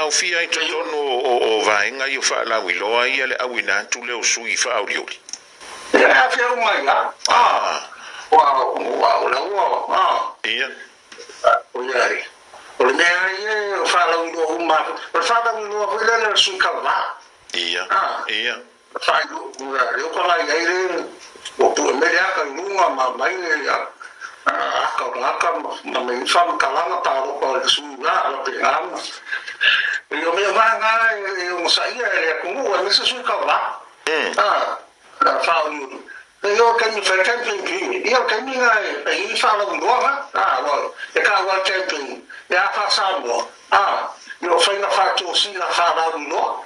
au fia to no o vaenga io fa la wiloa ia le awina tu le usui fa aulioli ya fia mai la wa ia o ia o le mea ia fa la wiloa uma fa la wiloa fa le sui kava ia fa eu ko la ia o pu me ya ka lunga ma mai ya aka ma me fa kalanga pa ko su la pe am eu me vanga eu saía como eu me su kava la fa eu que me faz camping eu que me aí fala um nova agora é que agora camping já passamos eu fui na fato na fala no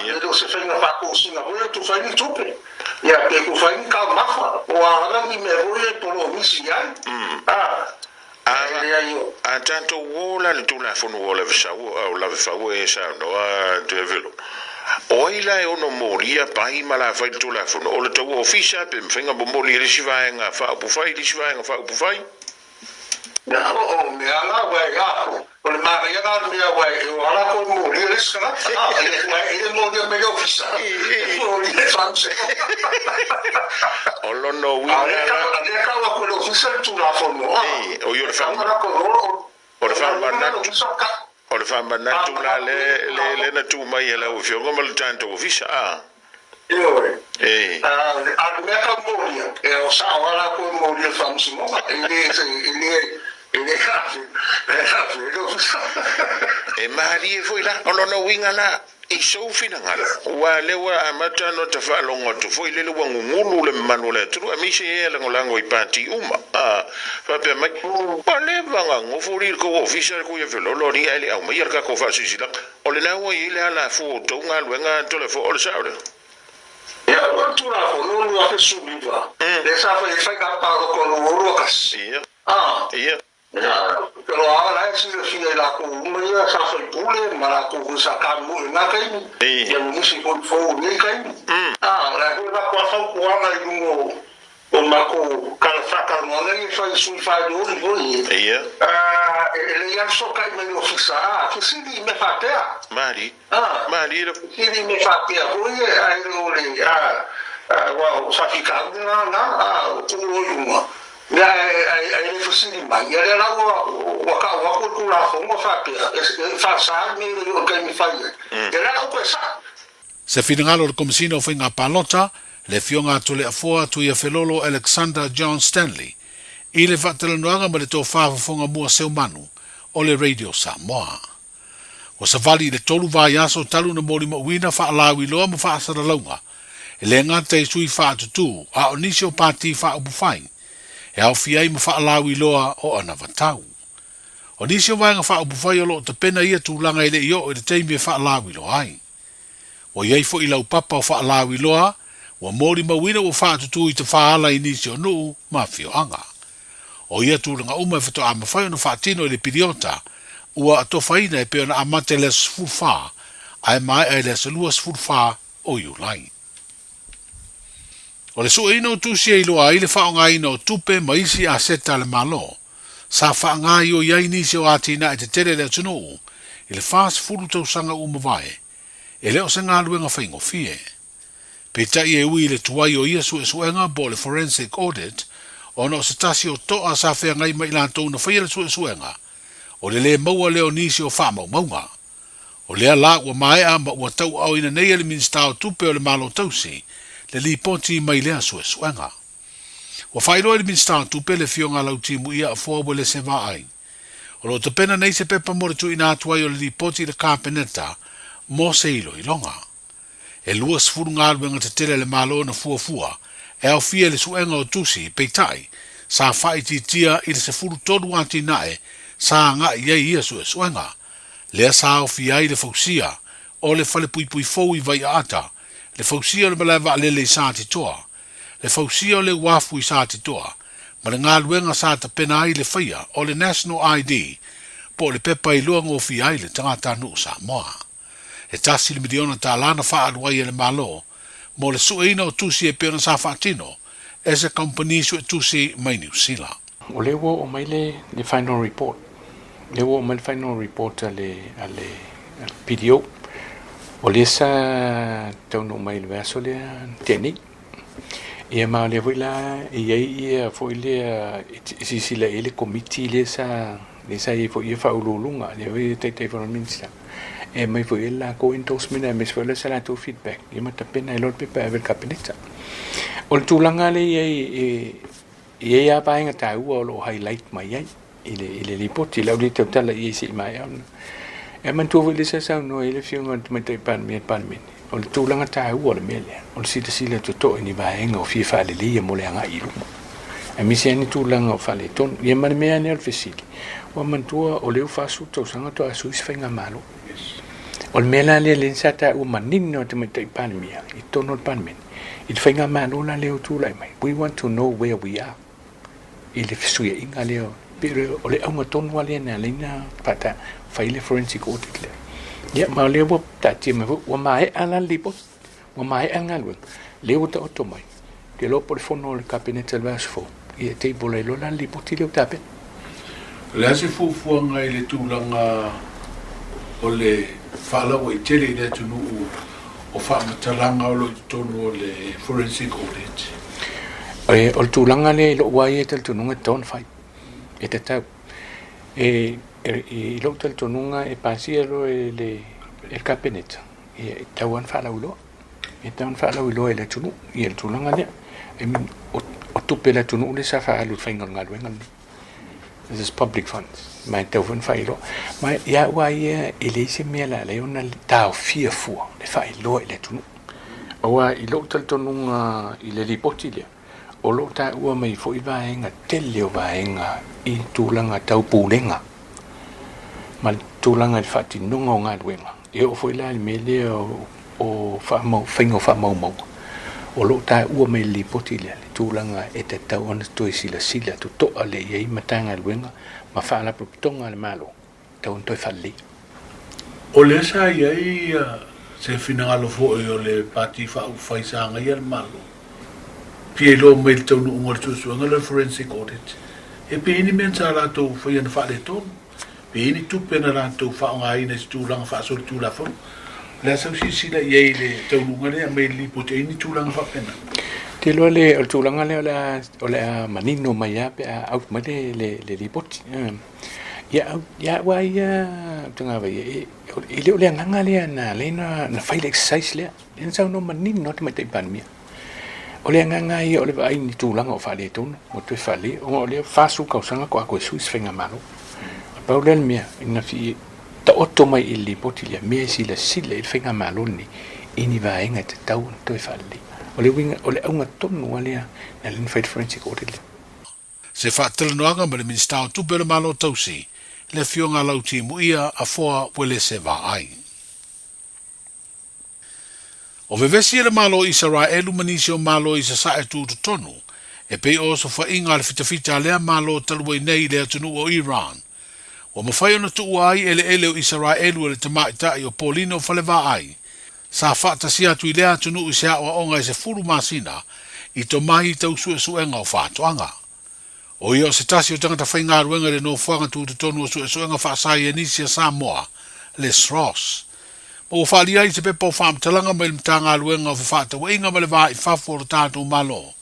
eu se fez na fato na rua tu faz no tupe e a que tu faz em calma o ara me mergulha por o misiai a tanto wola le tu la fono wola sa o la fa we sa no a develo oila e ono moria pai mala fa tu la fono o le tu ofisa pe mfenga bomoli le shivaenga fa bu fai le shivaenga fa bu fai ya o me ala wa o le ma ya ga me wa o ala ko moria le sa ele moria me ofisa o le france o lo no wi ale ka wa ko ofisa tu la fono o yo le fa o le fa manatu la le na tu mai la o fio como le tanto ofisa al me ka moria o sa ala ko moria france mo ele e mari foi la o no winga la i so fina ngala wa le wa amata no te fa longo tu foi le wangu ngulu le manole tu a mi se ele ngolango i pati uma fa pe mai pa le vanga ngo furi ko official ko ye velo lo ri ele au mai ka ko fa si la o le na wo ile ala fu to nga luenga to le fo o le saure ya lo tu la fo no lo fa subiva le sa fa ka pa ko lo ro kas ia pero ahora es si la comunidad se hace pule para que se acabe na kai e no se for ni kai la cosa cuando hay un marco calfaca no le faz su faz do ele já só cai meio fixa que se me fatea mari se me fatea foi aí o só fica o ai fusini mai era la wa ko la fongo fa sa me lo que mi fai era o pesa se finangalo le komisino finga palota le fionga tole afoa tu ia felolo Alexander John Stanley i le fatelenuanga ma le tō whaafafonga mua seu manu o le Radio Samoa. O sa vali le tolu vai aso talu na mori ma uina whaalawi loa ma whaasara launga e le ngata i sui whaatutu a o nisi o pāti whaabufai e au fiai ma whaalawi loa o ana vatau. O nisi o vaenga whaabufai o lo te pena ia tūlanga i le io o le teimi e whaalawi loa ai. O iei fo i lau papa o whaalawi loa wa mori mawina wa whaatutu i te whaala i nisi o nuu ma whioanga. O ia tūranga uma e whato a mawhai no whaatino i le piriota ua ato whaina e peona amate le sfurwha ai mai ai le salua sfurwha o iulai. O le sua ino tusi e iloa i le whaonga ino tupe maisi a seta le malo sa whaanga i o iai nisi o atina e te tere le tunuu i le whaas furu tausanga umawai e leo se ngā luenga whaingo fie. Peta i e ui le tuai o ia suenga bo le forensic audit ono se tasi o toa sa whea ngai mai lantou na whaia le suenga o le maua leo nisi o whamau maunga. O lea la ua maea ma ua tau au ina nei le minsta o tupe o le malo tausi le li poti mai lea suenga. Ua whairoa le minsta o tupe le fionga lau timu ia a fua le se ai. O lo te pena nei se pepa mo le tu ina atuai o le li poti le kāpeneta mo se ilo ilonga. E lua sfuru ngā luenga te tere le malo na fua e au fia le suenga o tusi peitai sa whaiti tia i le se furu toru ati nae sa ngā iei ia suenga. Lea sa au fia i le fausia o le fale pui fau i vai ata, le fausia o le malawa lele i sa ati toa, le fausia o le wafu i sa ati toa, ma le ngā luenga sa ta pena ai le whaia o le National ID po le pepa i luang o fia i le tangata nuu Samoa. E tasi le miliona ta lana wha aluai e le malo, mo le sueina o tusi e pena sa whaatino, e se company su e tusi mai New Zealand. O lewo o mai le final report. Lewo o mai le final report ale PDO o le sa tau no mai le vaso le teni ia ma le voila ia foi le si le ele committee le sa e foi ia fa ululunga le te for minsta e mai foi la co endorsement e mes foi le sala to feedback ia ma tapena e lot pepa ver kabineta o tulanga le ia pa inga ta u lo highlight mai ai ile report ile le tala ia si mai e man tu le sa no ile fiunga me te pan me o le tūlanga tā ua le mele, o le sila to ni vaenga o fia whale lia mo le anga ilu. E misi ani tūlanga o whale ton, ia mani mea ne al fesili. Wa mantua o leo whasu tau sanga to asu isi whainga malo. O le mea le lensa tā ua manini o te mai tai panemia, I tono le panemeni. I te whainga malo la leo tūlai mai. We want to know where we are. I le fesuia inga leo. Pero o le aunga tonu alea na leina pata whaile forensic audit leo. Ya ma le bo ta ti me wa mai ala lipo wa mai anga lu le o ta otomai ke lo por fono le cabinet el vasfo e te bole lo la lipo ti le tape le ase fu ngai le tūlanga o le whala o I tele le tunu o whamatalanga o lo tonu o le forensic audit. O le tūlanga le lo wai e tel tununga ton fai e te tau I lo tel tonunga e pasiero le cabinet e tawan fala ulo e tawan fala ulo e le tunu e le tulanga le e min o tupe le tunu le sa fa alu fainga ngal this is public funds mai tawan failo mai ya wa ye ele se mela le ona ta fearful le failo le tunu o wa I lo tel tonunga I le ripoti le o lo ta ua mai fo I vaenga tele o vaenga I tulanga tau pulenga ma tulanga I fati nunga o ngā ruenga e o foi la mele o fa mau whaingo fa mau o lo ta ua mai li poti le tulanga e te tau ana toi sila tu toa le iei matanga ruenga ma whaala propitonga le malo tau toi whali O le sa iei se finangalo fo o le pati whaisanga I al malo pie lo mai tau nu unga le tusuanga le forensic audit e pe ini mensa la tau whaiana whaale tonu Pini tu pena la tu fa nga ina tu lang fa sol tu la fo la sa si la ye le tu nga le me li pote ni tu lang fa pena te lo le tu lang le la manino maya pe out ma le report ya wa ya tunga va ye ile le nga le na le na file exercise le en sa no manino te mai pan mia o le nga ye o le va ni tu lang o fa le ton mo te fa le o le fa su ka sanga ko su sfenga malo Paulel mia ina fi ta otto mai il lipoti le mia sila il fenga maloni ini vaenga te tau toi falli o le winga o le unga tonu alea na lin fight forensic audit se fa telnoanga ma le minsta tu bele malo tausi le fionga lauti mo ia a foa wele se va ai o vevesi le malo Israel manisio malo isa sa e tu tonu e pe o so fa inga le fitafita le malo talwe nei le tunu o Iran O mawhai ona tu ai ele o Israel o le tamaita I o Polino whaleva ai. Sa whata si atu I lea tunu I se awa onga I se furu masina I to mahi tau suenga o whātoanga. O ia o se tasi o tangata whainga ruenga le no whanga tu tonu o suenga whaasai Enisia Samoa, le SROS. O whaali ai se pepa o whaamtalanga mai le mtanga ruenga o whaata weinga ma le vaa I whafo o tātou malo.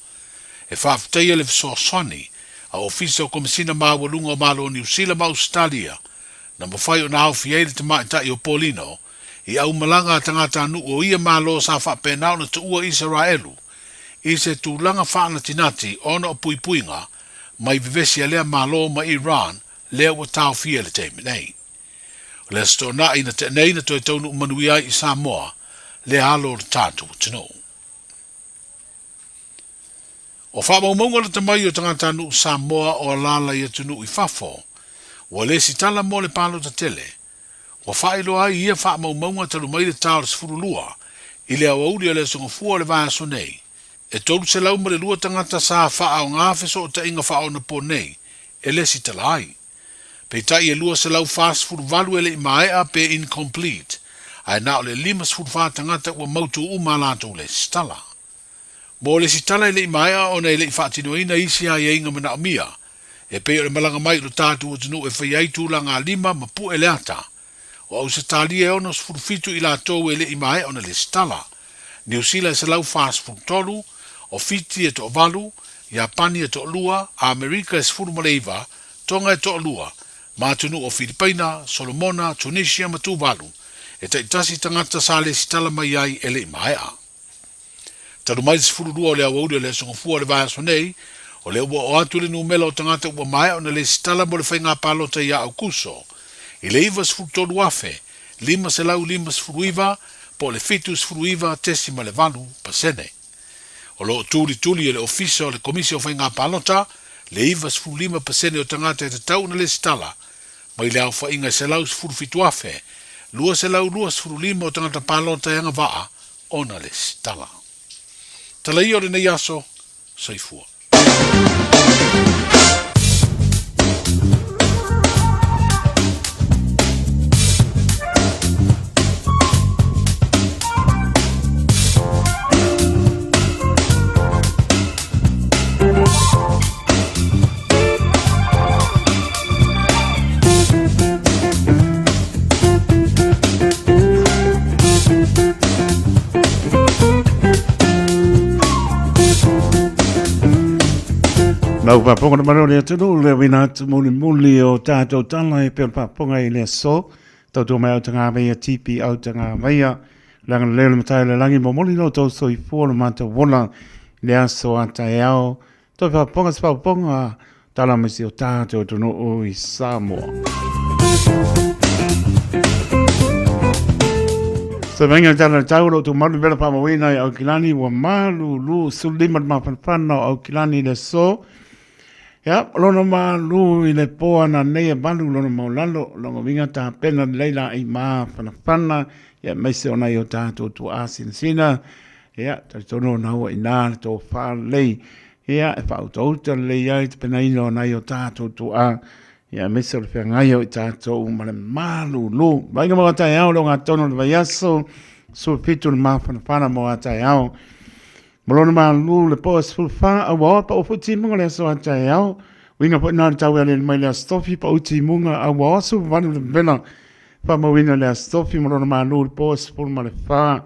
E whaafuteia le Fisoswani, a ofisa o komisina mawalunga o malo New Zealand ma Australia, na mawhai o na au fiele te maita I o Polino, I au malanga tangata anu o ia malo sa whapena na tu ua Israelu, I se tūlanga whaana tinati ona o puipuinga, mai vivesi a lea malo ma Iran, lea wa tau fiele te minei. Le sto na ina te nei na toi taunu umanuia I Samoa, lea alo le tātu tino. O whamaumonga na tamai o tangata anu Samoa o alala I atunu I whafo, wa le si tala mo le palo ta tele, wa whaelo ai ia whamaumonga talu mai le tau le sfurulua, I le awauri a le songofua le vaso nei, e tolu se lau ma le lua tangata sa wha o ngā feso o ta inga wha o na po nei, e le si tala ai. Peitai e lua se lau fast food valu ele I maea pe incomplete, ai nao le lima food fa tangata ua mautu umalato le stala. Mo le sitala ele I maea o nei le I whaatinoina isi a inga mana o mia, e pe o le malanga mai lo tātu o tunu e whai ai tūlanga lima ma pu ele ata, o au se talia e ono sfurufitu i la tau ele i mai ona le stala. New Zealand se lau fast food tolu, o Fiti e to valu, Japani e to lua, Amerika e sfuru maleiva, Tonga e to lua, matunu o Filipina, Solomona, Tunisia ma tu valu, e ta itasi tangata sale si tala mai ai ele i mai a. Tadu mai sfuru lua o le awaude le songofua le vaya sonei, o le ua o atu le numela o tangata ua mai o na le si tala mo le whainga palota ia au kuso, i le iwa sfuru tolu afe, lima se lau lima sfuru iwa, po le fitu sfuru iwa tesi ma le valu pasene. O lo tuli e le ofisa o le komisi o whainga palota, le iwa sfuru lima pasene o tangata e te tau na le stala, mai le au whainga se lau sfuru fitu afe, lua se lau lua sfuru lima o tangata palota e anga waa o na le stala. Talai o le nei aso, saifua. Nau paponga na maro le atunu, le wina atu muli o tātou tala e pēr paponga i le so, tautua mai au tanga meia tipi au tanga meia, langa lele matai le langi mo moli no tau so i fōna mata wona le aso ata e ao, tau paponga sa paponga tala mesi o tātou tunu o i Samoa. So venga tala tau tu malu vela pa mawina i au kilani wa malu lu sulimat ma panpana au kilani le so. Ya, lona ma lu i le poa na nei e balu lona maulalo, longa winga ta pena leila i maa panapana, ya meise ona i o tātou tu asin sina, ya, tari tono na ua i nā, tō wha lei, ya, e wha utauta lei ai, te pena ino na i o tātou tu a, ya, meise o le whea ngai o i tātou male malu lu, vainga mo atai au, longa tono le vaiaso, su pitu le maa panapana mo atai au, Malona ma lu le po sful fa a wa pa o futi munga le so ata yao winga po na tau le mai le stofi pa uti munga a wa su vanu le bena pa mo winga le stofi malona ma lu le po sful ma le fa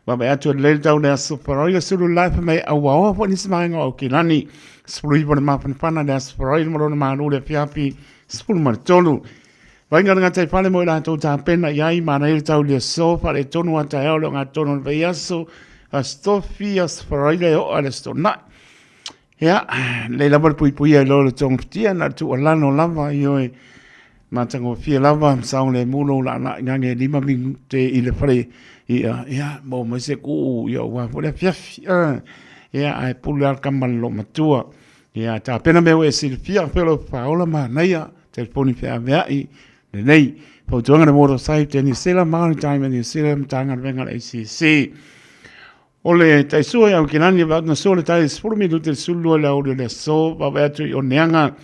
wa ba atu le tau le so pa ro su lu life mai a wa po ni sma nga o kilani sful i po ma pa na le so ro malona ma lu le fiapi sful ma tolu Wainga nga tai pale mo la tau ta pena yai ma na le tau le so pa le tonu ata yao lo nga tonu le yaso a stofi as faraile o alesto na ya le lava pui e lo tong tia na tu lano lava yo e matango fie lava saung le mulo la na ngange 5 minute i le fare ya mo me se ku yo wa po le fiafi ya ai pular kamal lo matua ya ta pena me we silfia pelo paola ma na ya telefoni fe avea i le nei po tonga de motor site ni sela maritime ni sela tanga venga ACC Ole tai sua au kinani va na sole tai 10 minuti sullo la audio le so va vetu o neanga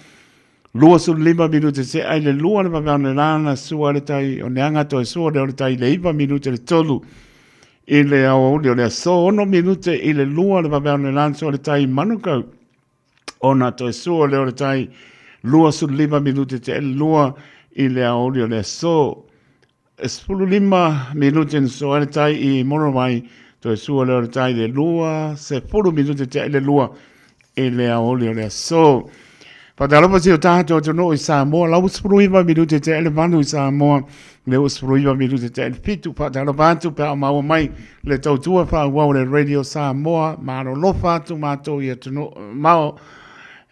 lua sul 5 minuti se ai le lua le va na lana sua le tai o neanga to sua le tai le 5 minuti le tolu ile audio le so ono minuti ile lua le va na lana sua le tai manuka ona to sua le tai lua sul 5 minuti te lua ile audio le so 15 minuti so le tai I mono mai to sua le tai le lua se fulu minuti te le lua e le aoli le so pa da lo si tanto to no Samoa la usfruiva minuti te le vanu Samoa le usfruiva minuti te fitu pa da lo bantu pa ma mai le tau tua fa wa le radio Samoa ma lo fa tu ma to ye to no ma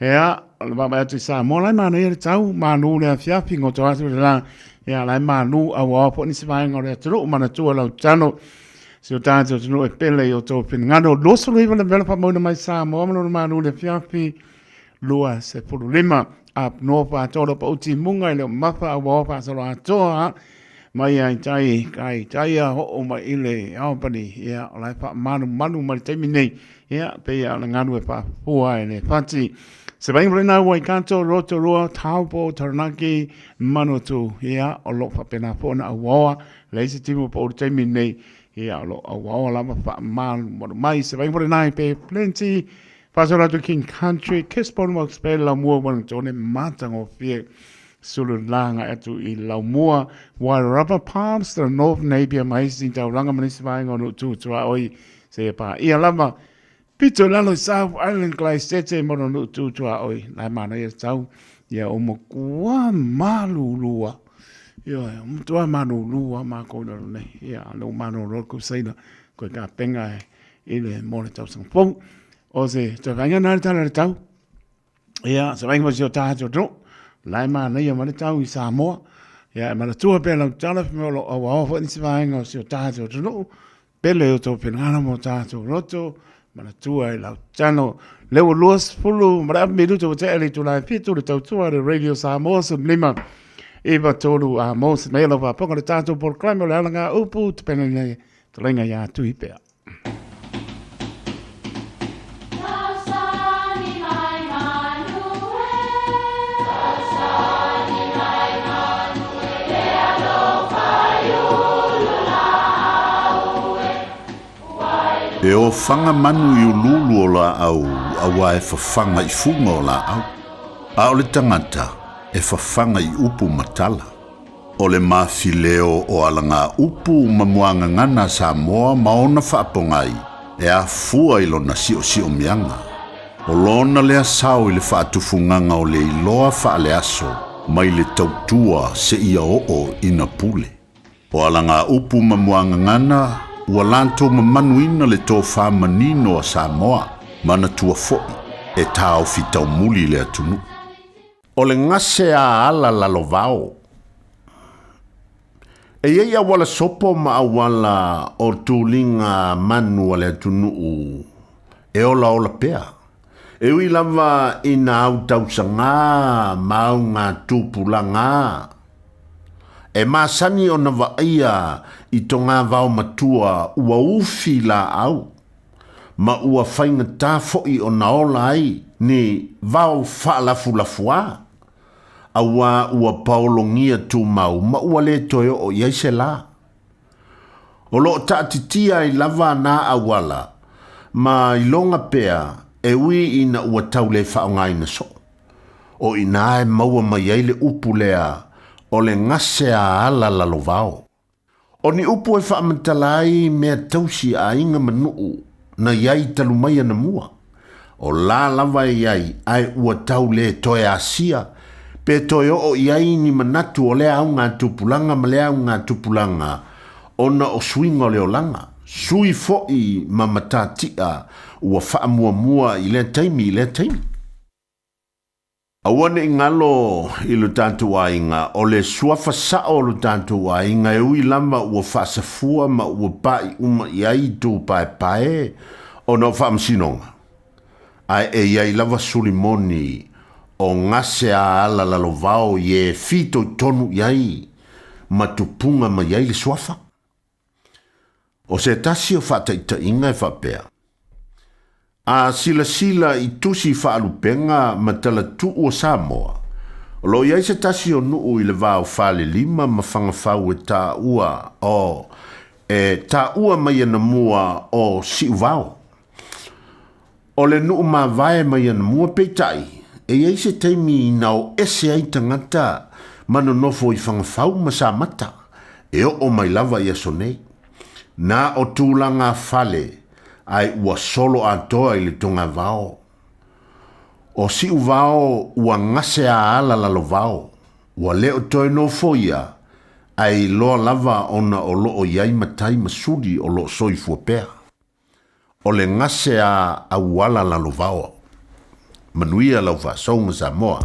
ya va ba tu Samoa la ma ne tau ma nu le fia pingo to asu la ya la ma nu a wa po ni se va ngore to ma na tu la tano Se o tātou tunu e pele o tō pinangano, loso lo iwa le vela pa mauna mai Samoa, mano le manu le fiafi, lua se pulu lima, a noa pa atoro pa uti munga ile mafa a wawa salo atoa, mai ai tai, kai tai a ho o mai ile, au pani, ia, o lai pa manu mai teimi nei, ia, pe ia, la nganu e pa hua e ne pati, se vai mrena ua I kanto, roto roa, taupo, taranaki, manu tu, ia, o lo pa pena pona a wawa, leise timu pa uri teimi nei, ia lo awa lama fa mal mai se vai por nai pe plenty pasora to King Country kiss bon mo spell la mo bon tone matang o fie sulu langa atu I Laumua, while rubber palms the North Napier mais in Tauranga Municipal on tu oi se pa. Ia lama pito lalo South Island Clay State mono no tu oi la mana ia tau ia o mo kua malulua. Ia tua malulua ma ko no ne. Ia lo mano ro ko saina ko ka penga ile mo tau sang pong. O se te vanga na tau. Ia se vanga mo si o tato tro. Lai mana ia mana tau I Samoa. Ia mana tua pe lau tala pe mo lo o fo ni se vanga o si o tato tro. Pele o to pe ngana mo tato roto. Mana tua I lau tano. Leo luas fulu mara minuto te ele tu lai fitu le tau tua de Radio Samoa se lima. Eva tolu a mos me lo va ponga le tato por clamo le alanga upu te pena nei te lenga ya tu ipea. E o fanga manu I ululu o la au, awa e fafanga I funga o la au. A o le tangata, e fafanga I upu matala. O le mafileo o alanga upu mamuanga ngana Samoa maona whaapongai, e a fua I lona sio mianga. O lona lea sao I le whaatufunganga o le iloa whaale aso, mai le tautua se ia o ina pule. O alanga upu mamuanga ngana, ua lanto mamanuina le tō whamanino a Samoa, mana tua fo'i, e tāo fitau muli le atunu. O le ngase a ala lalo vao. E ia wala sopo ma awala o tūlinga manu a le atunu u, e ola pea. E ui lava ina au tausanga, mau ngā tūpulanga. E masani o na vaia I tonga vau matua ua ufi la au. Ma ua whainga tā fo'i o na ola ai ni vau whaalafulafua. Awa ua paolongia tu mau ma ua le toyo o iaise la. O lo taatitia I lava na awala ma ilonga pea e ui ina ua tau le whaongai na so. O ina e maua mai eile upu lea o le ngase a ala lalo vao. O ni upu e whaamantalai mea tausi a inga manuu na iai talumaya na mua. O la lava iai ai ua tau le toe asia, pe toe o iai ni manatu o lea au ngā tupulanga ma lea au ngā tupulanga o na o swinga o leo langa. Sui fo'i ma matatia ua whaamua I le taimi. Awane ingalo ilu tantu wa inga, o le suafa sao lu tantu wa inga e ui lama ua whaasafua ma ua pai uma iai tu pae, o no whaamsinonga. Ai e iai lava sulimoni o ngase a ala lalo vao ye fito tonu iai, ma tupunga ma iai le suafa. O se tasi o whaataita inga e whapea. A sila I tusi whaalupenga ma tala tuu o Samoa. O lo iai se tasi o nuu I le vau whale lima ma whangawhau e tā ua o tā ua mai ana mua o si uvao. O le nuu ma vae mai ana mua peitai e iai se teimi na o ese ai tangata mano nofo I whangawhau ma sa mata e o mai lava I aso nei. Na o tūlanga whale ai ua solo atoa I le tonga vao. O si uvao ua ngase a ala lalo vao. Ua leo toe no foia ai loa lava ona o loo iai matai masuri o loo soifua pea. O le ngase a awala lalo vao. Manuia lau whaasonga Samoa.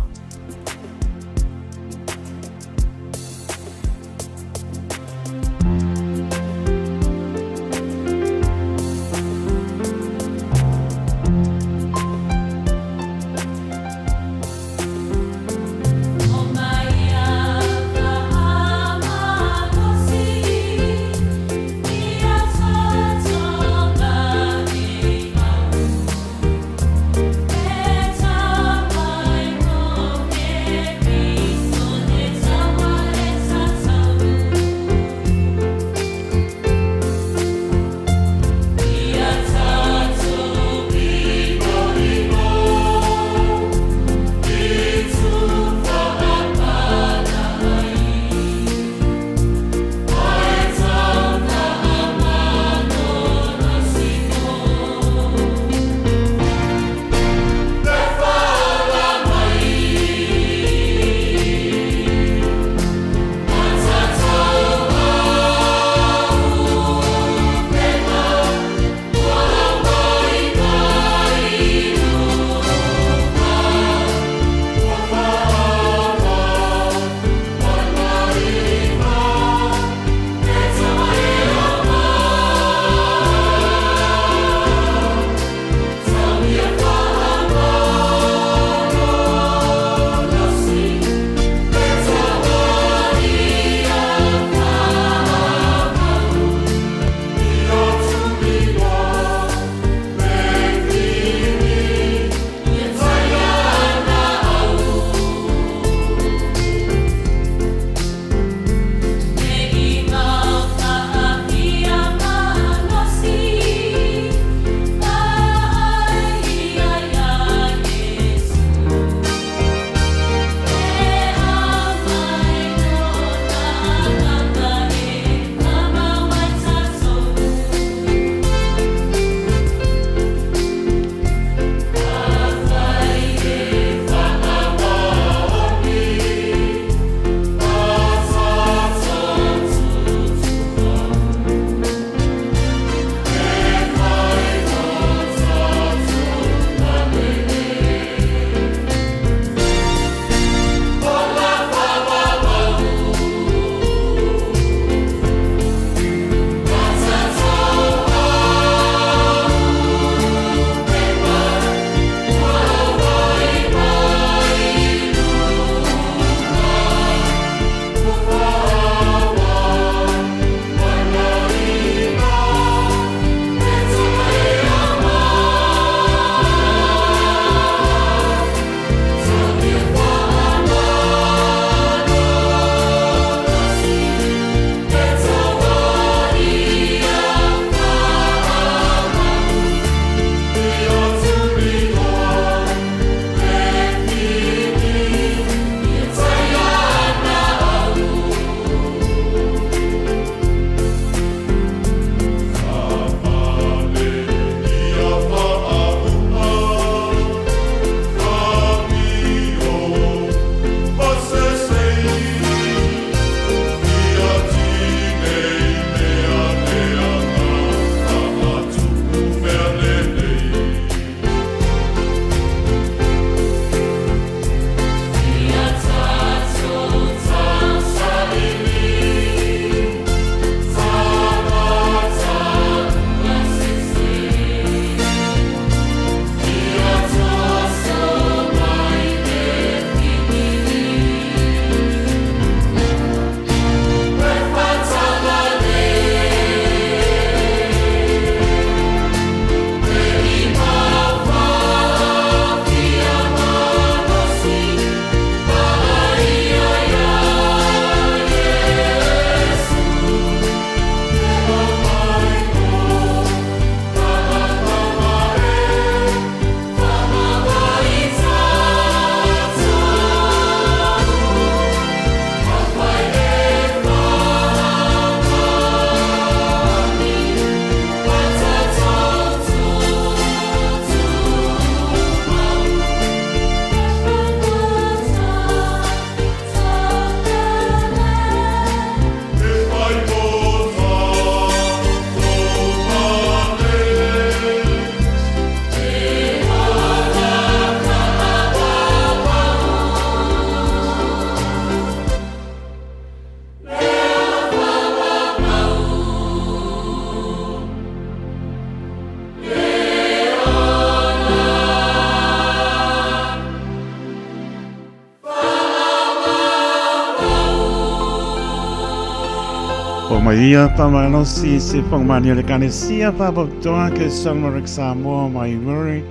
Maria pamano si pamania le canesia papa toa ke Samoa Samoa mai worry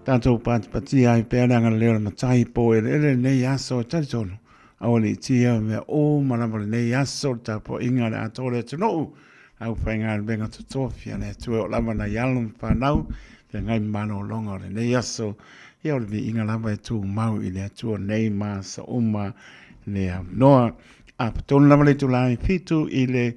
tanto pati ai pera nga le matai po ele ne yaso tanto awali tia me o manavale ne yaso ta po inga le atole no au penga benga to tofia ne tu la mana yalum pa nau te ngai mano longa le ne yaso ia le inga lava tu mau ile tu nei ma sa uma le noa a ton lava le tu lai fitu ile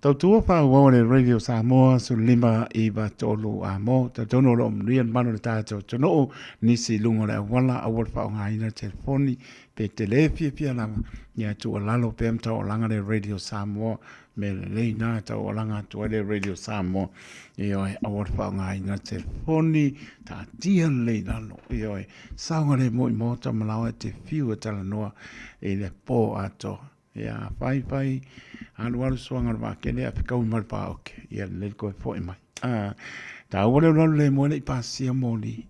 tautua pa ua le radio Samoa su lima i ba tolu a mo ta tono lo mrian mano le tātou tono nisi lunga le wala a wal pa ngā ina telefoni pe telefi pia lama ia tu alalo pe mta o langa le radio Samoa me le leina ta o langa tu le radio Samoa io a wal pa ngā ina telefoni ta tia le lalo io saunga le mo i mota malawa te fiu e tala noa e le po ato ia pai alu suanga ma kene a fikau mal pa ok ia le ko fo mai ta wole le mo le pasia moli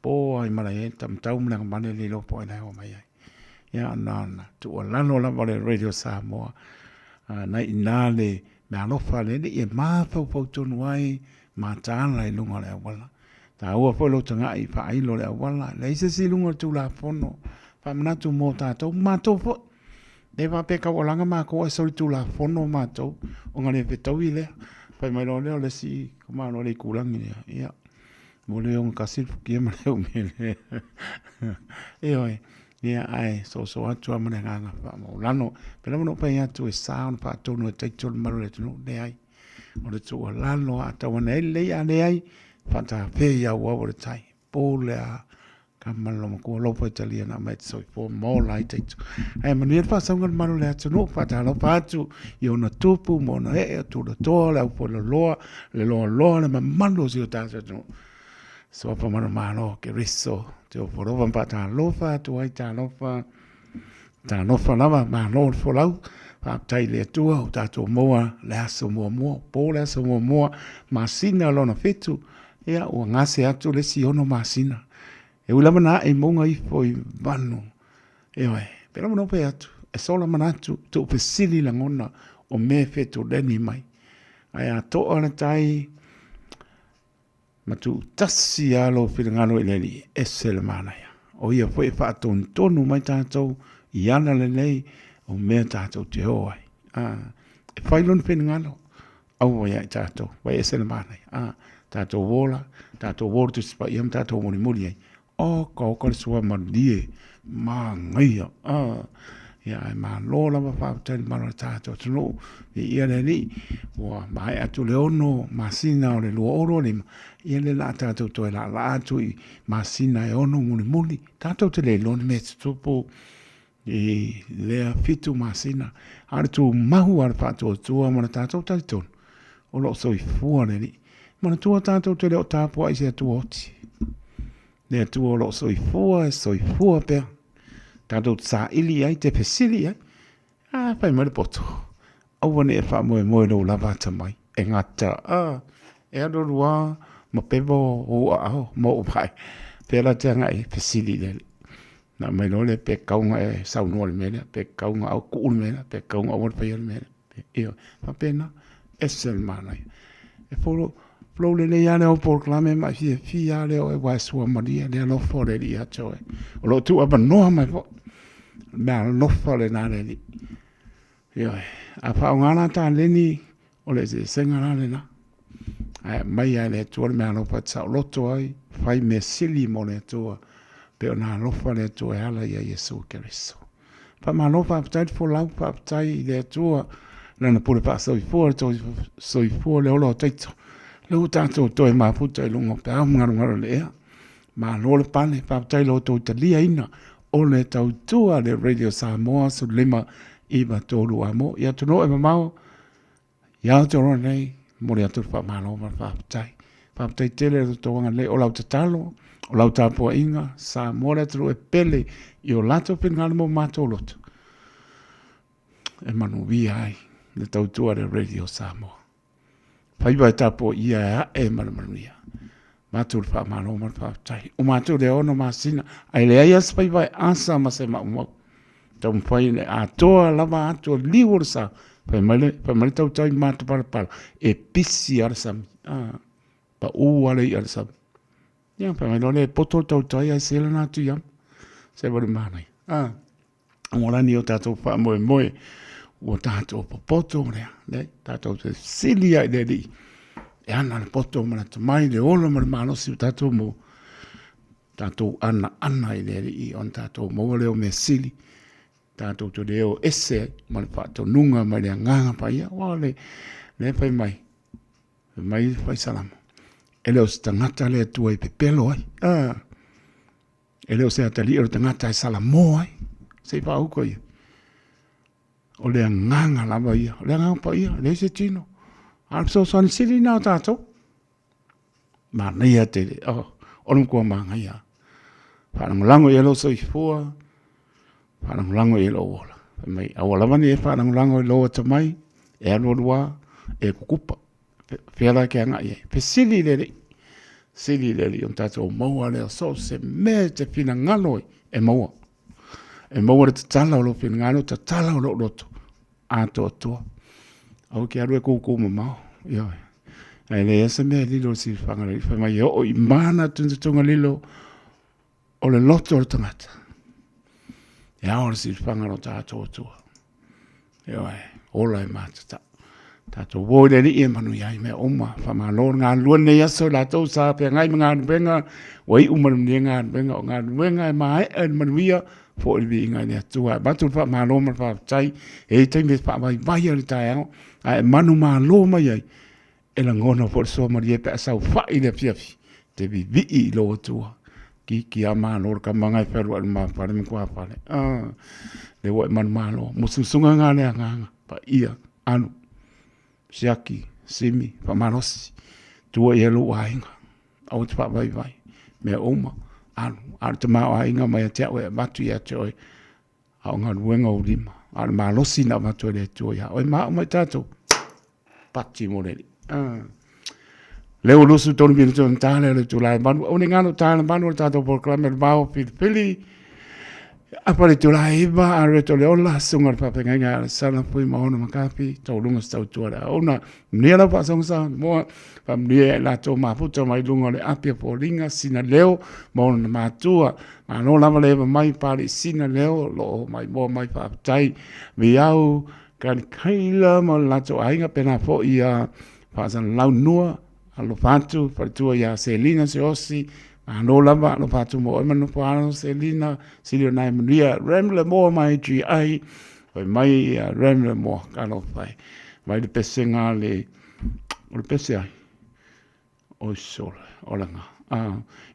po ai mala e tam tau mla mane le lo po na o mai ia na tu la no la vale radio Samoa na inale me alo fa le e ma fo tu nuai ma ta la lunga le wala ta o fo lo tanga i fa ai lo le wala le se si lunga tu la fono fa mna tu mo ta to ma to fo ne va pe ka walanga ma ko so tu la fono ma to o ngale pe to ile pa mai lo le si kuma no le kulang ia mo le on kasil ki ma le o me e ia ai so atu ma nga fa mo lano pe no pa ia tu sound pa to no te tu ma le tu ne ai o le tu lano ata wana le ia le ai fa ta pe ia wa o le tai po le kamalo ko lo pa italiana mai so po mo lai te ai mani fa sangal manu le atu no pa ta lo pa tu io na tupu mo na e tu lo to le po lo le mando si ta no so pa mano che riso te o po pa ta lo fa tu ai ta lo fa lava ma no fo lau pa tai le tu o ta tu mo le aso mo po le aso mo ma sina lo na fetu ia o ngase atu le si ono ma sina e ula mana e monga i foi vanu e oi pero no pe atu e sola manatu tu pesili la ngona o me fetu deni mai ai a to ona tai ma tu tasi alo filngano ileli esel mana ya o ia foi fa ton tonu mai tatou i ana le nei o me tatou te hoai e fai lon filngano au ia tatou vai esel mana ya tatou vola tu spa iam tatou moni ai o ko sua mandie ma ngai ya ma lola ma fa tel ma ta to no ia le ni wa mai atu le ono ma sina o le lo oro le ia le la ta to la tu ma sina e ono muli ta to te le lon me tupo e le fitu ma sina ar tu mahu ar fa to ma ta to tal ton o lo so i fu le ni ma tu ta to te le ta po ai se tu oti ne tu o lo so i fu pe tanto sa ili ai te pesili ai fai mai poto au wane e fa mo no lava mai e ngata e ado rua ma pebo o mo pai pela te ngai pesili le na mai no le pe kaunga e sau no le mele pe kaunga au ku le mele pe kaunga o pe le mele io fa pena esel manai e polo le ya le o proclame ma fi ya le o e wa sua maria le lo fore di a choe o lo tu aba no mai fo ma lo fore na le ni yo a fa ngana ta le ni o le se senga na le na ai mai ya le tu me lo fa sa lo to ai fai me sili mo le tu pe na lo fore tu e ala ya Yesu Cristo fa ma lo fa tai fo la fa tai le tu na pure pa so i fo le o lo taito lo tanto to e maputa e lungo pe ngaro le ma lo le pane pa tai lo to talia ina o le tau tua le radio Samoa su lima i ba tolu amo ia to no e mamao ia to ro nei mo le to pa malo ma pa tai tele to nga le o la talo o la tapo inga sa mo le tro e pele io lato pe ngalmo matolot e manu vi ai le tau tua le radio Samoa fai vai tapo ia e marmaria matur fa malo ma fa tai o matur de ono masina ai le ia spai vai ansa ma se ma mo tau mwhai le atoa lava atua liwa sa, pai male tau tai mata para, e pisi ara sami, pa ale i ara sami. Ia, pai mai lole poto tau tai ai sela na tu iam, se wale manai. Ngorani o tātou wha moe, o tātou poto rea, tātou te sili ai le li, e ana le poto mana te mai, le olo mana manosi o tātou mo, tātou ana i le li, on tātou mo leo me sili, tātou to leo ese, mana whātou nunga, mai le nganga pa ia, wale, le pai mai pai salama. E leo se tangata le tua i pepelo ai, e leo se atali o tangata i salamo ai, se pa uko ia. O le nganga lava ia, le nganga pa ia, le se tino. Alpso son sili na tātou. Ma neia te, onu kua manga ia. Whanangulango i elo so i fua, whanangulango i elo ola. Mai, awalawani e whanangulango i loa tamai, e aluarua, e kukupa. Whiara ke anga ia. Pe sili lere, on tātou maua leo so se me te pina ngaloi, e maua. E maua te tala o lo pina ngalo, te tala o lo roto. Ato atua. Au ki aru e koukou mamao. Ia. Ai le esa mea lilo si whangare. Whamai o i mana tunga lilo o le loto o le tangata. E aora si whangaro tātou atua. Ia. Ola e mātata. Tātou woi le ni e manu iai mea oma. Whama lor ngā lua nei aso la tau sa pia ngai ngā nuenga. Wai umaru ni ngā nuenga o ngā nuenga e mai e manuia. Po il vi ngai ne atua. Batu wha ma lo ma wha tai. E te me wha mai vai ari tai ao. Ai manu ma lo mai ai. E la ngona po so ma rie pe asau whai le fiafi. Te vi i lo atua. Ki a ma lo ka mangai wheru al ma whare me kua whare. Le wo e manu ma lo. Mususunga ngā lea nganga. Pa ia. Anu. Siaki. Simi. Whamanosi. Tua i elu wainga. Au te wha vai vai. Mea oma. Anu te mao ainga mai a te au e matu i a te oi. Au ngā ruenga o lima. Anu maa losi na matu e le tu oi. Oi mao mai tātou. Pati mo reli. Leo lusu tonu minu tonu tāle le tu lai manu. Au ne ngānu tāle manu le tātou proklame le mao pili. Apare tu lai iwa a reto le ola. Sunga le papenga inga le sana pui maona makapi. Tau lunga stau tua le auna. Mnia la pasongsa. Moa. Pamnia la tō maputa mai lunga le apia po ringa. Sina leo. Maona na mātua. Mano lama lewa mai pari sina leo. Lo mai moa mai paputai. Vi au. Kani kaila ma lato ainga pena po ia. Pasan lau nua. Alo patu. Paritua ia Selina se osi. Mano lama alo patu mo. Emanu pano Selina. Silio nai manuia. Remle moa mai GI. Mai remle moa. Kano pai. Mai le pesenga le. O le pese ai. O sole. O langa.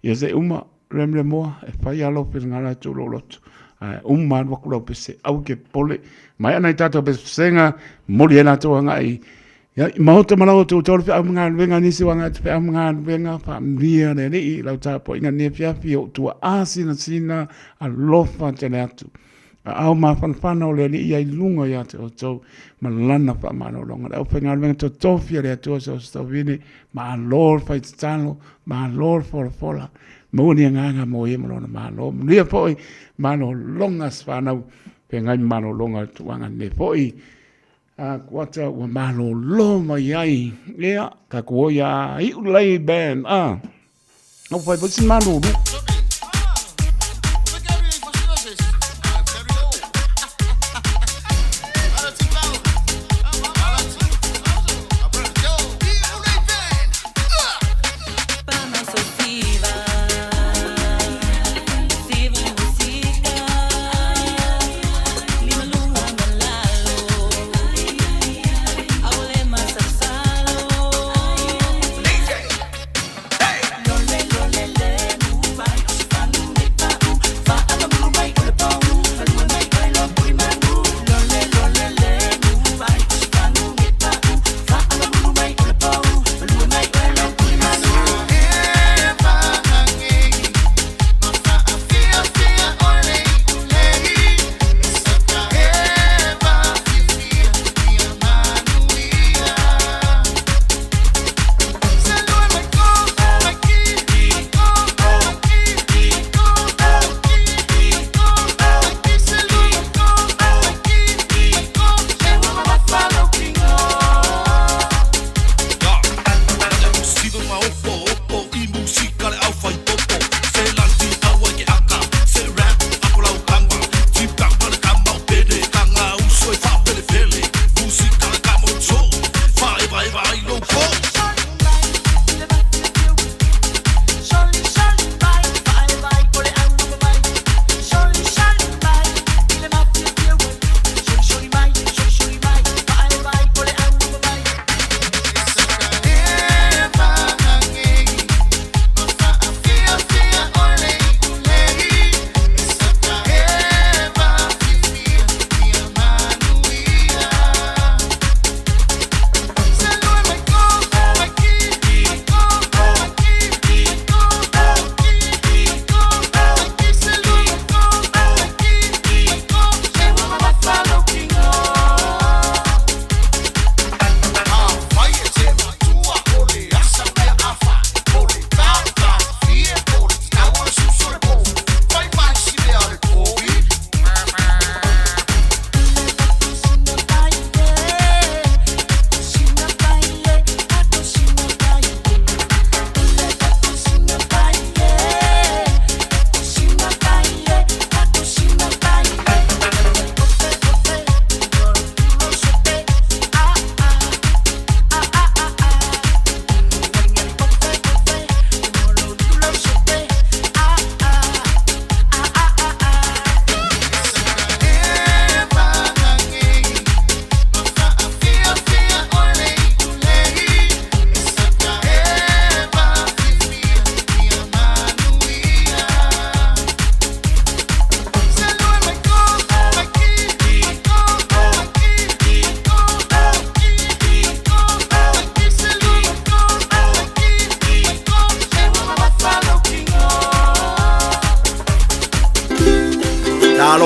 Ia se uma. Remle moa. E pai alo pe ngara tu lo lotu. Uma wakura pese. Au ke pole. Mai anai tato pesenga. Mori ena toa ngai. Ya mahota malau tu tol pe amngan wenga nisi wanga pe amngan wenga pa mria ne ni lau ta po ina ne fia fio tu asina sina a lofa te atu au ma fan o le ni ia lunga ya te o malana pa mano longa au pe ngal wenga to tofia le tu so sto vini ma lor fa talo ma lor for mo ni nganga mo ye mo ma lo ni po mano longa sfana pe ngai mano longa tu wanga ne po kuata ua malo lo mai ai. Lea, ka kua ia i ulei band. Au fai pasi malo lu.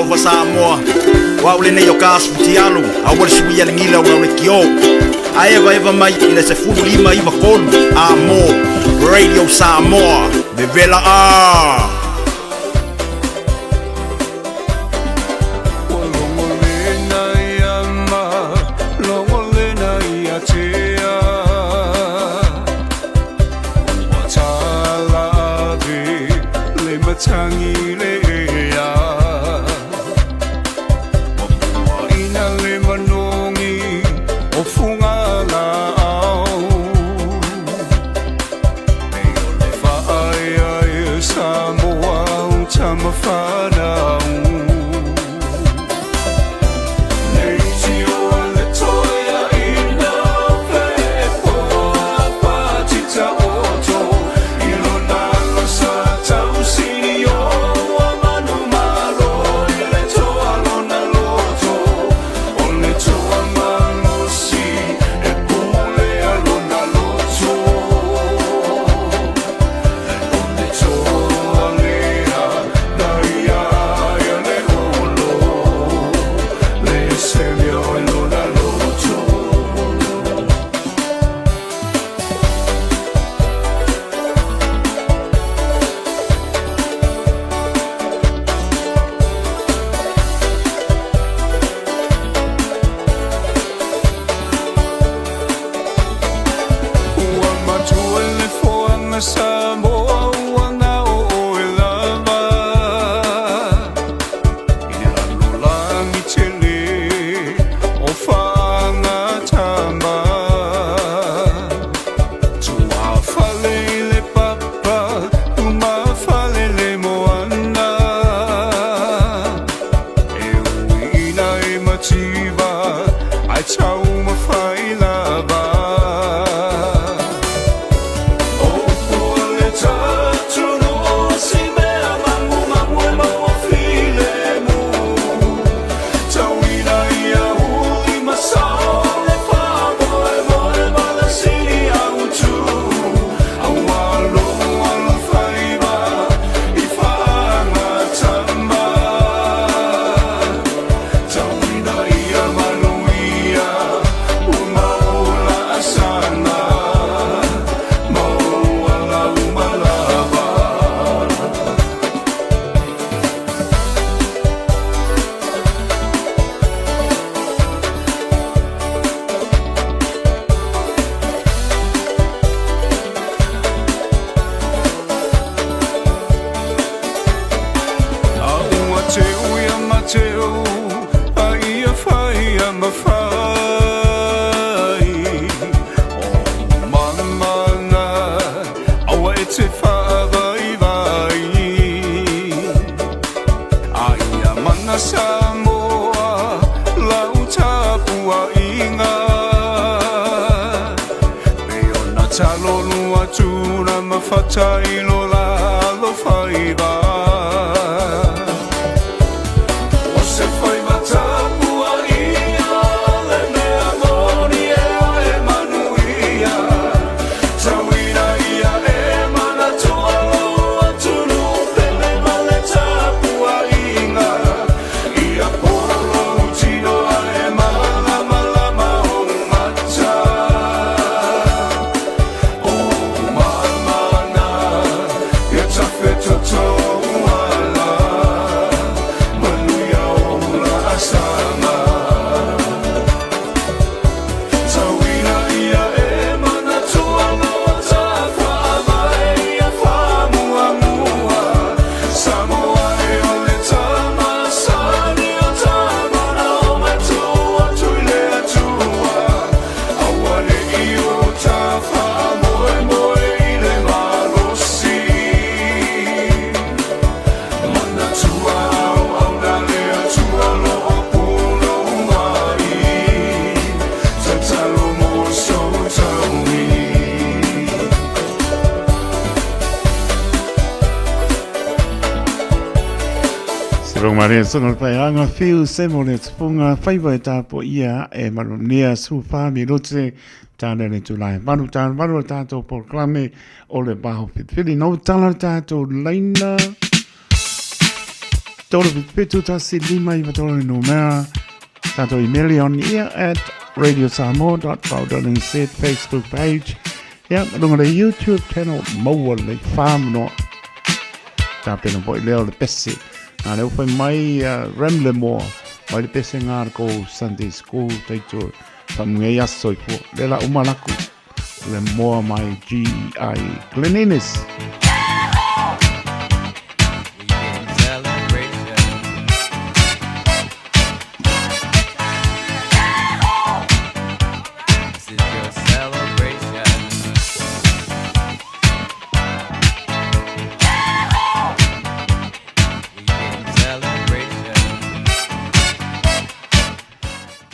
va Samoa wa ule nei o kasu tialu a wale sui ale ngila ula ule kio a eva mai ina se fulu lima iwa kolu a mo Radio Samoa Bevela a Tangi lea Wapua ina le manongi O funga lao Eo le whaaya e Samoa O tama whanau Samoa wana o lava Ina lulangi tele o whanga tama Tua whale le papa, tuma whale le moana E uina e mativa, ai tau mawhai lava Mateo, ai a whai a mawhai O mana, awa e te whawai vai Ai a mana Samoa, lau tapua inga Peo na talolu atuna mawhatai lo lalo whai vai Maria songa pai anga fiu semole tfunga faiva eta po ia e maronia su fami rote tana le tulai manu tato proclame o le baho fili no tala tato laina tolo pitu tasi lima I tolo numera tato email on air at radiosamoa.co.nz Facebook page ya lunga le YouTube channel mo le farm no ta pena boy le pesi na le foi mai remle mo mai le pesi ngar ko Sunday school taito pamunga ya soipo le la umalaku le mo mai GI cleanliness.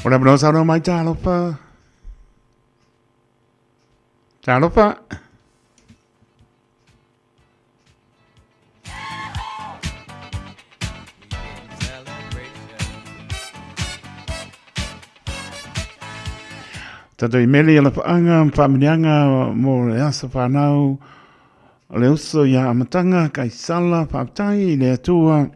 Ora bro sao đâu mai cha lo pa. Cha lo pa. Tato imeli ala pa anga familianga mo le asa pa nau le uso ya amatanga kai sala pa tai le atua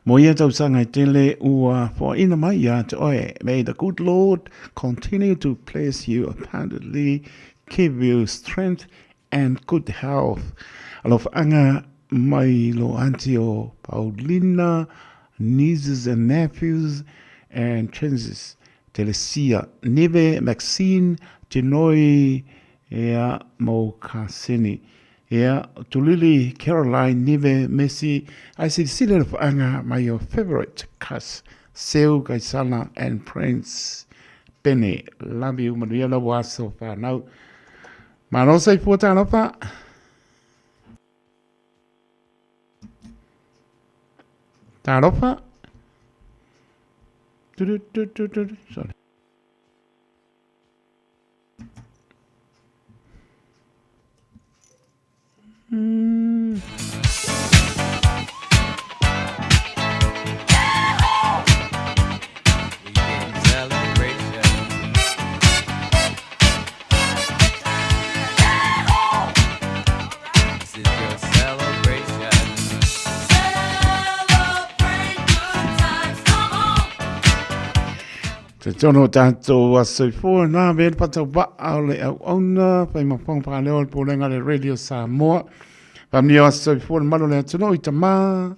mo ia tau sanga I tele ua for ina mai ia te oe. May the good Lord continue to bless you abundantly, give you strength and good health. Alofa anga mai lo antio Paulina, nieces and nephews, and transes. Telesia, Neve, Maxine, Genoi, ea mo kasini. Yeah, Tulili, Caroline, Nive, Messi. I see Silver of Anga, my your favorite cast. Seu, Gaisana, and Prince Penny. Love you, Maria was so far. Now, Marosa Potanopa. Taropa. Sorry. Tono tanto was for na ben pato ba ale ona pa ma pong pa le po lenga le radio Samoa pa mi was for malo le tono itama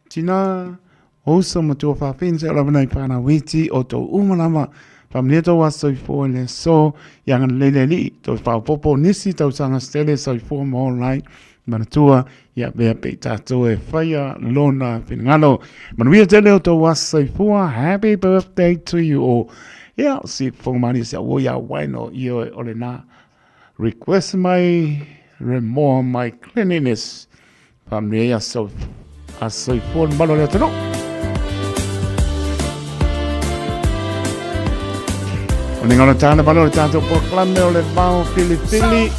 tina oso mo to fa finse la bana pa na witi o to umalama pa mi to was for le so yang le li to pa popo nisi to sanga stele so for mo online manatua ya be pe tato e fire lona finalo manuia tele to was for happy birthday to you all. Yeah, see for money say wo ya why no yo olena request my remove my cleanliness family ya so as for malo le to Oningona tana malo tanto proclame ole bao Filipili.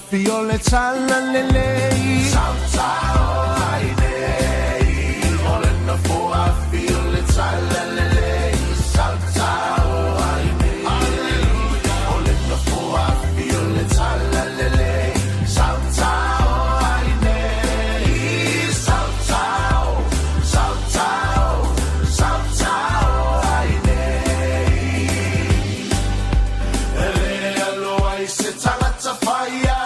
Fio le challa le lei salsa ai nei olena foa fio le challa le lei salsa ai nei alleluia olena foa fio le challa le lei salsa ai nei salsa salsa salsa ai nei ele allo ai se challa fire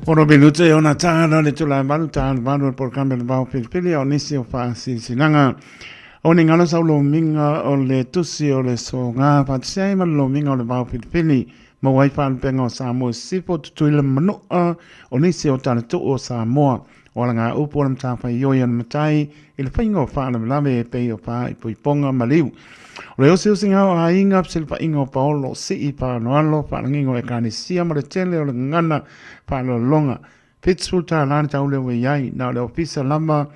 Oro benute ona tana le tula malu tana malu por cambio le bao pili o nisi o fa sinanga o ni ngalo sa lo minga o le tusi o le so nga pa sai ma lo minga o le bao pili mo wai fa pengo Samoa sifo tu le mano o nisi o tana tu o Samoa o la nga upo le mta fa yo yan matai il faingo fa le lave pe o fa i ponga maliu o le o singa o ainga silfa ingo paolo si i pa no alo fa ngingo e kani sia ma le tele o le ngana pa lo longa pitsul ta lan ta ule we yai na le ofisa lama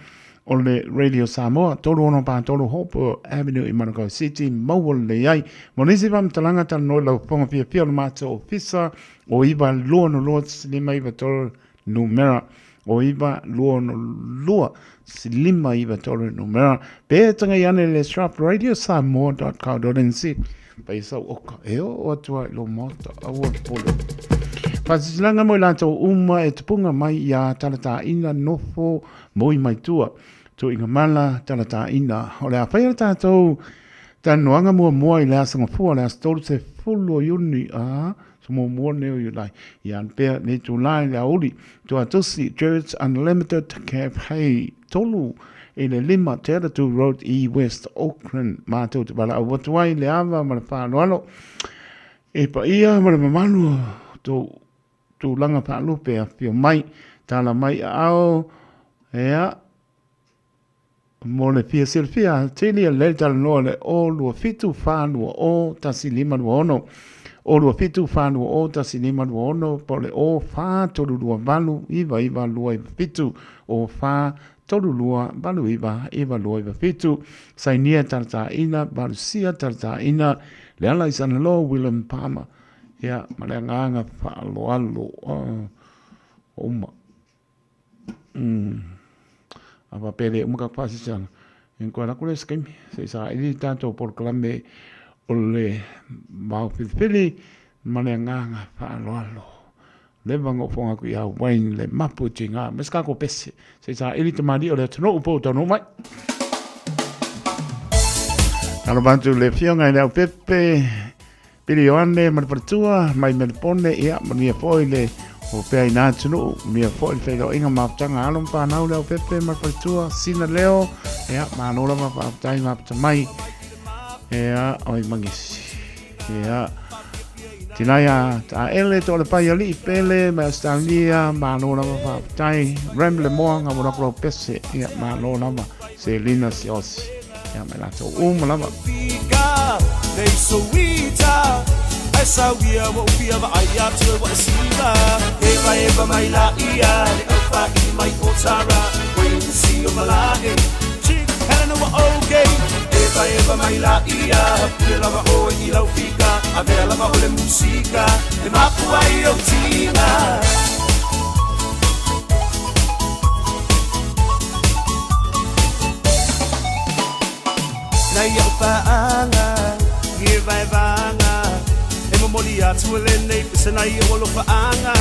o le Radio Samoa tolu ono pa tolu Hope Avenue i Manukau City mau le yai monisi vam talanga ta no la ponga pia le mato ofisa o iba luo no luo silima iba tolu numera o iba luo no luo silima iba tolu numera pe tanga yane le Sharp Radio Samoa.co.nz paisa oka o atua lo mota awa polo Pasilanga mo lanto uma e tupunga mai ia talata ina nofo moi mai tua. To inga mala talata ina. O le awhaia tātou tanoanga mua i le asanga fua le astolu se fulo yuni a so mua neo yu lai. Ian pea ne tu lai le auli. To atusi Church Unlimited Cafe tolu e le lima Teratu Road E West Auckland. Mātou te bala awatuai le awa ma le whānoalo. E pa ia ma le mamanu tu langa pa lupe a pio mai tala mai ao ea mo le pia silfia tili a le tala noa le o lua fitu whanua o tasi lima lua ono o lua fitu whanua o tasi lima lua ono po le o wha tolu lua valu iwa lua iwa fitu o wha tolu lua valu iwa lua iwa fitu sainia tarata ina balu sia tarata ina le ala isana lo William Palmer ya malenganga fa alo uma apa pele muka pasi sang en ko la kule skem se sa ili tanto por clambe ole mau fili malenganga fa alo le vango fonga ku ya wain le mapu tinga meska ko pese se sa ili tamadi ole tno upo to no mai kalau bantu le fionga le pepe Pili oane marpatua mai merpone ia mania foile o pea ina tunu mia foile feo inga maptanga alum pa nau leo pepe marpatua sina leo ia manola maptai maptamai ia oi mangisi ia tinaya ta ele to le pai ali pele ma stanlia manola maptai remble moanga mo pro pese ia manola ma selina sios ia mela to lama They so wita esa wia mo pia ba aya to wa sila eva mai la ia le alfa i mai potara when you see your malae chick helena wa okay eva mai la ia Pule lava o I lau fika A vea lava o le musika E mapu ai o tina Nai au paanga Ngie vai vanga E momoli atu le nei Pisa nai o lo paanga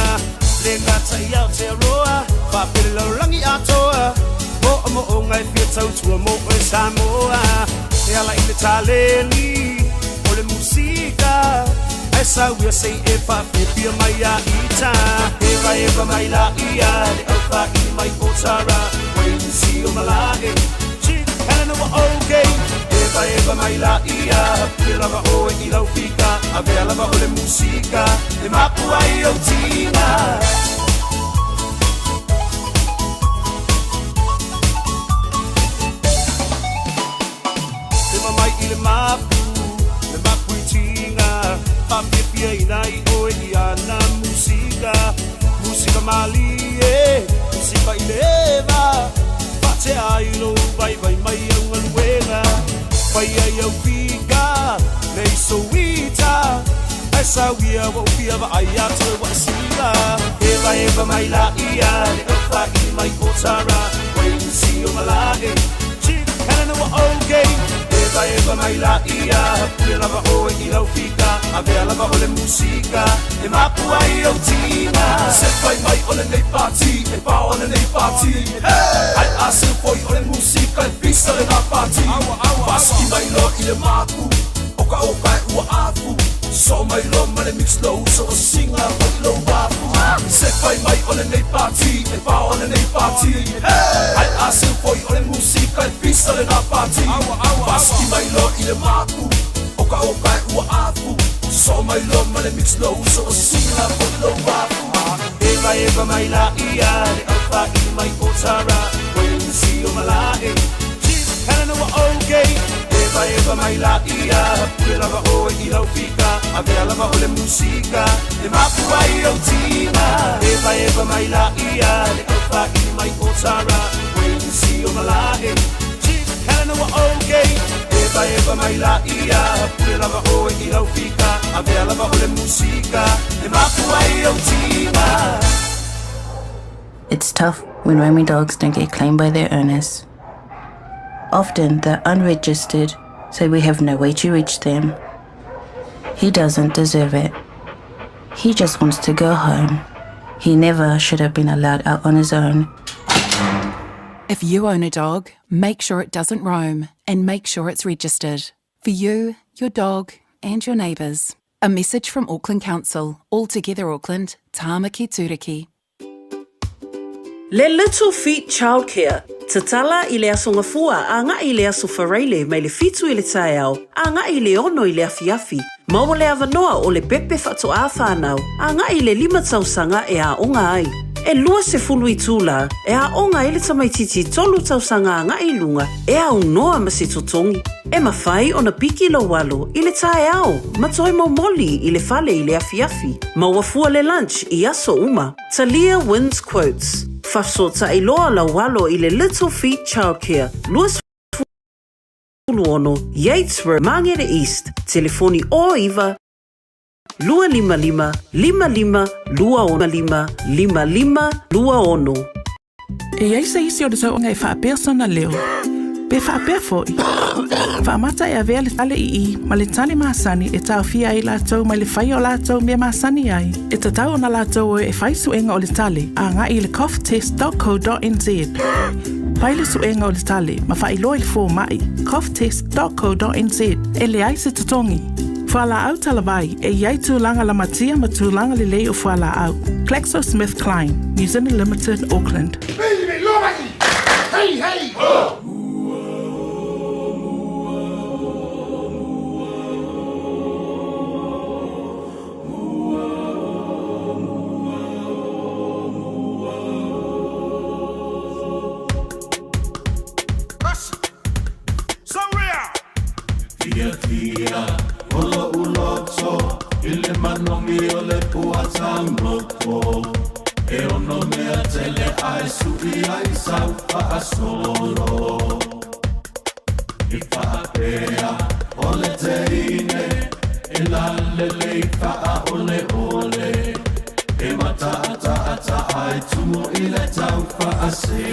Le ngata I au te roa Whapele lau rangi atoa Mo mo o ngai fia tau tua mo o Samoa E ala I le taleli O le musika E sauia sei e whapepia mai a ita Eva mai la ia Le au pa I mai o tara Wait and see o malage Chick Helena wa okay Eva mai la ia Pule lava o I lau fika A vea lava o le musika E mapu ai o tina Mai I le mapu I tinga Papepia I nai o I ana musika mali musika I leva Pate ai lo vai mai au ngaluenga Pai ai au fika Nei so ita Esa wia wa upia wa ai atu wa sila Eva mai la ia Le ofa I mai otara Wait and see o malage Chick Helena wa okay Eva mai la ia Pule lava o I lau fika A vea lava o le musika E mapu ai o tina Se fai mai o le nei party E pa o le nei party Ai ase foi o le musika E pisa le na party Paski mai lo I le mapu Oka e ua afu So mai lo ma le mix low So o singa o I lo wafu Se fai mai o le nei party E pa o le nei party Ai ase foi o le musika E pisa le na party Paski mai lo I le mapu Oka e ua afu So mai lo ma le mix low So o singa o I lo wafu Eva mai la ia Le alfa I mai o tara Wait and see o malae Chick Helena wa okay Eva mai la ia Pule lava o I lau fika A vea lava o le musika E mapu ai o tina Eva mai la ia Le alfa I mai o tara Wait and see o malae Chick Helena wa okay Eva mai la ia Pule lava o I lau fika A vea lava o le musika E mapu ai o tina It's tough when roaming dogs don't get claimed by their owners. Often they're unregistered, so we have no way to reach them. He doesn't deserve it. He just wants to go home. He never should have been allowed out on his own. If you own a dog, make sure it doesn't roam and make sure it's registered. For you, your dog and your neighbours. A message from Auckland Council. All Together Auckland, Tāmaki Tūriki. Le Little Feet Childcare. Tatala I le asongafua a ngā I le aso whareile mai le fitu I le taeao, a ngā I le ono I le afiafi. Maua le avanoa o le pepe whatu a whanau, a ngā I le 5 tausanga e a onga ai. E lua se fulu I tūla, e a onga I le tamaititi 3 tausanga a ngā I lunga, e a unoa ma se totongi. E mawhai o na piki lo walo I le taeao, matoi maumoli I le fale I le afiafi. Mawafua le lunch I aso uma. Talia wins quotes. Whafsota I loa la walo I le Little Feet Childcare. Luas Ono, Yates Road, Mangere East. Telefoni o iwa 255 55 215 55 2. E ai se isi o le tau ngai whaapea sana leo. Pe whaapea foi. Whaamata e avea le tale I ma le tale maasani e tau fia ai lātou mai le whai o lātou mea maasani ai. E ta tau na lātou e whai suenga o le tale a ngā I le coughtest.co.nz. Pai le suenga o le tale ma whai loa le fō mai coughtest.co.nz e le ai se tatongi. Whala au talawai e iai tūlanga la matia ma tūlanga le lei o whala au. GlaxoSmithKline, New Zealand Limited, Auckland. Hey, hey! Oh. whaapea o le teine e la le faa ole ole e mata ata ai tumo i le tau faa se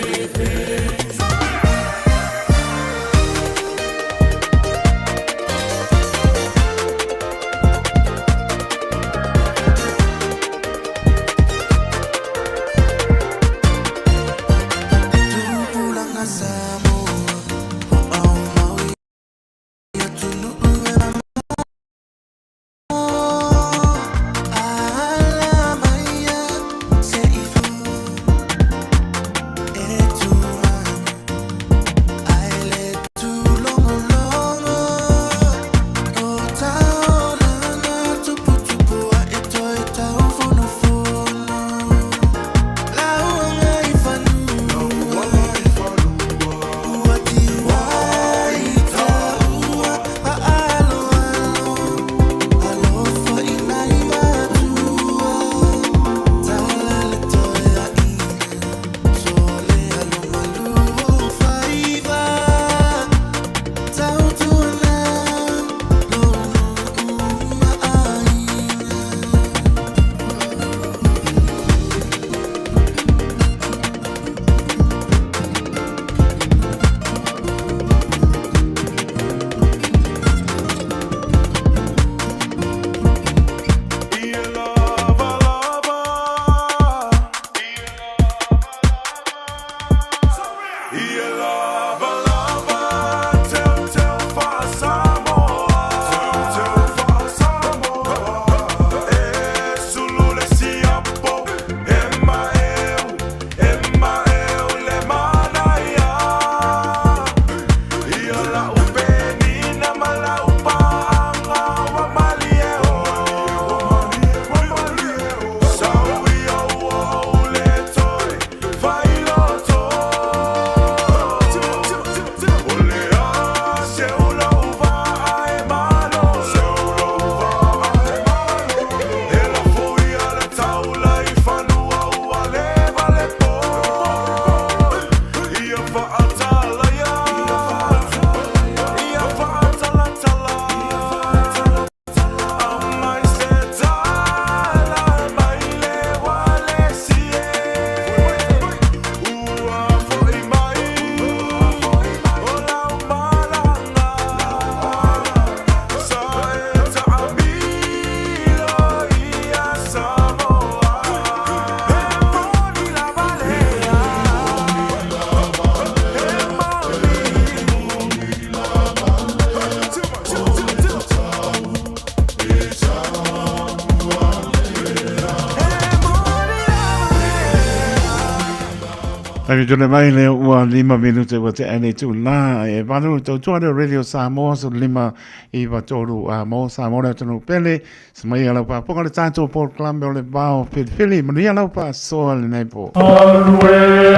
Ai tole mai le ua 5 minute wa te ane tu la e vanu tau tuare radio Samoa so 5 i wa toru a mo Samoa le tonu pele smai ala pa poka le tato por clambe o le bao fili mani ala pa so le nei po Arue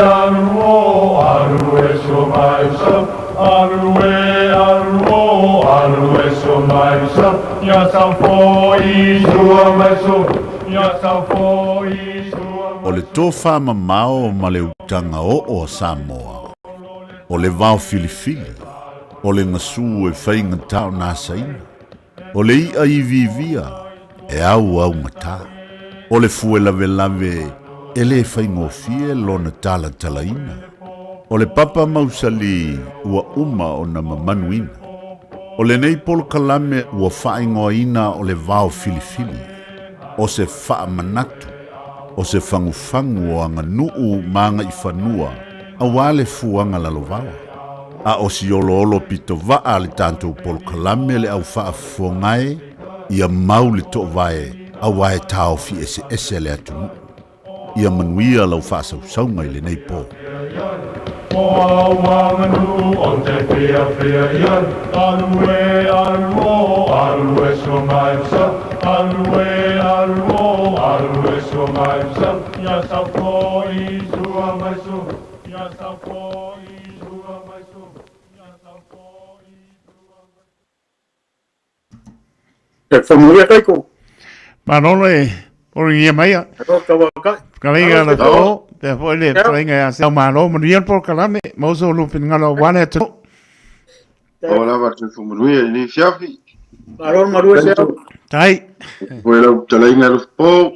so mai so Arue so mai so ya sa fo I so mai so ya sa fo I O le tofa mamao ma le utanga o Samoa. O le vao filifili. O le ngasu e whainga tau nā saina. O le ia I vivia e au ngata. O le fue lave e le whaingofie lona tala talaina. O le papa mausali ua uma o na mamanuina. O le nei polo kalame ua whaingoina o le vao filifili. O se wha manatu. O se fangufangu o anga nuu manga I whanua, a wale fuanga lalovawa. A o si olo pito waa le tantou polo kalame le au faa fuangae, ia mau le to vae, a wae tau fi ese le atunu. Ia manuia lau faa sausaunga I le nei po. O wanganu o te pia ian, arue so mai sa, arue so mai sa, ya sa po I sua mai so, ya sa po I sua mai so, ya sa po I sua mai so. Te whamuia kai ko. Manole, ori ia mai a. Kalinga na ko, te foi le kalinga a sa malo, mo ia por kalame, mo so lupin ngalo wane to. Ola va te fumului ni fiafi. Aro maru se. Tai. Bueno, te la inga los po.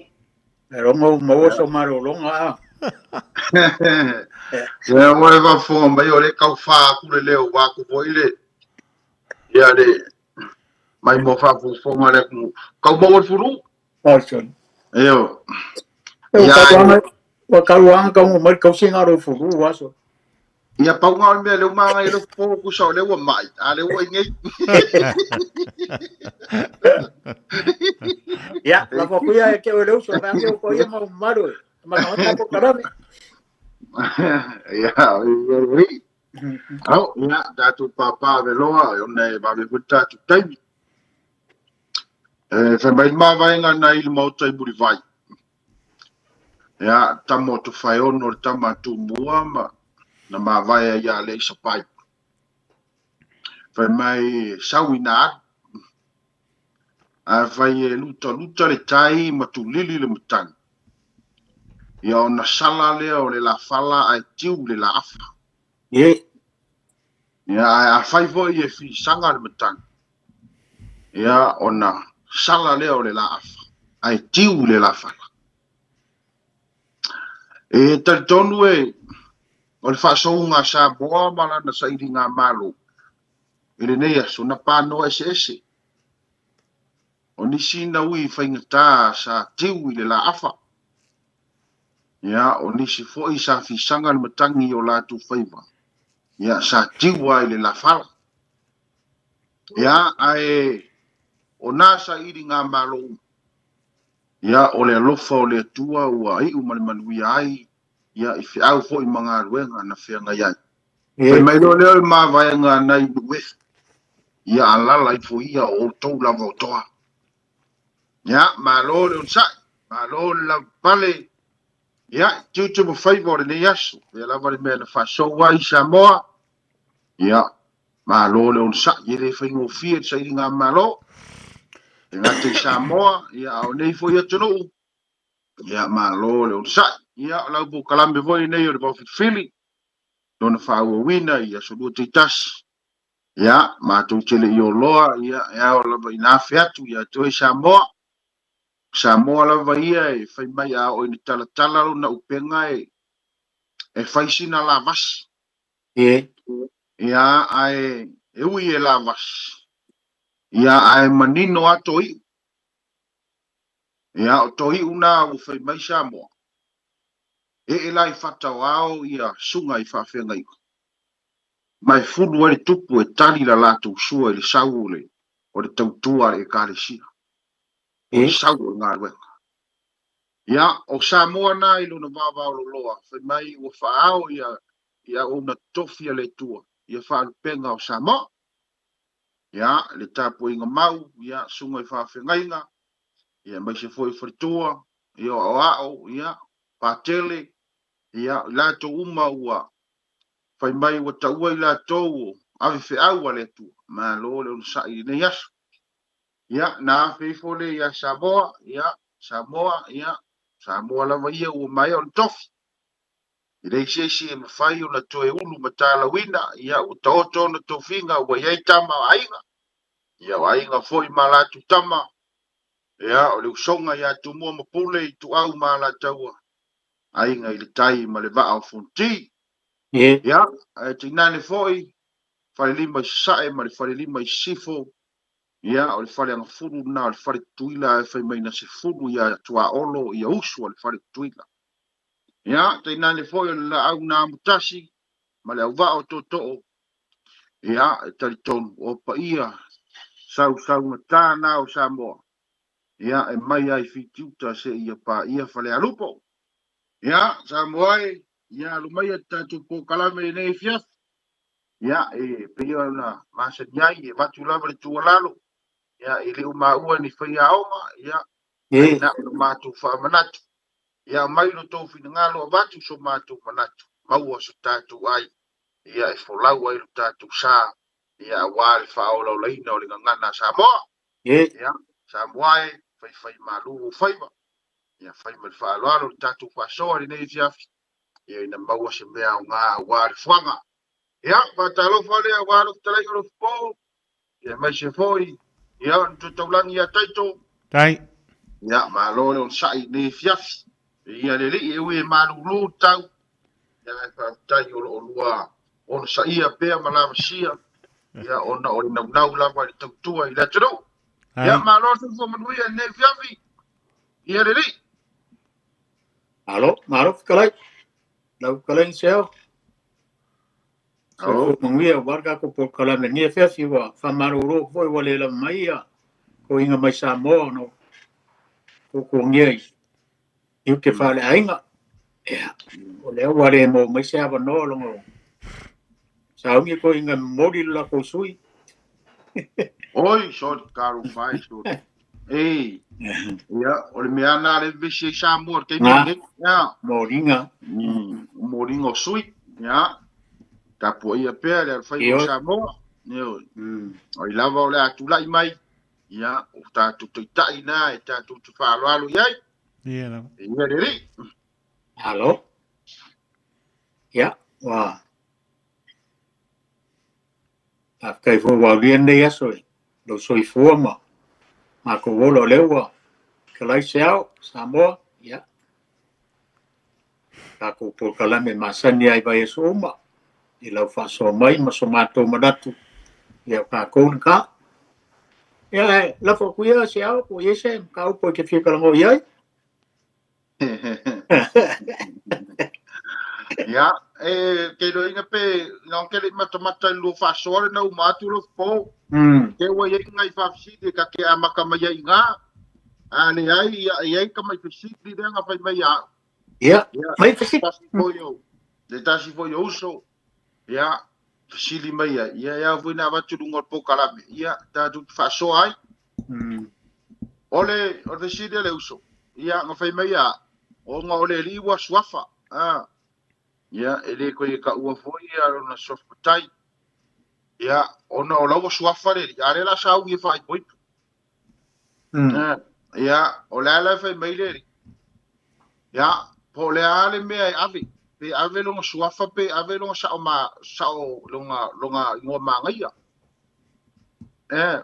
Pero mo so maru longa. Ya mo va fo mai ole kau fa ku le leo wa ku boile. Ya de mai mo fa fo ngale ku kau mo furu. Awesome. Yo. Ya. Wa karuanga ka mo mai kau singa ro furu waso. Ia pau ngā mea leo mga i lo po ku sau leo mai. A leo ingai. Ya, la pokuya e ke leo so ba leo ko ia mo maru. Ma ka ta ko karame. Ya, ui. Au, ya, datu papa veloa, yone ba me puta tu taimi. Fa mai ma vai nga na il mo tai buri vai. Ya, tamo tu fai ono tama tu mua ma na ma vai ya le sapai. Fa mai sawina a vai luta le tai ma tu lili le mutang. Ya ona sala le o le la fala ai tiu le la afa. Ye. Ya a fai voi e fi sanga le mutang. Ya ona sala le o le la afa. Ai tiu le la fala. E tal tonu e o le whaasounga sa boa mala na sa iri ngā malo. E le nei aso na pānoa ese. O nisi na ui whaingatā sa tiu i le la afa. Ya, o nisi fo i sa fisanga le matangi o la tu whaiva. Ya, sa tiu ai le la fala. Ya, ai o nasa iri ngā malo. Ya, o le alofa o le atua ua i umalimanu ai. Ya, i whiau fo i mga ruenga na whianga iai. Pai mai lo leo ma vai nga nai duwe. Ia alala i fo ia o tau lava o toa. Ya, ma lo le unsa. Ma lo la pale. Ya, tiu mo favor ne yasu. Ia lava le mea na whasoa i Samoa. Ya, ma lo le unsa. Ia le whaingo fia sa iri ngā malo. E ngate Samoa. Ia o nei fo ia tunu. Ia ma lo le unsa. Ia lau po kalambe voi nei o le bau fitfili. Dona whaua wina ia sulu te tasi. Ya, mātou tele i o loa, ia o lava i nā whiatu, ia toi Samoa. Samoa lava ia e whai mai a o ini tala na upenga e whaisina la vasi. Ia ai e ui e la vasi. Ia ai manino ato i. Ia o toi una u whai mai Samoa. E lai whatau ao ia sunga i whawhenga i. Mai fulu e tupu e tali la lātou sua i le sau le o le tautua e kāresia. O le sau o ngā ruenga. Ia, o Samoa nā i luna vāvā o loa. Whai mai ua whaao ia o na tofia le tua. Ia whaalupenga o Samoa. Ia, le tāpu inga mau. Ia, sunga i whawhengainga. Ia, mai se foi wharitua. Ia, o ao. Ia, pātele. Ia, lātou uma ua. Whai mai ua taua i lātou. Awe whiau a le tua. Mā lo le unsa i nei asu. Ia, nā whifole ia Samoa. Ia, Samoa. Ia, Samoa lava ia ua mai o le tofi. I rei sesi e mawhai o na toe ulu matala wina. Ia, o taoto na tofinga ua iei tama o ainga. Ia, o ainga foi malatu tama. Ia, o le usonga ia tu mua mapule i tu au malataua. Ainga i le tai ma le vaa o funti. Ia, e tinane foi. Whare lima i sae ma le whare lima i sifo. Ia, o le whare anga furu na o le whare tuila e whai mai na se furu ia tua olo ia usu o le whare tuila. Ia, te nane foi o le au nā mutasi, ma le au vao tō. Ia, e tari tonu o pa ia, sau na tāna o Samoa. Ia, e mai ai whitiuta se ia pa ia whale alupo. Ia, Samoa e, ia lumai a tātou po kalame nei fiaf. Ia, e pia na masa niai, e watu lava le tualalo. Ia, i leo maua ni whaia aoma, ia, ai na o mātou whaamanatu. Ia, mai no tō whina ngalo a watu so mātou manatu. Maua so tātou ai, ia, e wholau ai lo tātou sā. Ia, wāle whaolau leina o le ngangana Samoa. Ia, Samoa e, whai malu o whaiva. Ia, whai mai whaaloalo le tātou whasoa ni nei fiafi. Ia, ina maua se mea o ngā wāle whanga. Ya, patalo fale awalo talai o po. Ya mai se foi. Ya, tu taulang ya taito. Tai. Ya, malo le sai ni fiaf. Ya le li e malu lu tau. Ya ka tai o lua. On sai a pe mala sia. Ya ona o na na la va tu tu ai la tro. Ya, malo tu fo manu ya ne fiafi. Ya le li. Malo kalai. Lau kalai seo. So mangia warga ko por kala me ngia fe siwa fa maruro foi wale la maia ko inga mai Samoa no ko ngia yu ke fa le ainga ya o le wale mo mai sa ba no lo sa ngi ko inga modi la ko sui Oi, so karu fai so. Ei. Ya, o le mea na le visi Samoa ke mi. Ya. Moringa. Moringa sui. Ya. Ka po ia pe le fai mo Samoa. Yo. O i lava o le atulai mai. Ya, o ta tu tai na e ta tu fa alu yai. Ia la. Ia le ri. Halo. Ya, wa. Kai fo wa bien de eso. Lo soy forma. Ma ko lo lewa. Kalai seo Samoa. Ya. Ka ko por kala me masani ai vai so ma. I lau fa so mai ma so mato manatu. Ia ka ko ka. Ia la fo kuia seo ko yese ka ko ke fika ngo yai. Ya, ke do inga pe non ke le mata lu fa so na u matu lo po. Ke wa ye ngai fa si de ka ke amaka mai inga. Ani ai ka mai fisi de nga fa mai ya. Ya, mai fisi. Le tasi fo yo uso. Ya, fisi mai ya. Ya vo na va tu ngol po kala. Ya, ta tu fa so ai. Ole, o de si de le uso. Ya, nga fa mai ya. O nga ole li wa swafa. Ya, ele ko ka ua foi ya na softai. Ya, ona o lawa swafa le. Ya le la sa u fa i poi. Ya, o la fa mai le. Ya, po le ale me ai ave. Pe ave longa swafa pe ave longa sa o longa ngo manga ya.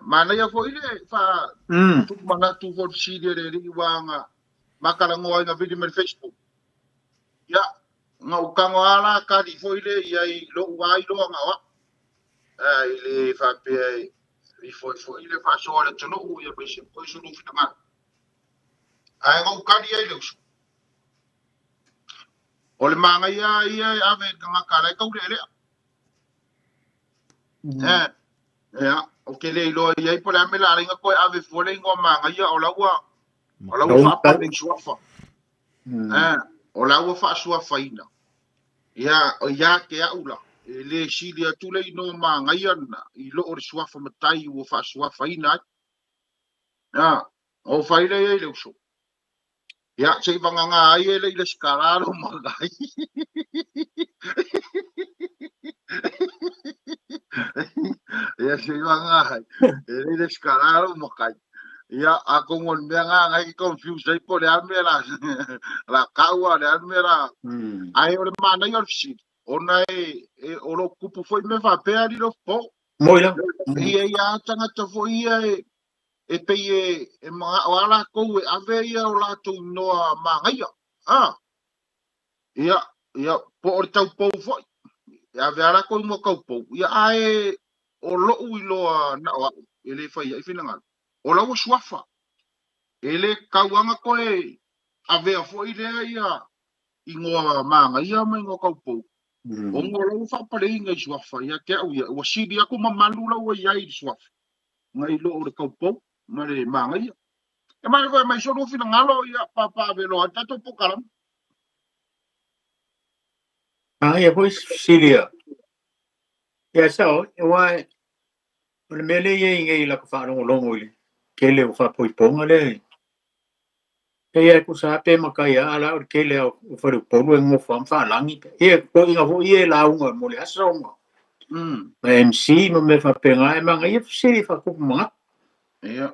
Mana ya foi le fa tu mana tu for si de ri wanga. Makala ngo nga video me Facebook. Ya, nga ukango ala ka di foi le ia lo wai lo nga wa. Ile fa pe i foi ile fa so le tno u ia pe se poi so no fina ma. Ai ngo ka di ai lo. O le manga ia ave nga kala ka ule le. Ya, o ke le lo ia po la me la nga ko ave fo le ngo manga ia o la fa pa le suafa. O la wa fa suafa ina. Ya, o ya ke a ula. Le silia tule no manga ia na i lo o suafa matai o fa suafa ina. Ya, o fa ile ia le uso. Ya, sei vanga nga ai le skaralo magai. Ya sei vanga le skaralo magai. Ya, ako ngon me nga ngai confuse ai po le alme la kaua le alme la. Ai o le mana yo si. Ona o lo kupu foi me va pe ali lo po. Moila. Ia tanga to foi e pe e ma wala ko e ave ia o la tu no manga ia. Ia po o tau po foi. Ia ave ala ko mo ko po. Ia ai o lo u lo na wa ele fai ai fina o la o swafa. Ele kauanga ko e ave foi le ia ingoa manga ia mai ngo ko po. O ngolo fa pare inga swafa ia ke o sidi aku mamalu la o ia i swafa. Ngai lo o ko po mare manga ia. E mai ko mai so no fina ngalo ia papa velo ata to po kalam. Ya pues silia. Ya sao, wai o le mele ye ngai la ko fa longo ile. Ke le fa poi ponga le. E ku sa pe makaya ala o ke le o fa po ngo fa langi. E ko inga vo ye la unga mo le asonga. MC no me fa penga e manga ye sili fa ku ma. Ia.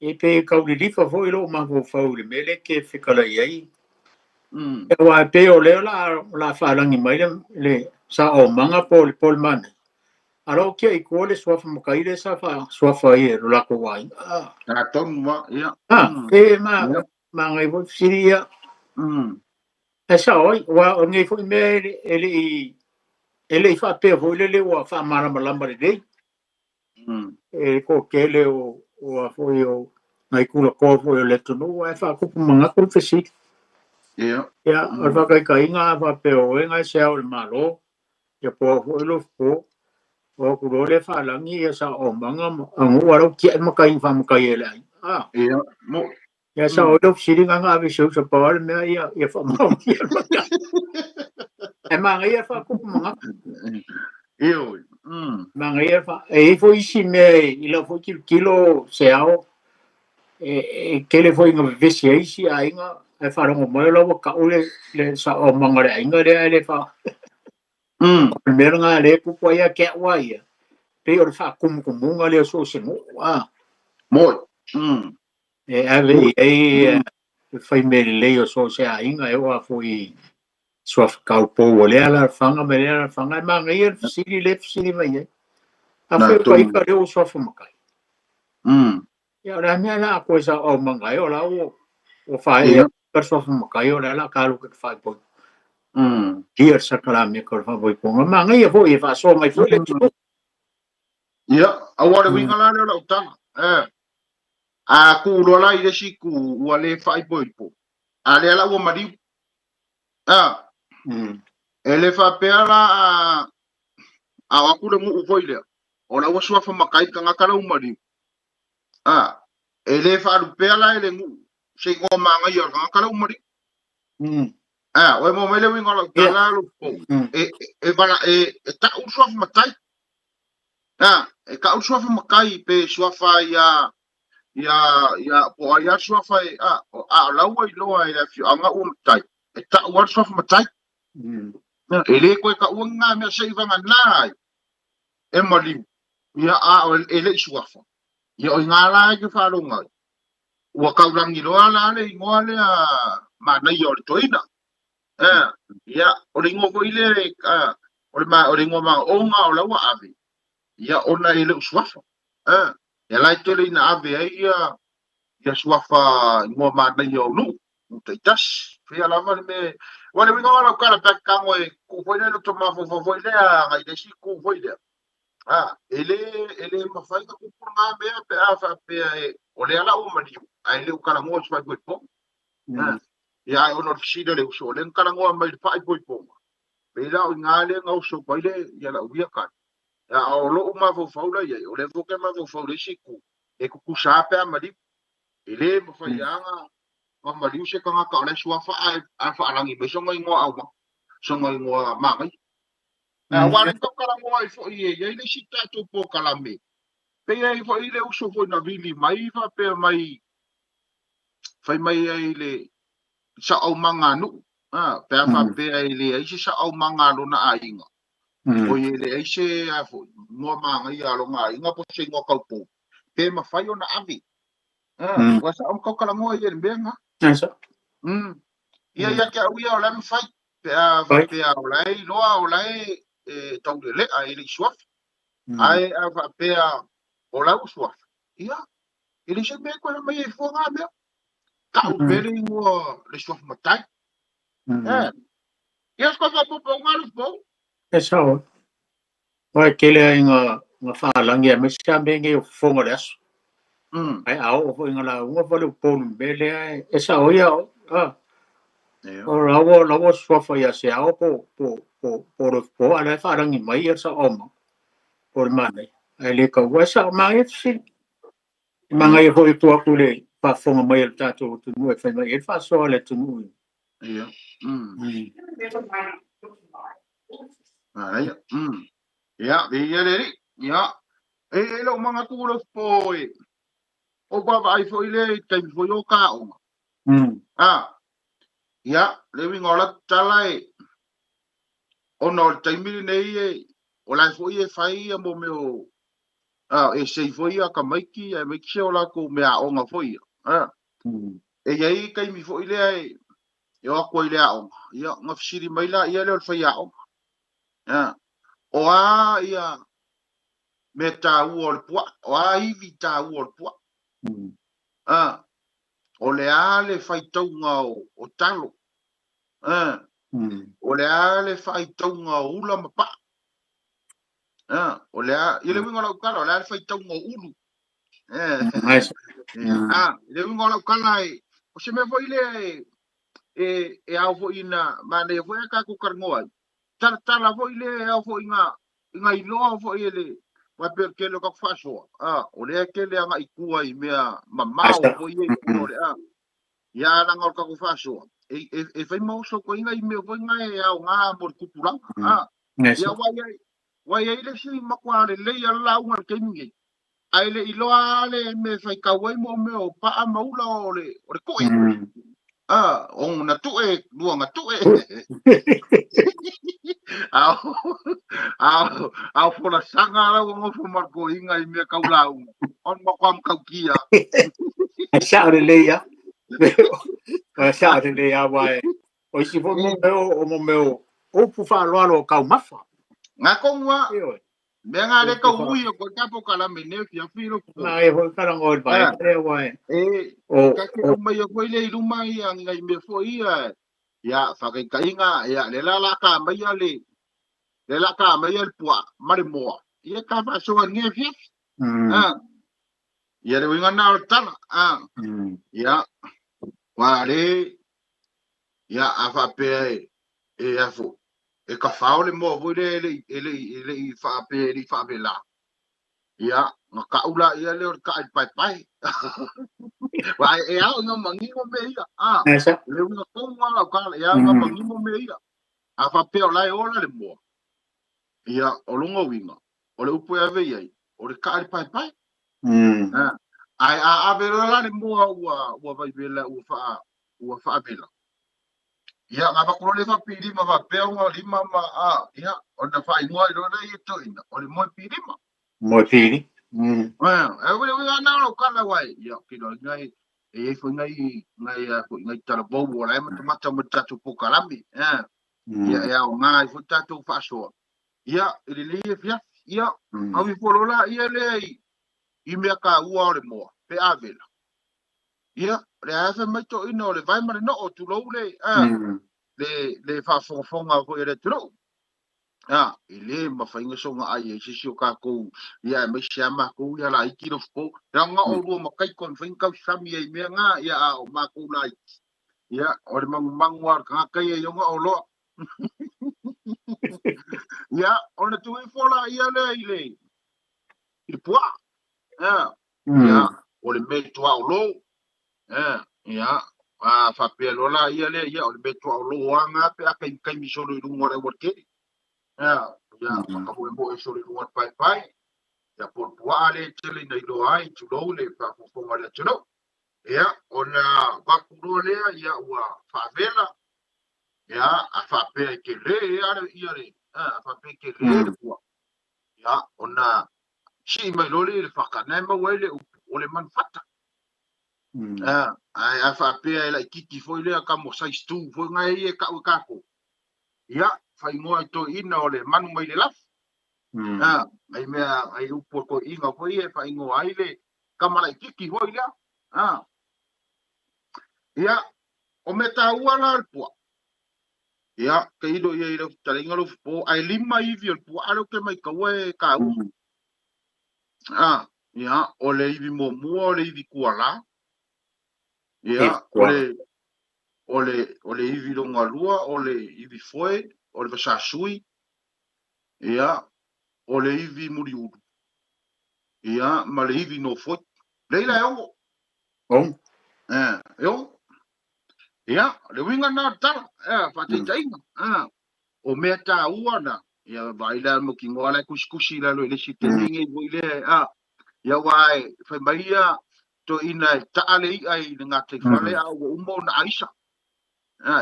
E pe ka uli fa vo ilo ma vo fa uli mele ke fikala ye. E wa pe o le la fa langi mai le sa o manga pol man aro ke I ko le swafa makai le sa fa swafa I ro la ko wai ta ton ma ia e ma ngai vo siria e sa oi wa o ngai fo me ele fa pe vo le wa fa mara malamba le e ko ke le o fo yo ngai kula ko fo le tonu e fa ko manga ko fe si ia ya o fa kai nga fa pe o ngai se o malo ya po fo lo fo o ku le fa la ngi sa o manga ngu wa ro ke ma kai fa ma kai le ia mo ya sa o lo si nga nga vi so pa me ya fa ma e ma ngai fa ko manga io ma ngai fa e fo isi me I lo fo kilo se ao ke le foi nga vesi ai si ainga e fa rongo mo lo ka ule le sa o manga le ainga le fa me nga le pu po ya ke wa ya pe o fa kum nga le so se mo mo e ave e fai me le o so se ainga e wa foi so ka po le ala fanga me le fanga ma ngai si le mai a foi ko I ka le o so fa makai ya ra me la ko sa o manga o la o fa e per so fa makai o la ka lu ke fa po dia sa kala me ko fa voi ponga ma ngai vo e fa so mai foi le tu ia awara winga la le utanga a ku lo la ile si ku wa le fai po a le la wo mari ele fa pe ala a wa ku le mu foi le o la wo so fa makai ka ngakala umari ele fa lu pe ala ele mu se ngo manga yo ka ngakala umari we mo mele winga la utanga lu po e bala ta u so fa makai e ka u so fa makai pe so fa ya po ya so fa la wo lo ai la fi anga tai e ta wa so fa makai ele ko ka unga me se vanga nai e mali ya ele suafa ya o ngala ke fa lo ngai wa ka ulangi lo ala le ngole ma na yo toina ya o ringo ko ile o ringo ma o nga o la wa ave ya ona ele suafa ya la tele na ave ya suafa ngo ma na yo no te tas fia la me wale we ngala kala pa kamo e ku foi le to ma foi le a ile si ku foi le ele mafai ka ku nga be pe a fa pe o le ala o mani ai le kala ngo fa go po ya ono si le so le kala ngo mai fa go po pe la o ngale ngau so pa le ya la uia ka ya o lo ma fo fa le ya o le fo ke ma fo fa le si ku e ku sa pe a mani ele mafai anga ma mali se ka ka le so fa a fa langi be so ngai ngo au ma so ngai ngo ma ngai wale ko kala mo ai fo ye ile si ta to po kala me pe ai fo ile uso fo na vili mai fa pe mai fai mai ai le sa au manga nu pe fa pe ai le ai sa au manga no na ainga o ye le ai se a fo no manga ia lo nga inga po se ngo ka po pe ma fai ona avi wa sa ko kala mo ye benga ia ke au ia o la me fai pe a fa pe a o lai lo o lai tau le ai le swaf ai a fa pe a o la swaf ia ele se me ko mai e fo nga me ka u pele ngo le swaf matai ia sko fa po nga lu po e sa o wa ke le nga fa langi me sa be nge fo nga das ai ao fo nga la ngo fo le po be le e sa o ia o lawo swafa ya se ao po ala fa rangi mai e sa o ma por mane ai le ka wa sa mai e si manga e hoi tua kule pa fonga mai el tato tu nu e fai mai e fa so le tu nu ia ia ia le ia e lo manga tu lo po o ba vai foi le kai foi o ka o ia le wi ngola talai ono taimiri nei o la foi e fai mo me o e sei foi a kamaiki e me kse o la ko me a onga foi e yai kai mi foi le e o ko ile a onga ia nga fsiri mai la ia le fai a onga O ia me ta u o pua o ai vi ta u o pua o le ale fai tonga o talo o le ale fai tonga o ula ma pa o le a ile winga la kala o le ale fai tonga o ulu le winga la kala o se me foi le e au fo ina ma le foi ka ku karngoa tala fo ile au fo inga ilo fo ile wa perché lo ka faso o le ke le nga ikua i mea mamao fo ile no le ya na ngor ka ku faso e fai mo so ko inga i me fo inga e au nga mo kupula ya wa ya ile si makwa le ya la u ngar ke ngi ai le ilo ale me fai ka wai mo me o pa maula o le ko on na tu luanga tu au fora sanga la ngo fu marco inga i me kaulau on mo kwam kaukia sa le ya sa le ya wai o si fo mo me o pu fa lo ka mafa nga kongwa menga le ka uyo ko tapo kala mene fia filo na e fo kala ngol bai le wai ka ke o mai ko ile iluma ia ngai me fo ia ya fa ke kainga ya le la ka mai le la ka mai el pua mari mo ia ka fa so nge fi ya le winga na tana ya wale ya afa pe e afo e ka fa le mo vo le fa pe la ya ka ula ia le ka pai pai wa e a no mangi mo me ia le winga ko ma ka ya no mangi mo me ia afa pe la e ola le mo ia o longo winga o le upu ave ia o le ka pai pai ai a vela le mo wa vai vela u fa vela ia nga va ko le fa pidi ma va pe nga lima ma ia o na fa ingo i rona i to ina o le mo pidi ma mo pidi e we na lo kana wai ia ki do ngai e fo ngai ko ngai tala bo wo la ma ta mo ta tu po kalami ia ia o ngai fo ta tu fa so ia ile le ia a vi fo la ia le i me ka ua o le mo pe avela ia le afa mai to ina o le vai mare no o tu lo le fa fonga ko ele tu ile ma fa inga songa ai e sisi o ka ko ia me chama ko ia la iki no fo nga o ru ma kai kon fin ka sami e me nga ia o ma ko lai ia o le mang war ka kai e nga o lo ia o na tu i fo la ia le ile il pua ia o le me tu o lo ia fa pe lo la ia le ia o le me tu o lo nga pe a kai mi solo i ru ngore wo ke ia ka mo e solo i ru pai pai ia por pua le tele nei lo ai tu lo le fa fo ma le tu ia ona va ku lo le ia wa fa vela ia a fa pe ke le ia le fa pe ke le pua ia ona si mai lo le fa ka nei ma wele o le man fata ai a fa pe la kiki foi le ka mo sai stu foi ngai e ka ko ia fai mo to ina o le manu mai le laf ai me ai u por ko inga foi e fai ngo ai le ka mala kiki foi le ia o meta ua la po ia ke ido ia ira taringa lo po ai lima i vi po alo ke mai ka we ka u ia o le ivi mo o le ivi kuala ia o le ivi lo ngalua o le ivi foi o le sa sui ia o le ivi muri u ia ma le ivi no foi leila yo ia le winga na tala fa te tainga o meta uana ia vai la mo ki ngola kuskusi la lo le sitengi vo ile ia wai fa maia to ina taale ai nga te fale a o mo na aisa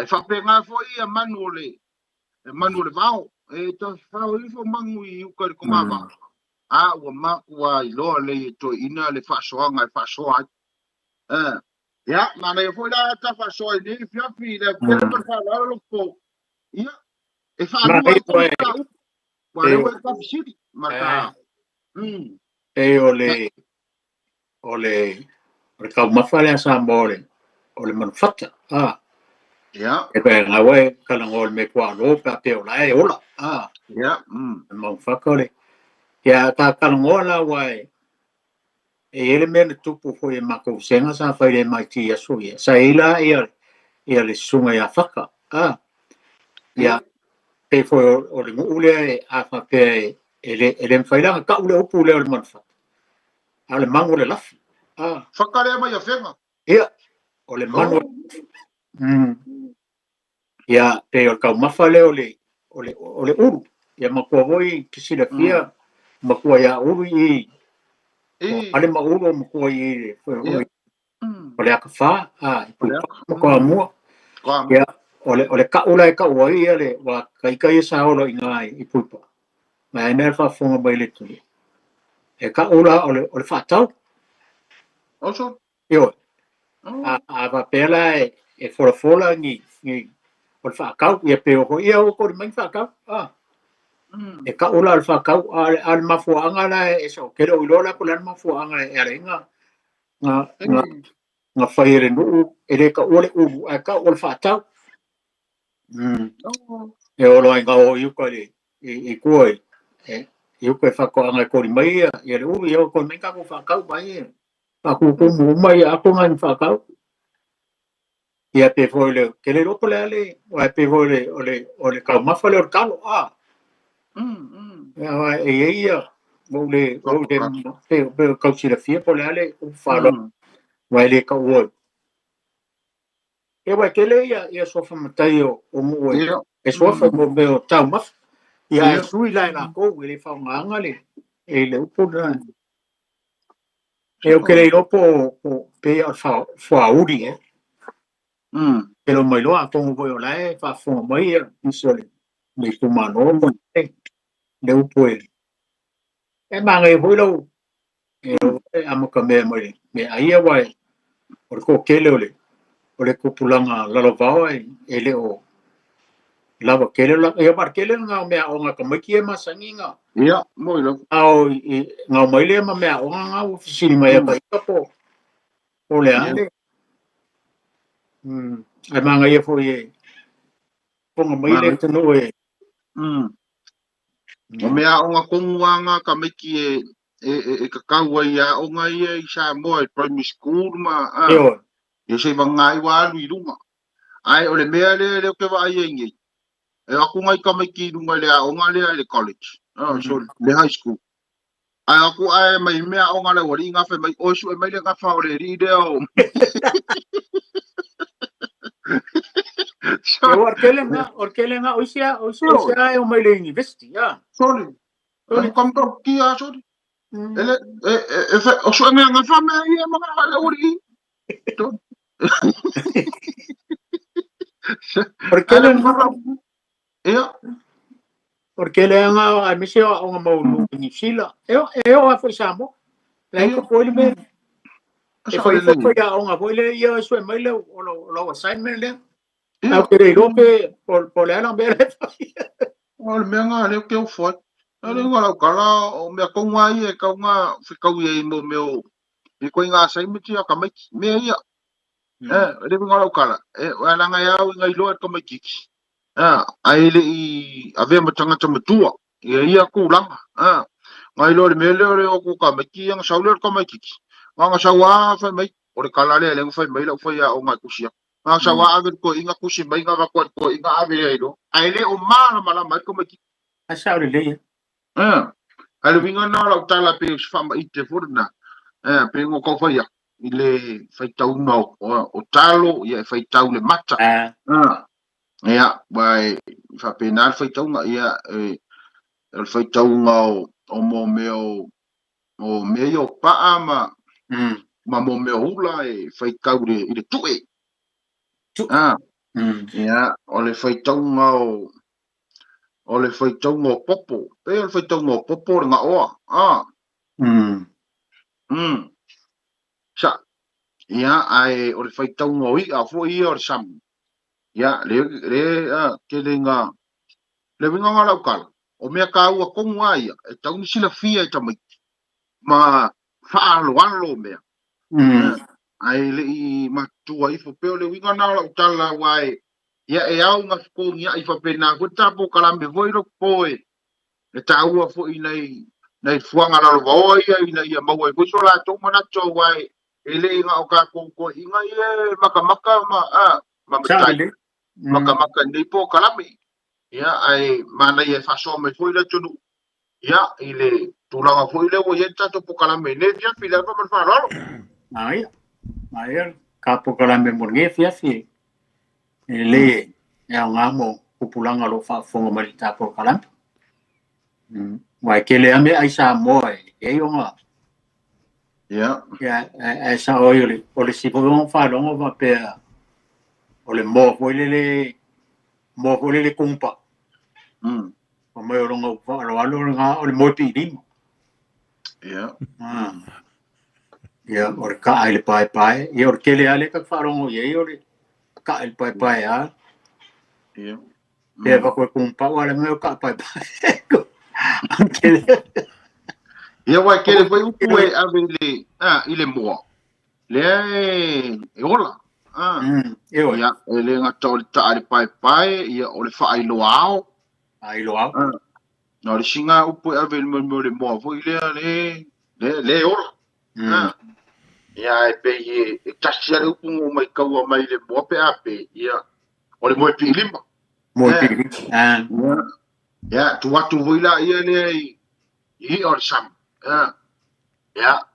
e fa pe nga fo ia manule vao e to fa o fo mangu i u ka ko mava o ma wa i lo le to ina le fa so nga fa so ia ma le fo la ta fa so ni fi fi le pele per fa la lo ko ia e fa lu ai ko Wa le wa ka siri marka. E ole kau mawhale a Samoa ole manufata. Ja. E pe ngā wai kalangol me kua no pe te ola e ola. Ja. Mau whakole. Ia ka kalangola wai e ele mena tupu fo e mako senga sa whaire mai ti asu ia. Sa ila ia le sunga ia whaka. Ia pe fo o le muule e a whape ele mwhailanga ka ule upu leo le manufata. A le mango le lafi. Whakarea mai a whenga. Ia, o le manu. Ia, pe o kau mawha leo le uru. Ia makua hoi kisira fia, makua ia uru i. Ale ma uru makua i o le aka wha. Makua mua. Ia, o le ka ula e ka ua ia le wa kaikai e sa olo i ngai i puipa. Ma e nea whafonga mai le tui. E ka ula o le whatau. Oso? Io. A va pela e fola ni o le whaakau, ia peo ho ia o kore mai whaakau. E ka ula le whaakau, a le mafuanga la e so, kere o ilola ko le mafuanga e are nga whaere nuu, e re ka ole uru, a ka ole whaatau. E olo ai ngā o iuka le, i kua e iuka e whakoanga e kore mai ia le uru, ia o kore mai kako whaakau mai ia. Whakukumu mai a ko ngai whaakau. Ia pe foi le ke le ropo le ale o pe foi le ka mafa le orkalo ia wa e ia mo le pe ka si le fia po le ale o falo wa le ka wo e wa ke le ia so fa matai o mo e so fa mo be o tau maf ia e sui la na ko le fa nganga le e le upo na e o ke le ropo pe a fa uri pero mai loa tongo voi ola e fa fo mai e sole me kumano mo le upo e manga e voi lo e amaka me mai me ai e wai o ko kele ole kupulanga lalo vao e le o lava kele la e mar kele nga me o nga kamaki e masanginga ia moi lo au nga mai le ma me o nga o fisini mai pa ipo o le ande e manga e foi ponga mai le tano e o mea o nga konguanga ka meki e ka kaua ia o nga ia i Samoa primary school ma e se vangai wa lu lunga ai o le mea le ke va ia ngi e aku ngai ka meki lunga le o nga le college so le high school ai aku ai mai mea o nga le wori nga fe mai o su mai le nga fa o le ri de o e orkelenga oisia e o mai le university ya sorry kam to kia sorry ele o su nga fa me ia ma le wori to porque le nga a misi o nga mo ni sila e o foi samo la ko foi me e foi ya o nga foi le yo so mai le o assignment le a que le rope por le ana bele o me nga le que foi ale nga kala o me ko nga e ka nga fi ka ye mo meu e ko nga assignment ya ka me ia le nga kala e ala nga ya nga ilo ka me kiki ai le i ave matanga tamatua ia ku langa ngai lo le mele o ku ka me ki ang sauler ka me kiki nga sawa fa mai o le kala le fa mai lo fa ya o nga kusia nga sawa ave ko inga kusi mai nga ko inga ave le do ai le o mala mai ko me ki a sa le ai le vinga na la tala pe fa mai te furna pe ngo ko fa ya ile fa tau no o talo ia fa tau le mata ia vai fa penal foi tão ia ele foi tão o mo meu o meio pa ama mo meu ula e foi caure ele tue ia ole foi tão ole foi tão o popo ele foi tão o popo nga o sa ia ai ole foi tão o ia foi o sam ia le ke le nga le vinga nga lokal o mea ka ua kongu aia, e tauni sila fia e tamai, ma whaalo mea. Ai le i matua i fopeo le winga nao la utala wae, ia e au ngā whkongi a i whapena, kua tapo kalambe voi ro poe, e ta ua fo i nei fuanga na lo vaoa ia ia maua i kuso la tō manato wae, e le inga o ka kōko inga ia maka ma matai, maka nei po kalame, ia ai mana ia whaso me foi la tonu, ia i le tūlanga foi le o ia tato po kalame, ne fia pila pa man whanaro. Ai, ka po kalame mo nge fiafi. Le ya nga mo kupulanga lo fa fonga mali ta po kalame. Mai kele ame ai Samoa e nga. Ya ai sa oile o le sipo ngo fa longo va pe o le mo le kumpa. O mai o longo fa lo alo nga o le mo pi dim. Ya. Ya or ka ai le pai e or kele ale ka fa longo ye o le ka el pai a. Ya. Pe va ko kumpa wala me ka pai. Ia wai kere foi upu e ave ile moa. Le e ola. Ia e le ngata o le taare pai ia o le wha ailo ao. Ailo ao. No le singa upu e ave le moa foi le ola. Ia e pe e tasi ale upu ngo mai kaua mai le moa pe ape. Ia o le moe pi lima. Moe pi lima. Ia tu watu voila ia le i o le sam. Ya,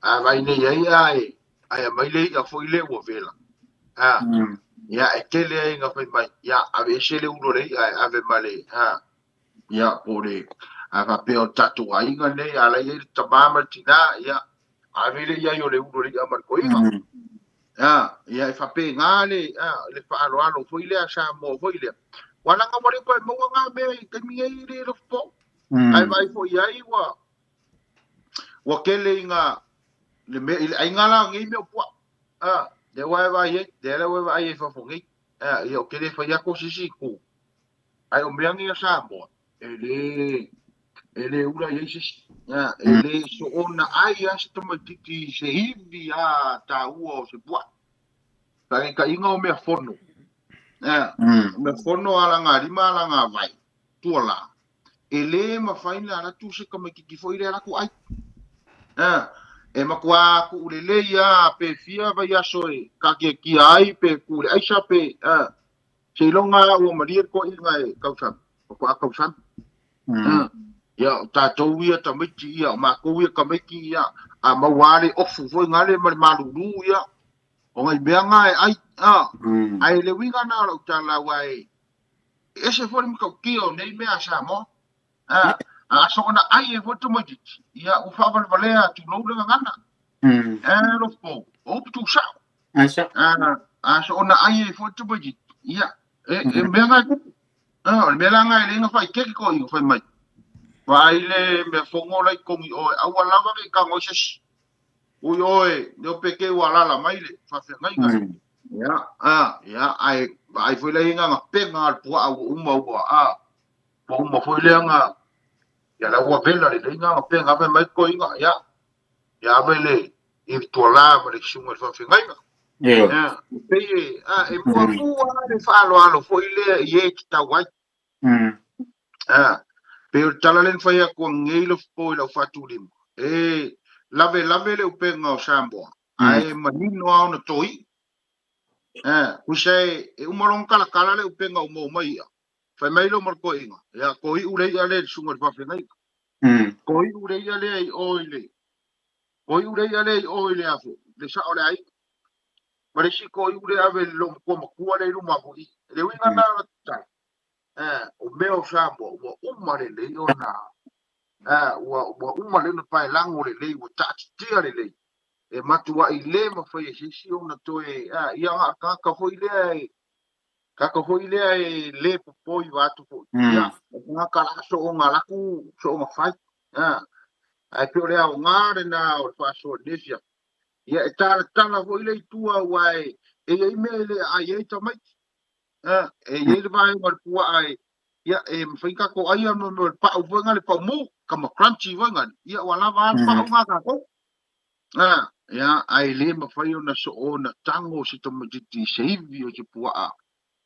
vai nei ai mai le a foi le o vela. Ya, e tele ai nga fai mai. Ya, ave se le ulo le ave male. Ya, pore. Ava pe o tatu ai nga nei ala ye tamama tina ya. Ave le ya yo le ulo le amar ko inga. Ya, e fa pe ngale, le fa alo foi le a sa mo foi le. Wana nga mo le ko mo nga me ke mi ai le lo po. Ai vai foi ai wa kele inga le me ai ngala ngi me po de wa ye de la wa ye fa fongi yo kele fa ya ko sisi ku ai o mbeangi sa mo ele ura ye sisi ele so ona ai as to matiti se hivi ta uo se po ka inga o me fono me fono ala nga lima ala nga vai tuola ele ma faina na tu se kama ki fo ile ala ku ai e makua ku ulele ia pe fia vai asoe ka ki ai pe ku ai sa pe se longa o marir ko inga e kausan ko kausan ya ta to ia ta miti ia ma ko ia ka meki ia a mawale ofu foi ngale malulu ia o ngai beanga ai ai le winga na lo tala wai ese foi mo ki o nei me asa mo a so na ai e voto mo dit ia u fa valea tu no le ngana lo po o tu sa a so na ai e voto mo dit ia e me nga ku me la nga le nga fa ke ko i fa mai vai le me fongo lai ko i o a wala va ke ka mo ses u yo e no pe ke wala la mai le fa fe ngai nga ia ai foi le nga pe nga po a u mo po mo foi le nga ya la wa bella le nga pe nga pe mai ko inga ya bele i to la ma le shumo fa fe ngai pe e mo le fa lo foi le ye ta wa pe tala len fa ya ko ngei lo po lo fa tu lim lave le pe nga o sambo ai manino au na toi ku sei e umolong kala le pe nga o mo mai fa mai lo mar ko inga ya ko i ule ya le shumo fa fe ngai ko i ure ia le oile afu le sa ole ai mare si ko i ure ave lo ko makua le lu mafu i le winga na ta o meo sambo wa umare le ona wa umare no pai lango le wa ta tia le e matua i le ma fa si ona to ia ka ho ile ai le po i wa tu ia nga ka so nga la ku so nga fai ai pe ole au ngare na o fa so nesia ia e tala vo ile tua wai e i mele ai e tamai e i le vai mar pua ai ia e mawhaika ko aia no pa uwenga le pa mu kama crunchy wenga ia wala va pa unga ka ko ia ai le mawhai ona so ona tango si to majiti seivi o te pua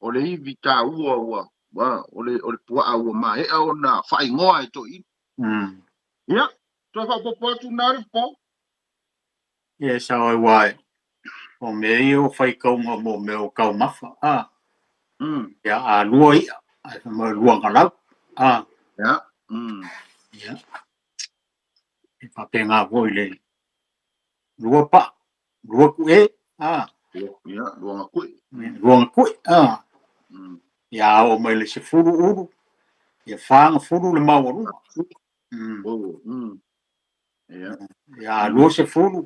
o le ivi ta ua o le pua ua ma e ona whai ngoa e to i ia to fa po tu na po ia sa oi wai o me o fai kau mo me o kau mafa ia a lua ia ai mo lua ngalau ia ia e pa pe nga voi le lua pa lua ku e ia lua ku ia o mai le se furu uru ia whanga furu le mawarunga ia lua se furu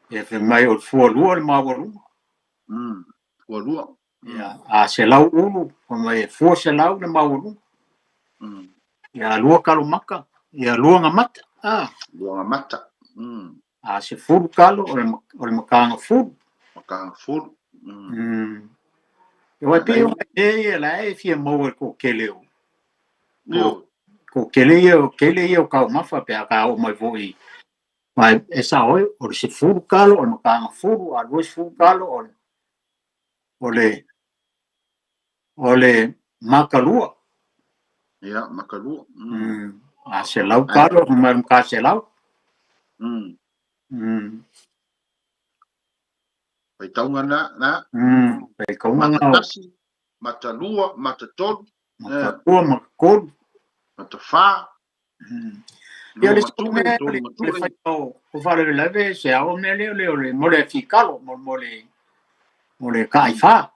ia fe mai o fua lua le mawarunga fua lua ia a se lau uru o mai fua se lau le mawarunga ia lua kalo maka ia lua ngamata lua ngamata a se furu kalo o le makanga furu ia wai pe o e la e fia mau e ko keleo ko kele ia o kau mafa pe a ka o mai voi mai e sa oi o se furu kalo o le makanga furu a lua se furu kalo o le makalua ia makalua a se lau kalo mai ka se lau pai taunga na pai kaunga matasi matalua matatolu matalua makolu matafa ia le tume le fai o fale le leve se ao me le mo le fikalo mo le kaifa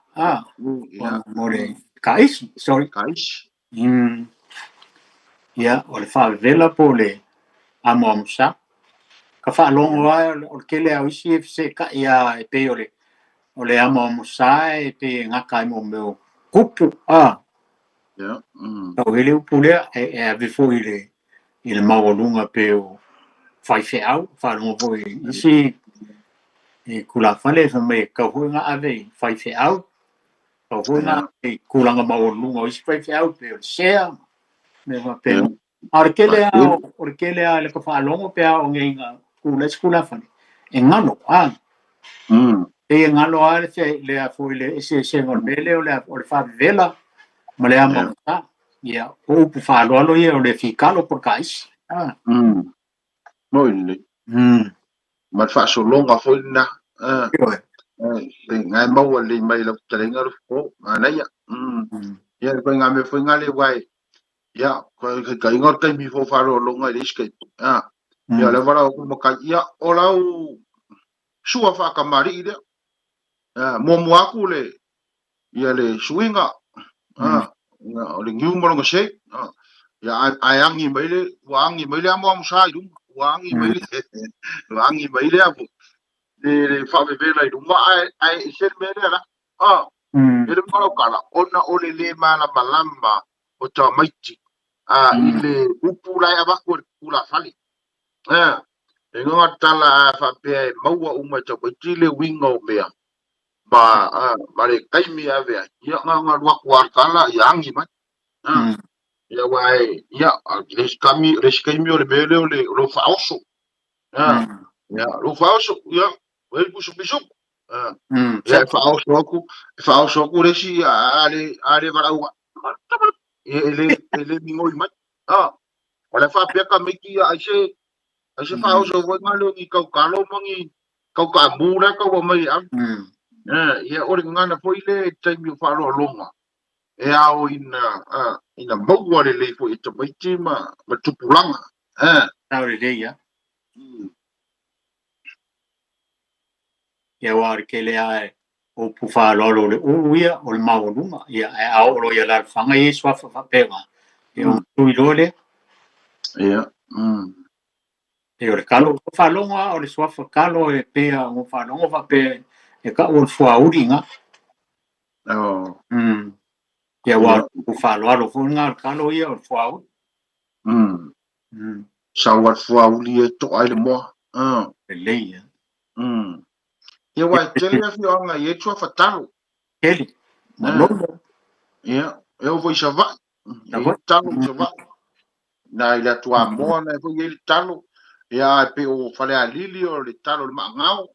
mo le kaisi sorry ia o le fa vela po le amomsa ka fa longo o le kele au isi se ka ia e pe o le amomsa e pe ngaka mo meu kupu o ele upule e ave foi le maolunga pe o fai fe au fa longo foi isi e kula fale fa me ka huinga ave fai fe au ka huinga e kulanga maolunga isi fai fe au pe o share me va pe orkele a le ka fa longo pe o ngenga kula fale e ngano e ngalo a le a foi le se ngol mele o le fa vela ma le amo ia o pu fa lo ia o le fikalo por kais moile ma fa so longa foi na ngai mau le mai la terenga ro ana ia ia ko ngame foi ngale wai ia ko ka ingor kai mi fo fa lo longa riske ia le vara ko mo ka ia o lau sua fa ka mari ide mo mo aku le ia le swinga o le ngiu mo ngo sei ya ayangi maile wangi maile amo musa idu wangi maile abu de fa vela idu ma ai ser mele la ele mo kala ona ole le mala malamba o ta maiti ile upula ya bako kula fali e ngo tala fa pe maua uma ta maiti wingo mea ba le kaimi ave ya nga wa kwa kala yangi ma ya wai ya reskami o le mele o le lo faoso ya lo faoso ya wel busu bisu ya faoso ku resi ale varaua ele mingoi mai wala fa peka meki aise faoso wa ngalo ni kau kalo mangi kau ka mura kau mai ya ore ngana foile taimi fa lo longa e ao ina maua le fo ita maiti ma tupulanga tau le ia ia war ke le ai o pu fa lo le o ia o le maulunga ia e ao lo ia la fanga i swa fa pega ia o tu lo le ia e o le kalo fa longa o le swa fa kalo e pe o fa longa fa pe e ka o fua uringa ia wa pu fa lo funga kalo ia o fua u sa wa fua uli e to ai le mo le ia ia wa tele fi ona ye chua fatalo ele manomo ia eu vou chavar talo se va na ile tua mo na fu ile talo ya pe o fale a lili o le talo le mangao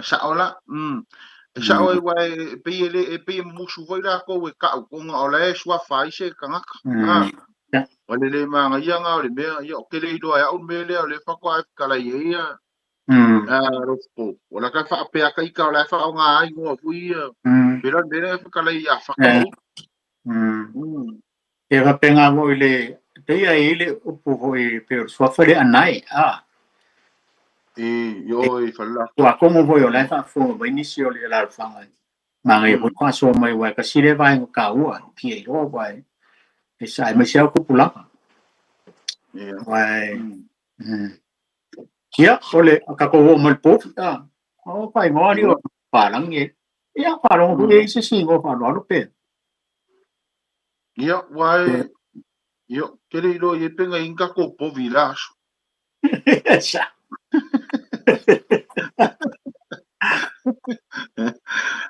sa ola sa o wai pe musu voi la ko we ka ko nga ola e swa fai se ka nga o le manga ia nga o le me ia o ke le do ya o me le o le fa ko ka la ia rofo o la ka fa pe ka i ka la fa o nga ai ngo fui pero le ka la ia fa ka mo e va penga mo ile te ia ile upu hoi pe swa fale anai yo i falla wa como voi o la fa fo va inicio le la fa ma ngai ko kwa so mai wa ka sire vai ka ua ki ro vai e sai me sia ku pula vai kia ole ka ko mo po ta o pai mo ni o pa lang ye ia pa ro hu e se si go pa ro pe ia vai yo querido ye penga inga ko po village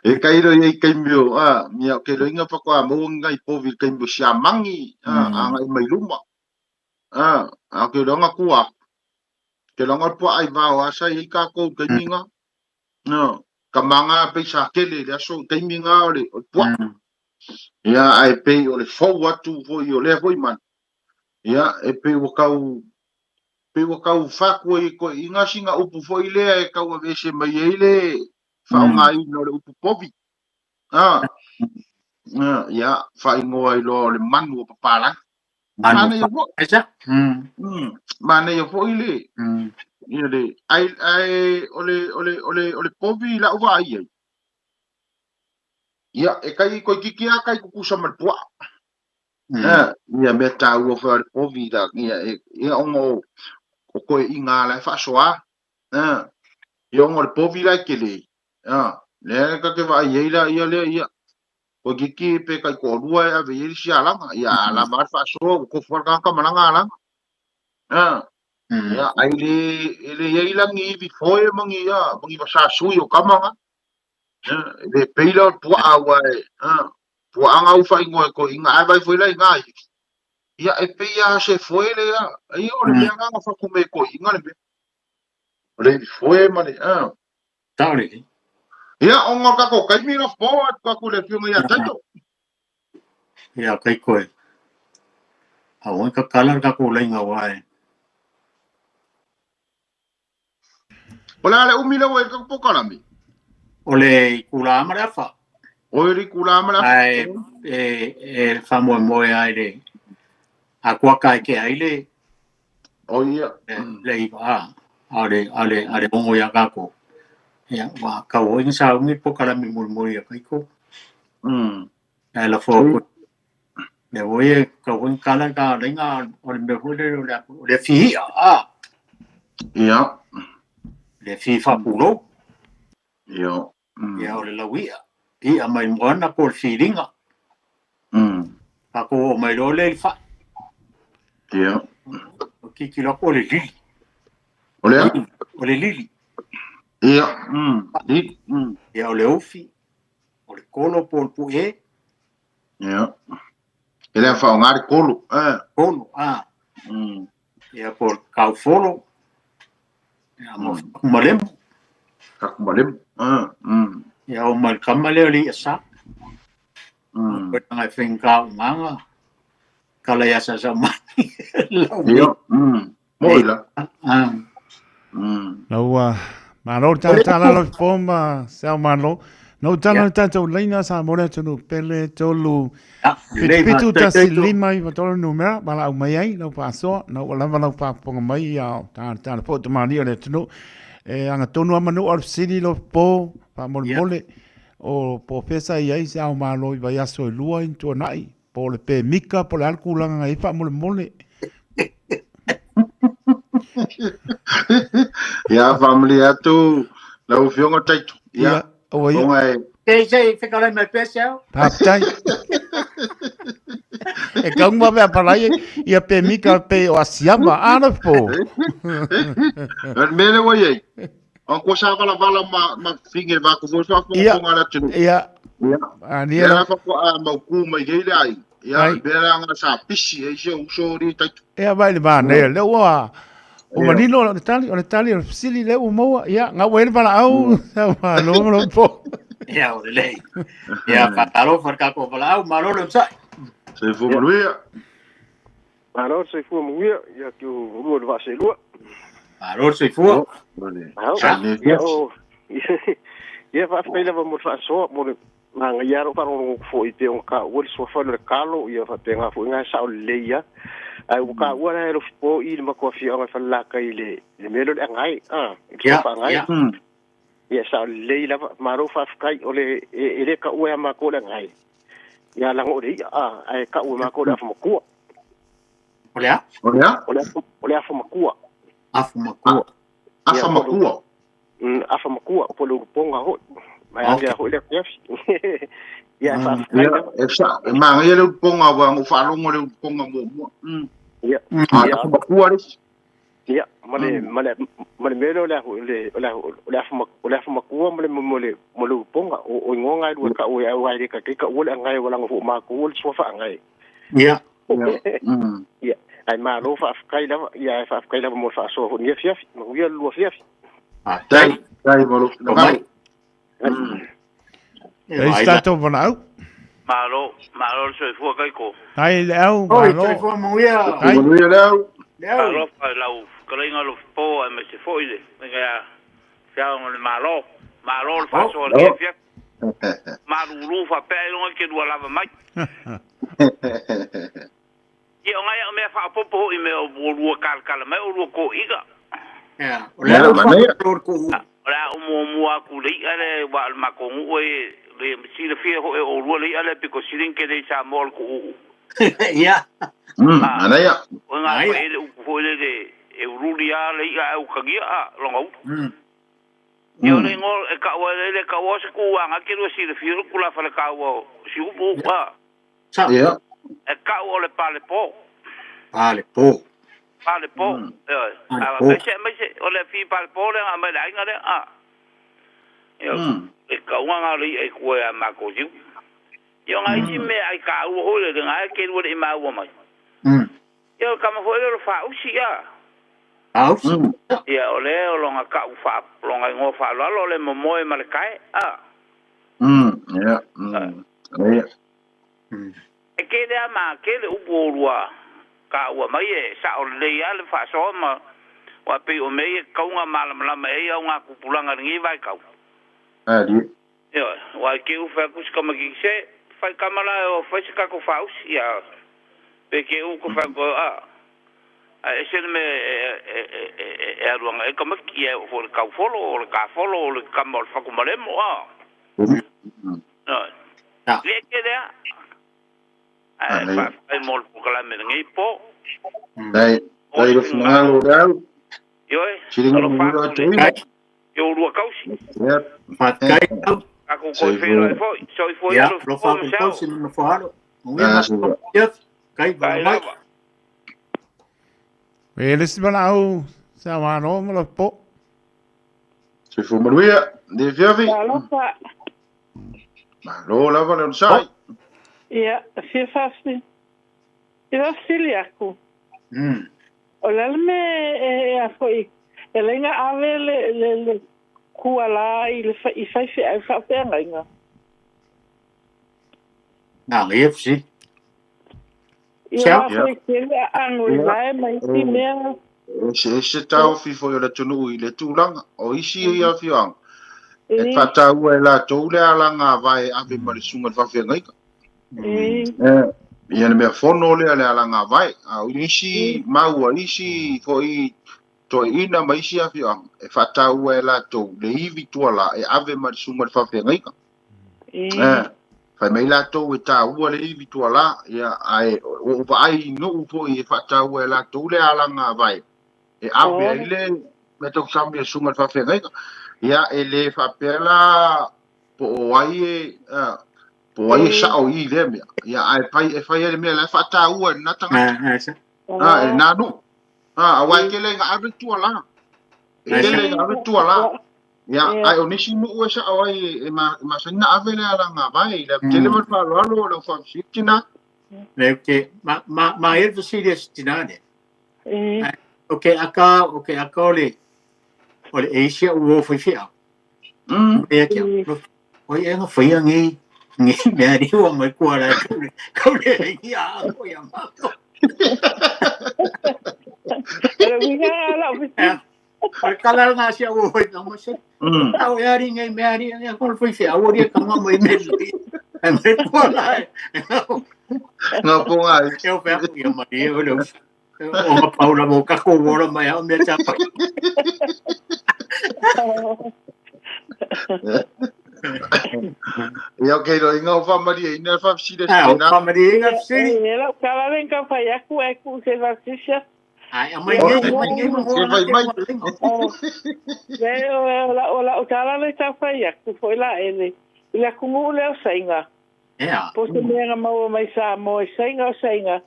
e kairo ye kaimbio mia ke loinga pa ko mo ngai po vi kaimbio siamangi ngai mai luma ke longa kuwa ke longa po ai va o asa i ka ko kaiminga no kamanga pe sa kele le so kaiminga ole po ya ai pe ole fo watu fo yo le foi man ya e pe wo kau fa ko inga singa upu fo ile e kau ve se mai ile fa ngai no le upu povi ya fa ingo ai lo le manu pa pala mana yo fo mana yo fo ile ile ai ole povi la uva ai ya e kai ko kikia kai ku sa mal po ya meta u fo povi da ya ongo ko inga la fa soa yo ngol povi la kele le ka ke va ia le ko giki pe kai ko rua a ve ir sia la ya la mar fa so ko for ka malanga la ya ai le ye la ngi vi foi mangi ba sa su yo kamanga le peilo pu a wa pu anga u fa ingo ko inga ai vai foi la inga ya e pe ya se foi le ya ai o le nga fa ku me ko inga le foi mane tawle ya onga ka ko kai mi no po ka ku le fiu ya tato ya kai ko a o ka kala ka ko le nga wa Ola le umila wa ka po kala mi ole kula mara fa oi kula mara ai e fa mo ai de a kwa kai ke ai le o ia le va ale mo ya ka ko ya wa ka o in sa mi po kala mi mo ya kai ko ai la fo ko le voy ka won kala ka le nga o me hu le fi ya le fi fa pulo yo ya o le la wi i a mai mo na por feelinga ka ko mai lo le fa ya o ki lo ko le li o le lili ya ya o le ofi o le kolo por pu ya ele fa ngar kolo ya por ka folo ya mo malem ya o mal kamale li sa ko nga finka manga kala ya sa sama yo moila laua malo tala lo pomba sa malo no tala tanto leina sa mora tonu pele tolu pitu ta silima i tolu numera bala au mai ai no paso no lava no pa ponga mai ya ta po to mani ole tonu anga tonu amanu or city lo po pa mole o po pesa ia sa malo i vai aso lua in to nai po le pe mika po le alkulanga i pa mole ya family atu la u fionga taito ya oi sei fica lá meu pessoal paptai e kang ma ba para ia pe mika pe o asiama ana po mele wo ye on ko sa vala ma finge va ko so fa ko ngala tu ia Nia la fa ko a mau ku mai ge dai ya bera nga sa pisi e se uso ri tai e vai le ba ne le wa o manino o tali o sili le o mo ya nga we para au sa ma lo po ya o le ya fatalo farka ko pala au malo le sai se fu mo ya malo se fu mo ya que o ruo va se lo malo se fu ya o ya fa pele va mo fa so mo nga ya ro paro fo i te on ka o so fa le kalo ya fa te nga fo nga sa o le ya ai u ka wa na ro fo i ma ko fi nga fa la ka ile le melo le ngai ya fa ngai ya sa le la ma ro fa kai o le ele ka o ya ma ko le ngai ya la ngo ri ai ka o ma ko da fa mo ko olha fa mo ko afa mo ko afa mo ko po lo ponga ho mai anga ho le ya fa esa ma ngai le ponga wa mo fa lo mo le ponga mo ya fa ku ari ya male melo la fa mo ku mo le ponga o ngonga du ka o ai ka o le ngai wala ngo ma ko o so fa ngai ya ya ai ma lo fa kai la ya fa kai la mo fa so ni fi mo ya lo fi dai mo lo e stato vonau malo so fu kai ko ai leo malo so fu mo ya ai mo ya leo malo fa lau kringa lo po me se foi le nga ya malo fa so le fi malu fa pe no ke do lava mai ye nga ya me fa popo i me o ru kal me o ru ko iga ya o fa ko ora o mo aku le ale wa al makongu o le si le fie o ru le ale piko sirin ke de sa mol ko ya ana ya o nga ko le de e ru dia le ia o kagia longo yo le ngol e ka wa le ka wa se ku nga ke ru si le fie ku la fa le ka wa si u bu ba ya e ka o le pale po pale po me o le fi pale po le a me la nga le yo e ka nga le e ku ya ma ko ju yo nga ji me ai ka u ho le nga ke ru le ma wo mai yo ka ma ho le fa u si ya ya o le o longa ka u fa longa ngo fa lo le mo mo e ma le kai ya e ke le ma ke le u bo rua ka wa mai e sa o le ya le fa so ma wa pe o me ka unga mala mala me ya unga ku pulanga ngi vai ka di yo wa ke u fa ku ska ma ki se fa kamala o fa ska ku fa ya pe ke u ku fa go e se me e ruanga e ka ma ki e o ka folo o ka mo fa ku male mo no le ke le ai mol pukala me ngai po dai lo fumalo dal yo chiringa mo lo tu yo ru kausi ya kai ako ko fero foi ya lo fa ko si no falo ya kai ba eles vanau sa mano mo lo po se fu maria de fiavi ma lo la va non sai ja, se fasti. E va sili aku. O lalme e foi. E lenga ave le kuala i le i fai ai fa penga. Na le fsi. Ja, foi que anu vai mai si mea. Se tau fi foi le tunu i le tulanga o isi ia fiang. E fata ua la tole alanga vai ave mari sunga fa fenga. Ia me fono le ala nga vai a isi mau isi foi to ina mai sia fia e fata ua la to le ivi tola e ave mar sunga fa fe ngai ka fa mai la to e ta ua le ivi tola ia ai o vai no foi e fata ua la to le ala nga vai e ave ile me to sambe sunga fa fe ngai ia ele fa pela po ai po ai sa o i le me ya ai pai e fai le me la fata ua na tanga e na no a wai ke le nga ave tu ala e ke le nga ave tu ala Ya, ai o nisi mu ua sa ai ma sina ave le ala nga vai, le tele ma fa lo le fa fitina. Le ke ma e fa serious tinane. Okay, aka ole Asia wo fa fia. E ke. O e nga fa ngi me ri wa mai kwa la ko le ya ko ya ma. Pero mira la oficina. Al kala nga siya wo na mo siya. Tao yari ngay me ari nga ko fa fia wo ri ka nga mai me. Ai mai kwa la. Nga po nga. Eu pego e ma e o ma Paula mo ka ko wo ma ya me cha pa. Ya ke lo inga fa mari ina fa sile sina. Fa mari inga sili. Ela kala ven ka fa ya ku e ku se va sisha. Ai mai ngai mo se vai mai. Ola o kala le ta fa ya ku foi la ele. Ila ku mo le sainga. Yeah. Po se me mau mai sa mo sainga.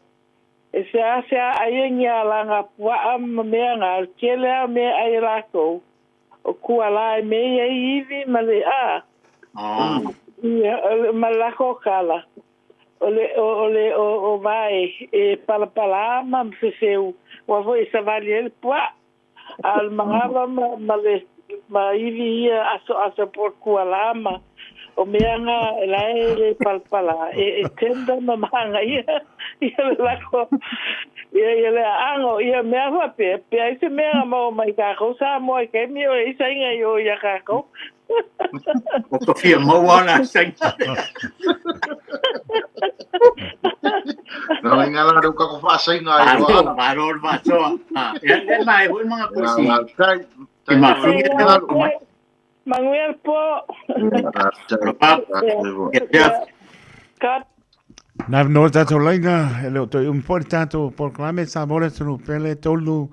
E se ai ngia la nga wa am me nga kele me ai la ko. O kuala me ye ivi male a. Malako kala. O vai e pala mam feu. Wa voi sa vale poa. Al mangava male ma ivi aso por kuala ma. O meanga lai pala e tenda mamanga ia lako ia le ango ia mea pe ai se mea mo mai ka ko sa mo ke mi o isa inga yo ya ka ko o to fia mo wana sai no inga la do ka ko fa sai nga yo aro va so e mai ho mga kusi tai ma finga Manuel po. Na no tato laina, ele to importante por clame sabore tu pele tolu.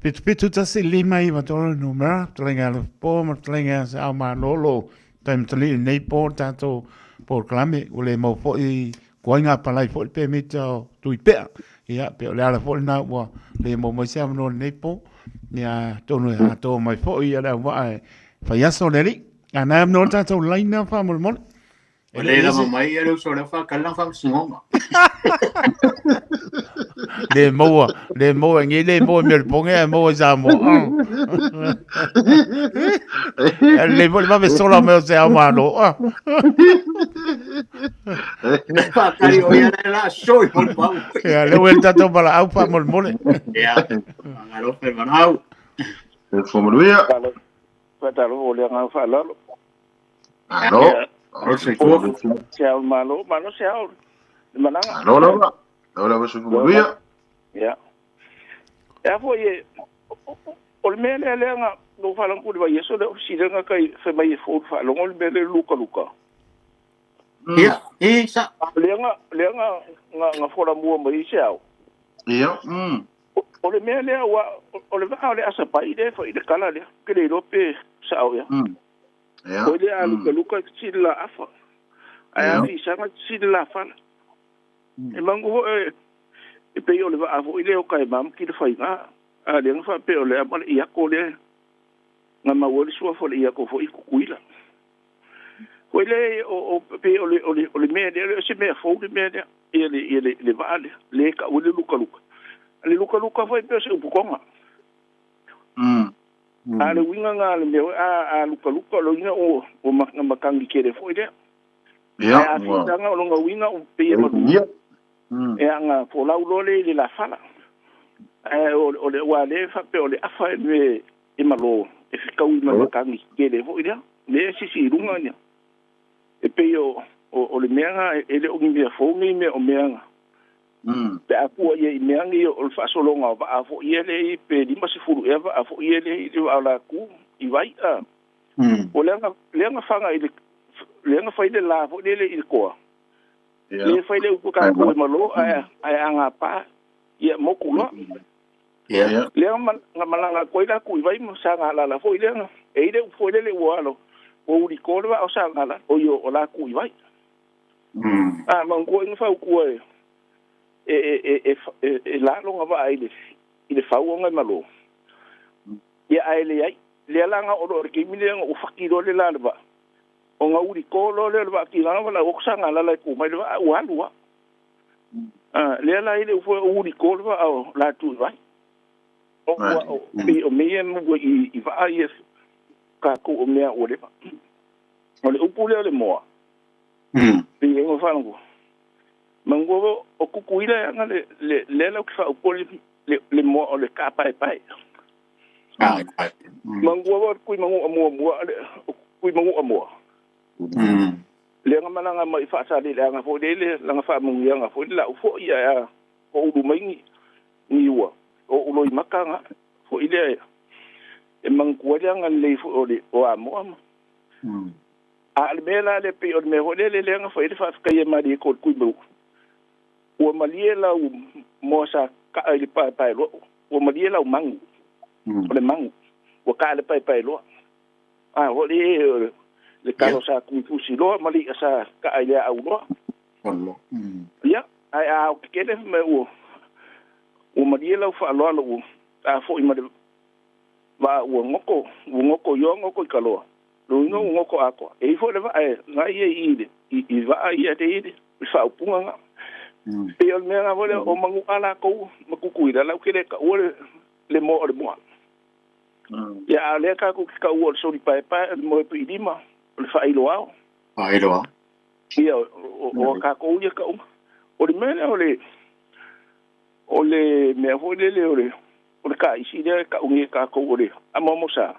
Pitu tasi lima I va tolu numera, tlenga lo po, tlenga sa ma lolo. Tem tli nei po tato por clame, ule mo po I koinga palai po pe mito tu pe. Ya pe le ala po na wa le mo mo sa no nei po. Ya tonu ha to mai po I ala wa Fayaso leri, anam no tato laina fa mol. Ele era mamai era o sora fa kalang fa singonga. Le mo ngi le mo mel ponge mo za mo. Le mo va sola me se amano. Fa cari o era la soy por pa. Ya le vuelta to para au fa mol mol. Ya. Ngalo pe manau. El fomoluia. Patalo o le nga fa lalo. Alo. Siao malo siao. Mananga. Alo. Ora va su fomoluia. Ya. Ya foi o mele le nga no fa lan ku le yeso de si de nga kai fe mai fo fa lo ngol mele luka. Ya, sa le nga fo la mo mai siao. Ya. O le mele wa o le va le asa pa ide fo ide kala le ke le lope sao ya. Ya. O le luka si la afa. Ai fi sa nga si la fa. E mangu e pe o le va avo ile o kai mam ki le fa nga. A le nga fa pe o le ama ia ko le nga ma wo le so fo le ia ko fo I kuila. Ko le o pe o le me le se me fo le me le va le ka o le luka. Le luka foi pe se upukonga. Ale winga nga le me a luka lo ina o makangi kere foi de. Ya. A fitanga lo nga winga o pe ma. E nga fo la ulole le la fala. O le wa le fa pe o le afa me e malo e fika u makangi kere foi de. Le si runga ni. E pe o le mea e le o ngi fo ngi me o mea. Pe aku ye meangi o fa solonga va afo yele pe di masifuru eva afo yele I ala ku I vai a o lenga fanga I lenga faide la fo dele I ko le faide ku ka ko malo ai anga pa ye mokulo lenga malanga ko ida ku vai mo sanga la fo lenga e ide fo dele walo o uri ko va o sanga la o yo o la ku vai mango inga fa ku e la longa va ai le fa o ngai malo ia ai le ai le langa o ro ke mile o fakiro le la ba o nga uri ko lo le ba ki la la o sanga la ku mai ba wa lua le la ile fo uri ko ba o la tu ba o me mo I va yes ka ko o me o le ba o le upule le mo pe ngo fa ngo mango o kukuila nga le la ku fa upole le mo o le ka pai mango ku mango mo ku mango mo le nga malanga mai fa sa le nga fo le nga fa mo nga fo la fo ya o du mai ni wa o lo makanga fo ile e mango le nga le fo o amo al mela le pe o me ho le nga fo ile fa ka ye mari ko ku bu o maliela o mo sa ka ile pa lo o maliela o mango o le mango o ka le pa lo ho le kalo sa ku si lo mali sa ka ile au lo ya ai a ke le me o maliela fa lo lo a fo I ma ba o ngoko yo ngoko kalo lo no ngoko ako e fo le va nga ye I va ia te ide fa upunga e o me nga vole o mangu ala ko makukuira la ke le ka o le mo o mo ya le ka ku ka o so ri pa mo pe idima le fa ilo ao ia o ka ko ia ka o le mele o le me vole le o ka isi le ka unge ka ko o le amo sa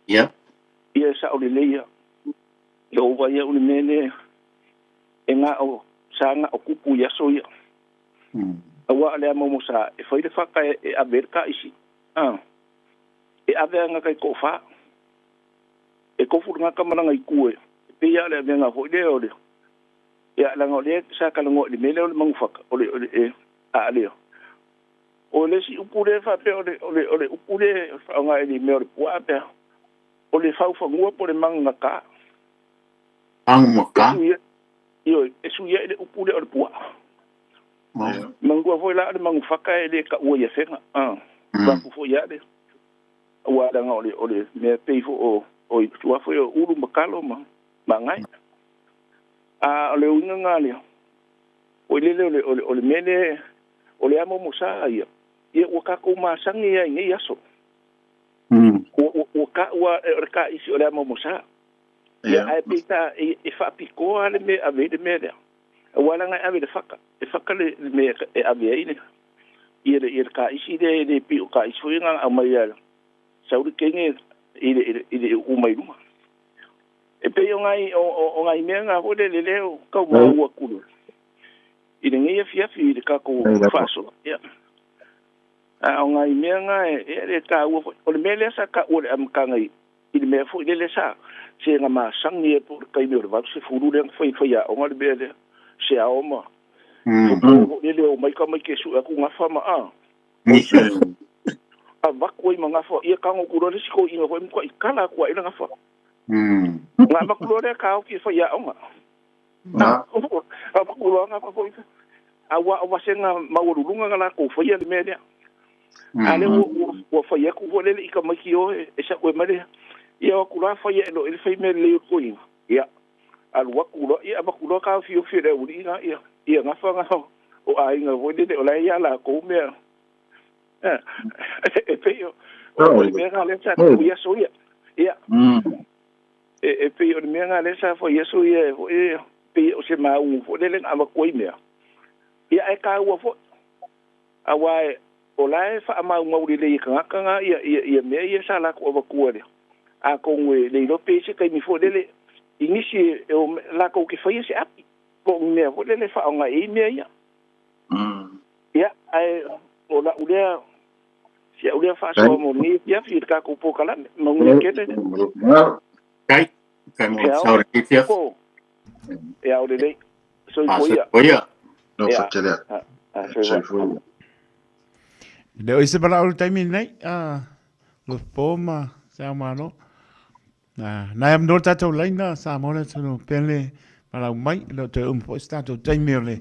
ia sa o le leia yo va ia o le mele enga o sanga o kupu ya so ia awa le amo sa e foi de fa ka e averka isi e ave nga kai ko fa e ko fu nga kamana ngai kue pe ya le nga fo le o le ya la ngole sa ka ngo le mele o mangu fa o le a le o le si upure fa pe o le upure fa nga le me o pua pe o le fa ngua po le manga ka yo e su ye le upure o pua mangu fo la le mangu fa ka le ka o ye fenga ba fo ya le wa da ngole o le me pe fo o tua fo o uru makalo ma ngai a le unga ngale o le mele o le amo musa ia ia o ka ko ma sangi ia ngi aso o ka wa ka isi o le amo musa ia ai pita e fa piko ale me ave de me wala ngai ave de faka le me e ave ine ia ka isi de pi o ka isi nga a mai ia sauri kenge ile umairuma e pe ngai o ngai me nga ho le leo ka wa wa kulu ile ngai fi de ka ko faso ya a ngai me nga e ka o le mele sa ka o am ka ngai ile me fo ile sa se nga ma sangi por kai me o va se furu le foi ya o ngai be se a o ma ile o mai ka mai ke su ku nga fa ma a vakoi manga fo ia kango kuro le siko inga fo ko ikala ko ina nga fo nga ma kuro le ka o ki fo ya onga a kuro nga fo awa o senga mawurulunga nga ko fo ya me dia ale wo fo ya ku fo le ika maki o e sa ko mare ia ko la fo ya lo il fe me le ko ia al wa kuro ia ba kuro ka fi o fi le uri nga ia nga fo nga o ai nga vo de o la ya la ko me e peo o le mea le sa ko ia so ia e peo le mea le sa fo ia so ia pe o se ma u fo le ama ko ia ia e ka u fo awa o la fa ma u le ka ia me ia sa la ko ba ko le a ko ngwe le lo pe se kai mi fo le inisi o la ko ki fa ia se api ko me fo le fa nga e me ia ia ai o la ulia si ulia fa so mo ni ya fi ka ko po kala mo ni ke te kai mo sa ri ti ko ya o le so i ya no fa tele so foi le o se para o time nei lo poma sa malo na am no tato laina sa mo le no pele para mai lo te un po stato time le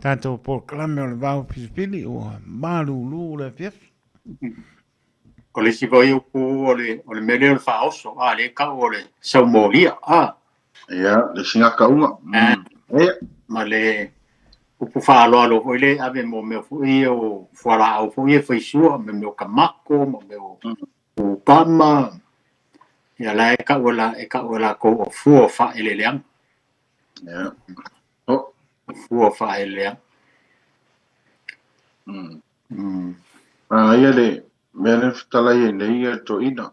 tanto por clame le va pisipili o malu lu le fief o le sivai upu o le mele o le whaoso, le ka o le Samoa, Ia, le singa kaunga. Ma le upu whaaloalo fo ile ave mo meo fui o whara au fui e whaisua, me meo kamako, mo meo upama. Ia la e ka ula ko o fua wha ele leang. Ia. O fua wha ele leang. Ia le, mele fitala ia nei ia to ina.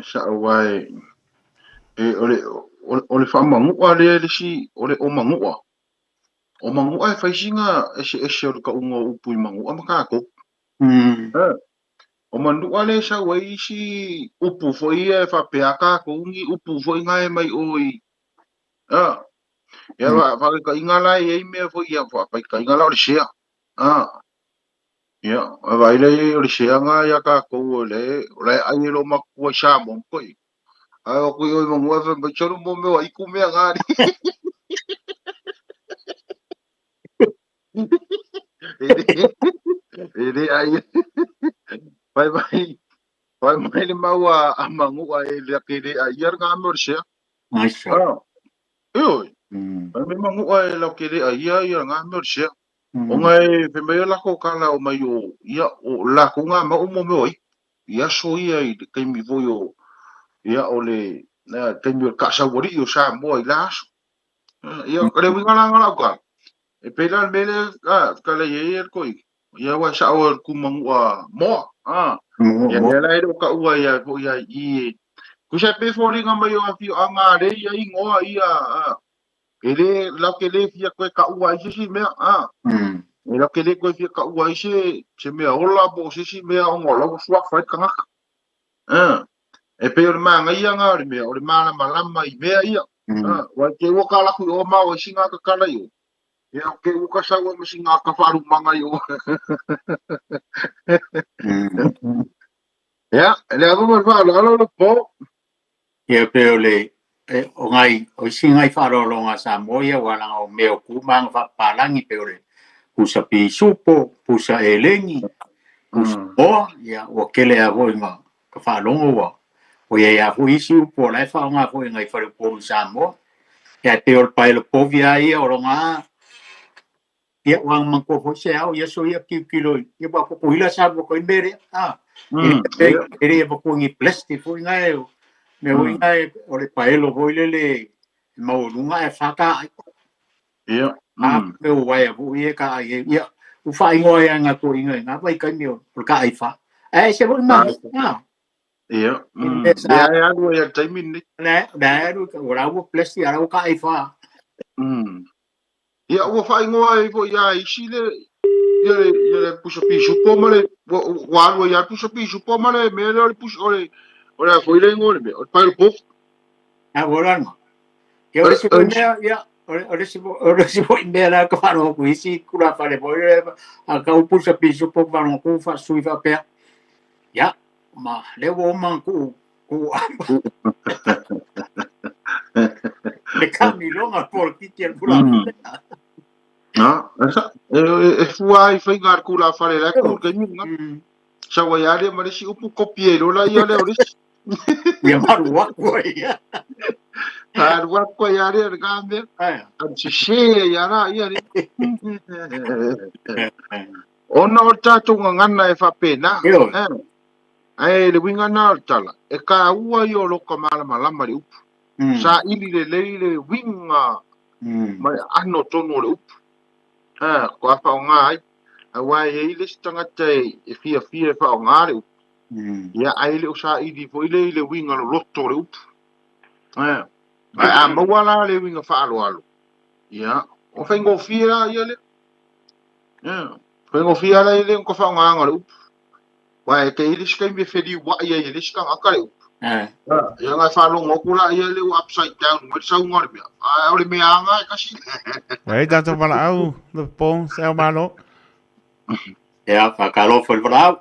Sa awai, ole whamangua le si, ole o mangua. O mangua e whaisinga ese o ka unga upu I mangua makako. O manua le sa wai si upu foi e whapeaka ko ungi upu foi ngai mai oi. Ia wa ka ingala e me foi ia wa ka ingala o sea. Ia, wa ile o sea nga ia ka ko le ai lo makua sa mo koi. Ai o ko o mangua fa ba choro mo me wa iku me ngari. Ele ai. Vai mai le maua a mangua e le kere a iar nga morsia. Oi. Vai mai mangua e le kere a iar nga morsia. O ngai pe mai la ko kala o mai o ia o la ko nga ma o mo me oi. Ia so ia I kai mi vo yo. Ia o le na kai mi ka sa wori o sa mo I las. Ia kare winga la ka. E pe la mele ka le ia koi. Ia wa sa o ku mangua mo. Ia la e ka ua ia ko ia I ku sa pe fo ringa mai o afi anga re ia I ngoa ia ele la ke le fia ko ka ua I si me e la ke le ko fia ka ua I se me ola bo si me o ngola ko swa fa ka e pe o manga ia nga o me o mala malama I me ia wa ke o kala ku o ma o singa ka kala yo ia ke o ka sa o singa ka faru manga yo Ya, le hago más fácil, lo po. Ia pe o ngai o singai whaarolonga Samoa wala o meo kumang whapalangi pe ole pusa pi supo, pusa elengi, pusa o, ia o kele a hoi ngā ka whaalongo wa. O ia hoi isi upo lai whaonga hoi ngai wharepo Samoa. Ia pe ole pai lo povia ia o ronga ia wang mangko hoi se au, ia so ia kilo, ia bako kuhila Samoa koi mere, Ele ia bako ngi plastic hoi ngai o. Me hoi ngai o le paelo hoi le maurunga e whaka. Ia. Me o wai a hui e ka ai ia. U whai ngoi a ngā ko inga ngā wai kai meo. Por ka ai wha. Se hoi mangu. Ia. Ia e anu ia taimin ni. Nē anu o rau plesti a rau ka ai wha. Ia ua whai ngoi po ia isi le ia le pusa pisu po male walu ia pusa pisu po male me le pusa ole foi le ngoi me o pai po. Oranga. Ke ore si po mea ia ore si po mea la ka whano ku isi kura whare po a ka pusa pisu po whano ku wha sui wha pea. Ia ma le wo man ku le kamilonga por kitian pula. Esa e fuai fai ngar kula fare la ku ke minga. Sa wa ya le mare si upu kopiero la ia le ore. Ia maru wa ko ia. Wa ko ya le gambe. Am si she ya na ia ni. Ona o tatu ngana e fa pena. Ai le winga na tala. E ka ua yo lo ka mala malama le upu. Sa ili le leile winga. Mai ano tonu le upu. Ko a whao ngai, a wai e ile stanga te e fia e whao ngare upu. Ia aile o sa idi fo ile winga lo loto le upu. A mawala le winga whaalo alo. Ia, o whengo fia ia le. Whengo fia la ile ko whao nganga le upu. Wai ke ile skai me whiri wa ia ile skai ngaka le upu. Ia ngai whaalo ngokula ia le upside down, mwere sa ungare mea. A ole mea anga e kasi. Wai tato wala au, le pō, sao malo. Ia, whakalo whai wala.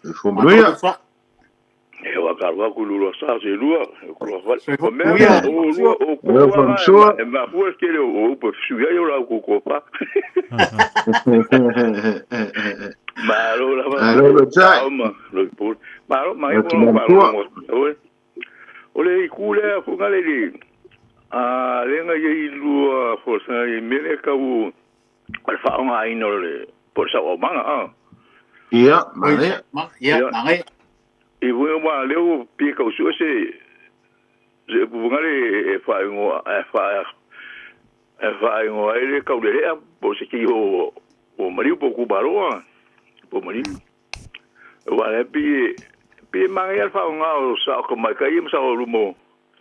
E whomruia. E wakaroa kuluro sa se lua. O mea o lua o kua e ma fua kere o upa suia i o rau kukopa. Malo la ma. Lo sai. Lo pur. Malo ma Lo io ti non manco. parlo. Ole I kule fu ngale li. Lenga ye lua forsa I mele ka u. Al fa nga ino le. Por sa o manga. Ia, mane. Ia, mangai. I fu ma leo pi ka su se. Se fu ngale e fa ngo ngo ele ka le a po se ki o mari po ku baroa. Po mari. Wa pi mangai al fa nga o sa ko mai ka im sa o lumo.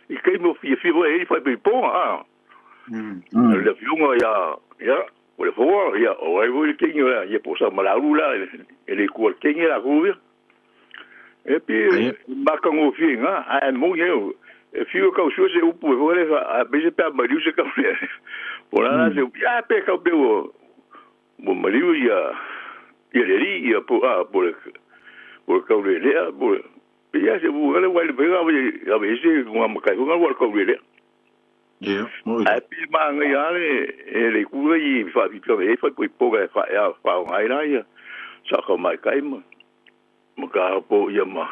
I kai mo fi e fa pi po le fiunga ya o le fo ya o ai voi kinga ya ye po sa malaula ele ku kinga la ku e pi ma ka ngo finga a mo ye e fiu ka so se upu e vole a bese pa mariu se ka por la se ya pe ka pe o mo mariu ya le ri ya po por ka le ya por ya se bu le wa le pega a bese ngo ma ka ngo ka le Yeah, muy bien. Pi manga ya le ku I fa pi ka e fa po ga fa ya fa ngai la ya sa ka mai kai ma ka po ya ma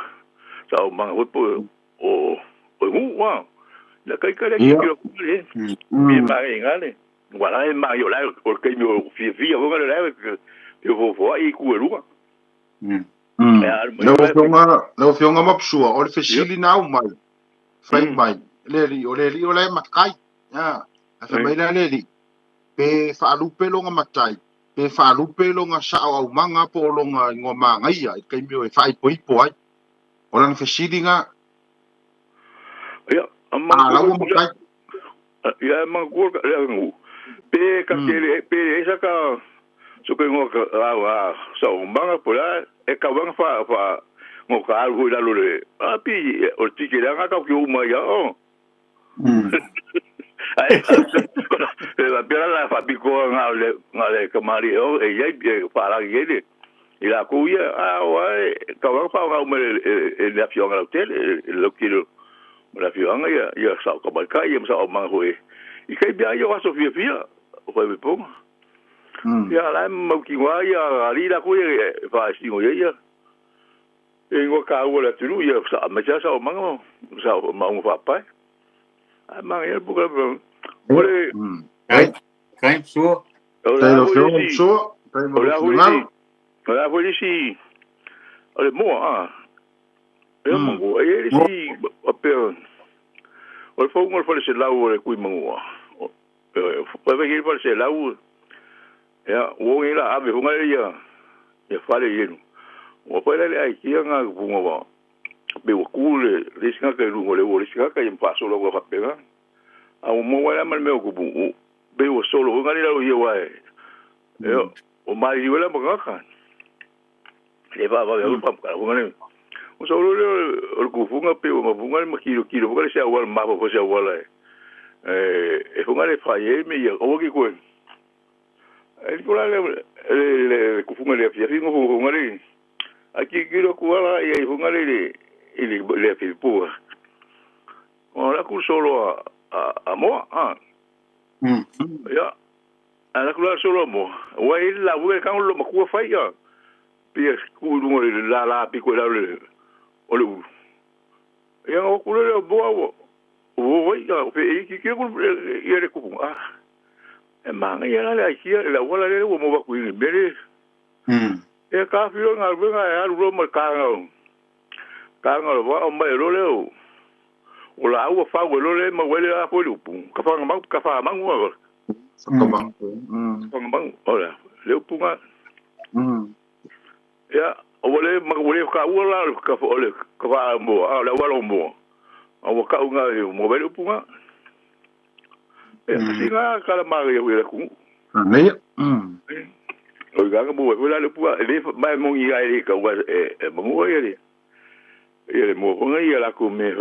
sa ma po o wa la kai ka le ki ko le pi ma ngale wala ma yo la o ke mi fi o ga la yo fo I ku lu Lo fionga mapsua o le fesili na mai. Fai mai. Le makai. Ya. Asa mai la le pe faalupe longa matai. Pe faalupe longa sa au manga po longa ngoma ngai ai kai mi e fai po ai. Ora na fesili nga. Ya, amma ko makai. Ya amma ko le ngu. Pe ka pe esa ka so que ngo ka sa manga por e ka wang fa ngo ka algo la le api o tiki la ka ki uma ya o la pera la fa pico ngale ka mari o e ye para ye y la cuya wa ka wang fa ga me el avión al hotel lo quiero la avión ya sa ka ba ka ye sa manga ho y que bia yo a Sofia o me pongo ya la mo ki wa ya ali la ku fa si ngo ya e ngo ka wa la tu ya sa ma ja sa o mango sa ma ngo fa pa a ma ya bu ka ole kai so la polisi ole mo e mo e si a pe o fo ngo fa se la o ku mo pa ve fa se la o ya wo ila ave hunga ya fale yenu wo pele ai kia nga bunga wa be wo kule risinga ka lungo le wo risinga ka yem paso lo wa pega a mo wala mal me ko bu be wo solo hunga ila lo ye wa yo o mai wala mo ka le ba yo pam ka hunga le o solo le ko funga pe o bunga ma kilo bunga se wa ma bo se wala hunga le fa ye me ya o ki ko el kula le kufunga le fia fingo funga le aquí quiero kuala y funga le le filpua ora ku solo a mo ya ala kula solo mo wa la we kan lo ma ku fa ya pi ku lu la pi ko la le o le ya o ku le bo o ya pe ki ku ya le ku e manga ya la kia la wala le mo ba ku ni bere e ka fio nga venga ya ro mo ka nga ba o mai ro le o la u fa wo le mo wele a po lu pu ka fa ma ngo ka ma ora le pu nga ya o wele ma wele ka u la ka fa ole ka fa mo a la wala mo o ka nga mo wele pu nga singa kala mari we ku ne o ga mo we la le pu le mai mo ngi ai ka wa mo ye le mo ngi la ku me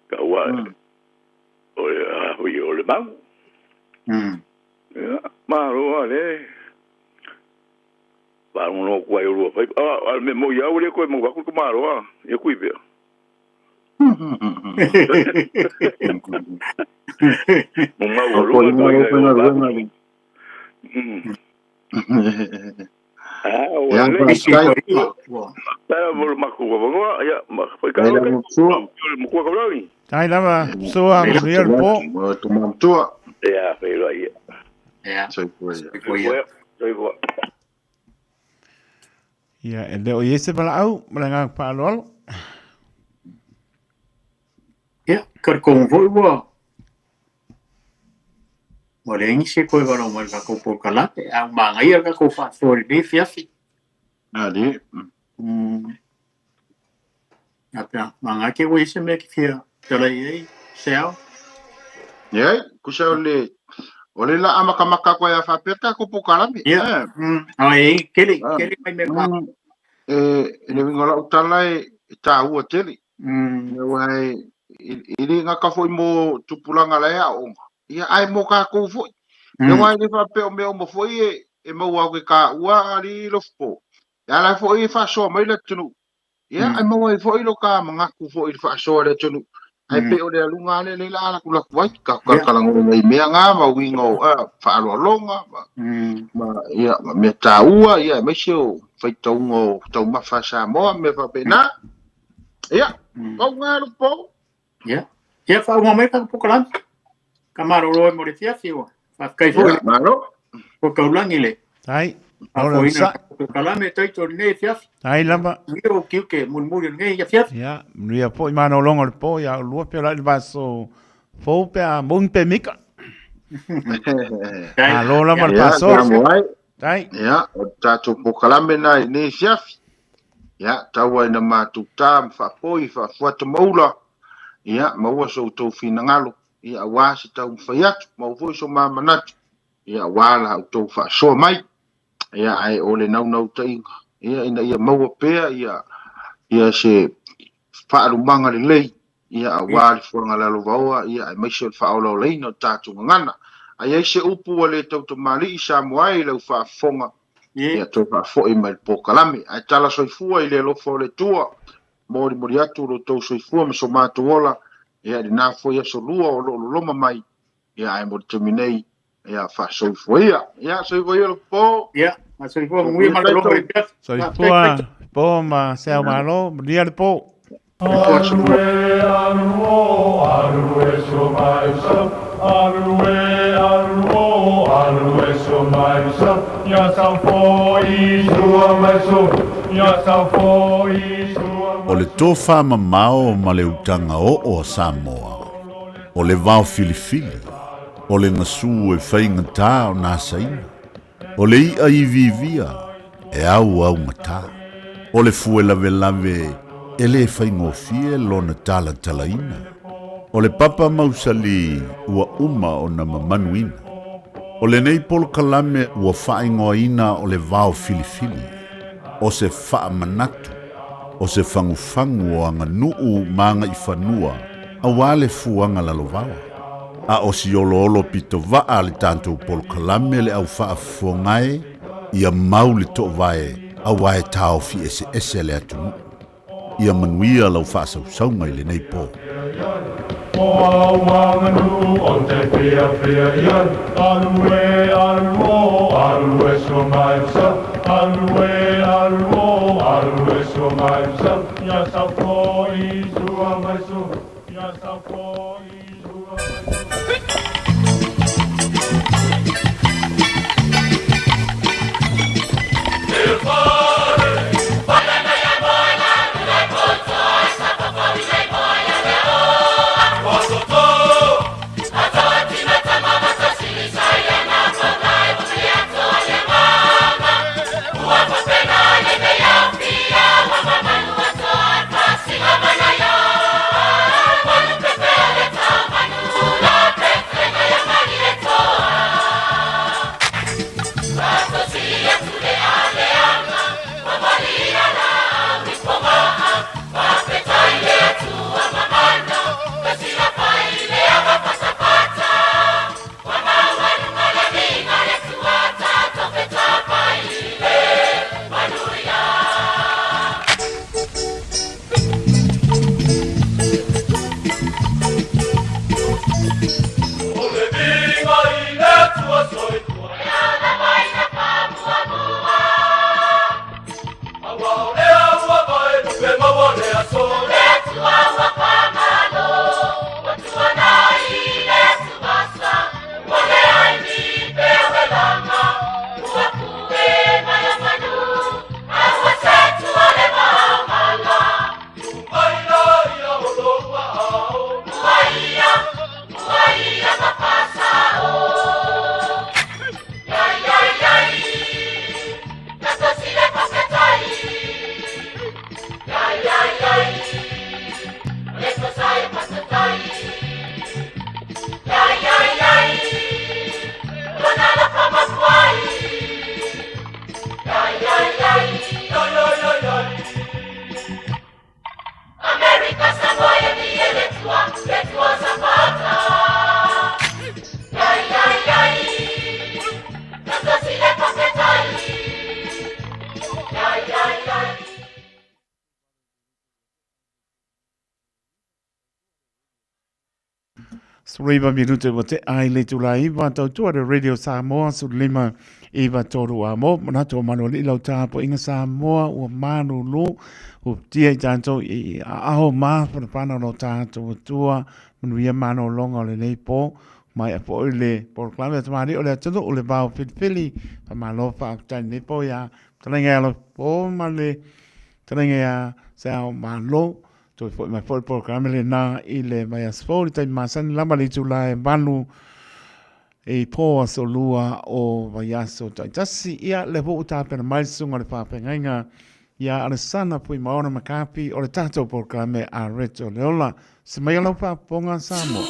ka wa o yo le ba ma ro le ba no ku ai ro fa me mo ya le ko mo ba ku ma ro ye ku be Ya, isi ko ia. Tayo mo makuha mo ya, foi Ai caro la que mo tua. mo kuha ko ni. Tai lava, soa real po. Mo tu mam tua. Ya, pero aí. Ya. Soy pues. Soy ko. Ya, el de hoy ese para au, para pa lol. Ya, kar kong foi wa. Mo le isi ko ba no mal ka ko po kala. Ang mga ia ka ko fa for ni fiafi. Ali. Apa, mga ke wo isi me ki fia. Tala ei, sel. Ya, kusa ole la amaka ko ya fa peta ko pukala mi. Ya. Ai, keli mai me ka. Le ngola utala ta u tele. Ne wai ili nga ka foi mo tupulanga la ya o. Ia ai mo ka ko foi. Ne wai le fa pe o me o mo foi e mo wa ka ua ali lo fo. Ya la foi fa so mai le tunu. Ya ai mo wai foi lo ka manga ku foi fa so le tunu. Ai pe o le lunga le la ku la kuai ka ka ngo mai me nga ma wingo fa lo longa. Ma ia me ta ua ia me sio fai tongo tau ma fa Samoa me fa pena. Ia, ko nga lo po. Ya. Ya fa mo mai ka po kala. Kamaro lo mo de fiafi wa. Fa kai fo. Malo. Ko ka ulangi le. Tai. Ahora kala me tai to ne fiafi. Tai lava. Miro que murmurio ngai ya fiafi. Ya, ria po mano longo po ya lu pe la vaso. Fo pe a mun pe mika. Alo la mal paso. Tai. Ya, ta to po kala me na ne fiafi. Ya, tawa ina matuta fa poi fa fuata maula. Ya, maua so to fina ngalo. Ya, wa si tau fayat, mau foi so mama nat. Ya, wala to fa so mai. Ya, ai ole nau tai. Ya, ina ia maua pea ia se fa rumanga le lei. Ya, wa fo ngala lo vaua, ya ai mai se fa o le no tatu ngana. Ai se upu ole to mali i Samoa i le fa fonga. Ya to fa fo i mai po kalame. Ai tala soifua i le lo fo le tua. Mori atu lo to soifua me so matola. Ya na fo ya so lua o lo mai. Ya ai mo terminei. Ya fa soifua ya soifua lo po. Ya, soifua muy mal lo. Soifua po ma se malo, ria po. Arue, so mai so. Arue, so mai so. Ya sa fo I sua mai so. Ya sa fo I sua. O le tofa mamao ma le utanga o Samoa. O le vao filifili. O le ngasu e whainga tā o nā saina. O le ia I vivia e au ngata. O le fue lave e le whaingofie lona tala talaina. O le papa mausali ua uma o na mamanuina. O le nei polo kalame ua whaingoina o le vao filifili. O se wha manatu. O se fangufangu o anga nuu maanga I whanua. A wale fuanga lalovawa. A o si olo pito vaa le tanto polo kalame le au wha fongai. Ia mau le to vae. A wae tau fi ese le atunu. Ia manuia lau wha saunga I le nei po. O awanganu o te pia ian. Arue so mai sa. Arue so mai sa. Ya sa po I sua mai so. Ya sa po I sua mai so. Suriva minute wa te ai le tula iwa tau tua de Radio Samoa su lima iwa toru a mo manato mano li lau tāpo inga Samoa ua manu lu u tia i tātou i aho maa whanapana no tātou tua manu ia mano longa le nei po mai a po le proklame tamari o le atunu o le bao whitwhili pa malo whaakutani nei po ia talenga alo po male talenga ia sao malo to for my full program le na ile mai asfo tai masan lama le tula e banu e po so lua o vaiaso tai tasi ia le vo uta pe mai sunga le pa penga ia ala sana pui maona makapi o le tato program a reto leola se mai lo pa ponga samo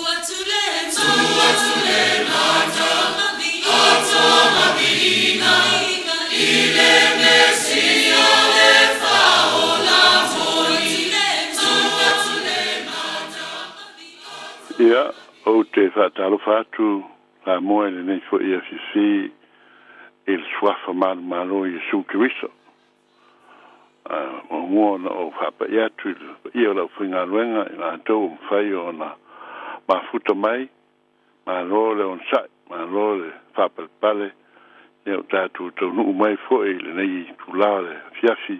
Ia, o te whaatalo whātu, la moe le nei fo ia fisi, il swafa manu manu i su kiriso. O mua na o whapa ia tu, ia lau whinga luenga, i nga tau mwhai o na mafuta mai, ma lo le on sai, ma lo le whapa pale, ia o tātu tau nuu mai fo i le nei tu lao le fiafi,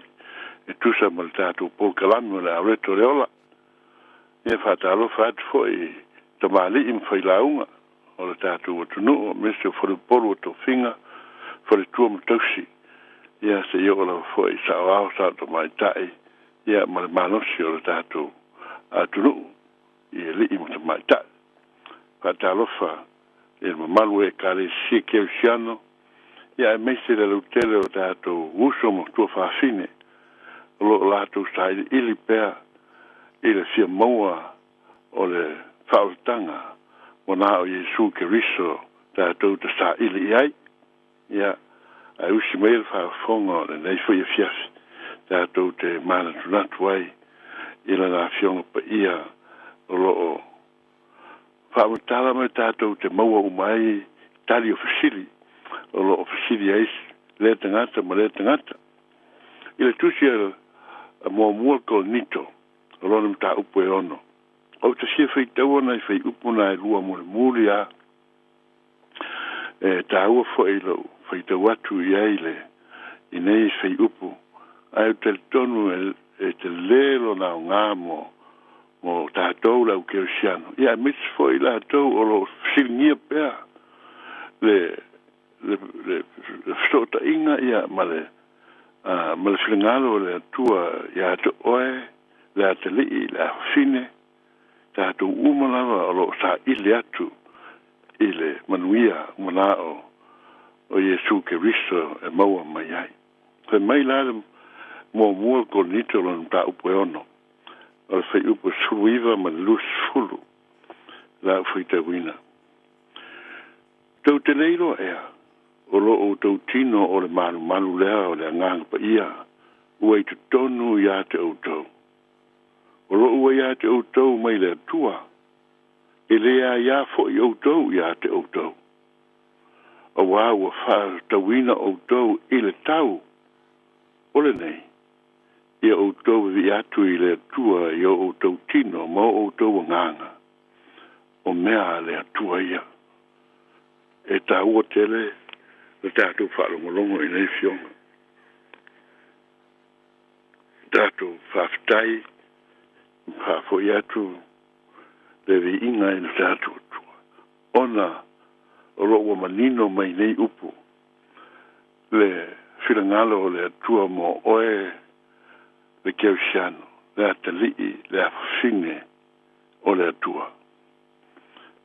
e tusa ma le tātu po kalami o le aureto le ola. Ia whaatalo whātu fo i ta mali im fai launga o le tātou o tunu o mese o whare polo o tō whinga whare tua matausi ia se i ola fo i sao ao sao to mai tai ia ma le manosi o le tātou a tunu i e li im ta mai tai whaatalofa e le mamalu e kare si keu siano ia e mese le lautele o tātou uso mo tua whawhine o lo lātou sa ili pēr i le fia maua o le whautanga o nā o Jesu Keriso tātou ta sa ili ai ia a usi meil whawhonga le nei fwoi a fiasi tātou te mana tunatu ai ila nā fionga pa ia o loo whautala mai tātou te maua umai tali o fasili o loo fasili ais le tangata ma le tangata ila tusi a mua mua ko nito o loo mta upo e ono o te sia fai taua nei fai upuna e lua mule muli a e taua fo e lau fai tau atu i aile i nei fai upu ai o te tonu e te lelo na o ngā mo tātou lau keo siano ia mis fo i la tau o lo silingia pēr le fsota inga ia ma le filingalo le atua ia te oe le ate lii le afine tātou umalawa o lo sa ili atu ile manuia manao o Jesu Keriso e maua mai ai. Koe mai lada mua ko nito lana ta upo e ono. O le fai upo suiva ma lus fulu la ufai te wina. Tau te leiro ea o lo o tau tino o le malu lea o le anganga pa ia ua i te tonu ia te o tau. O lo ua ia te o tau mai le tua, e lea ia fo i o tau ia te o tau. O wā ua wha tawina o tau i le tau, o le nei, ia o tau vi atu i le tua i o tau tino ma o tau nganga, o mea le atua ia. E tā ua tele, le tātou whaalongolongo i nei fionga. Tātou whaftai, fo atu le vi inga ina tātou tua. Ona o roa manino mai nei upu le whirangalo o le atua mo oe le keusiano, le atalii, le awhine o le atua.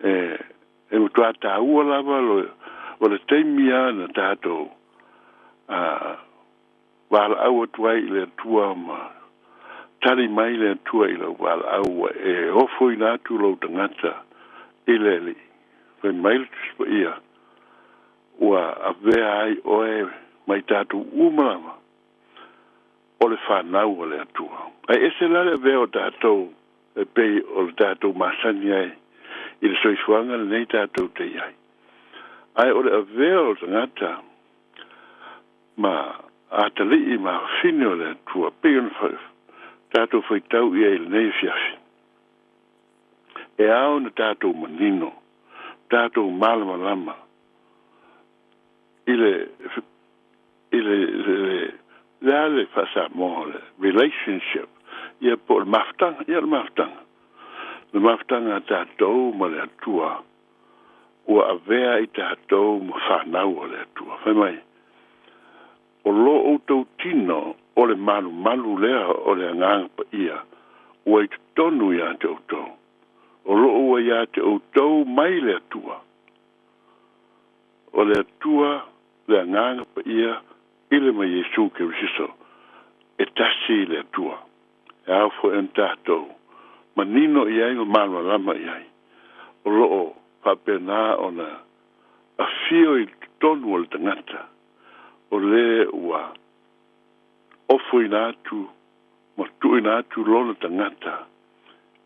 E mutua tā ua lava o le teimia na tātou wala au atuai le atua ma tari mai le tua i lau wala au e ofo i nātu lau tangata i le li. Wai mai le tuspa ia ua a vea ai oe mai tātu umalama o le whanau o le atua. Ai ese lale vea o tātou e pei o le tātou masani ai i le soisuanga le nei tātou te iai. Ai o le a vea o tangata ma atali i ma fine o le atua pei on tātou whai tau i ele nei fiafi. e au na tātou manino, tātou malama lama, ile le fasa mo le relationship, ia po le maftanga, ia le maftanga. Le maftanga tātou ma le atua, ua avea i tātou ma whanau o le atua. Whai mai, o lo o tau tino o le malu lea o le anganga pa ia, ua i tonu ia te outou. O lo ua ia te outou mai le atua. O le atua le anganga pa ia, ile mai Yesu ke risiso, e tasi le atua. E au fo en tātou. Manino iai o malwa lama iai. O lo o papena o na a fio i tonu o le tangata. O le ua ofo ina atu, ma tu ina atu lona tangata.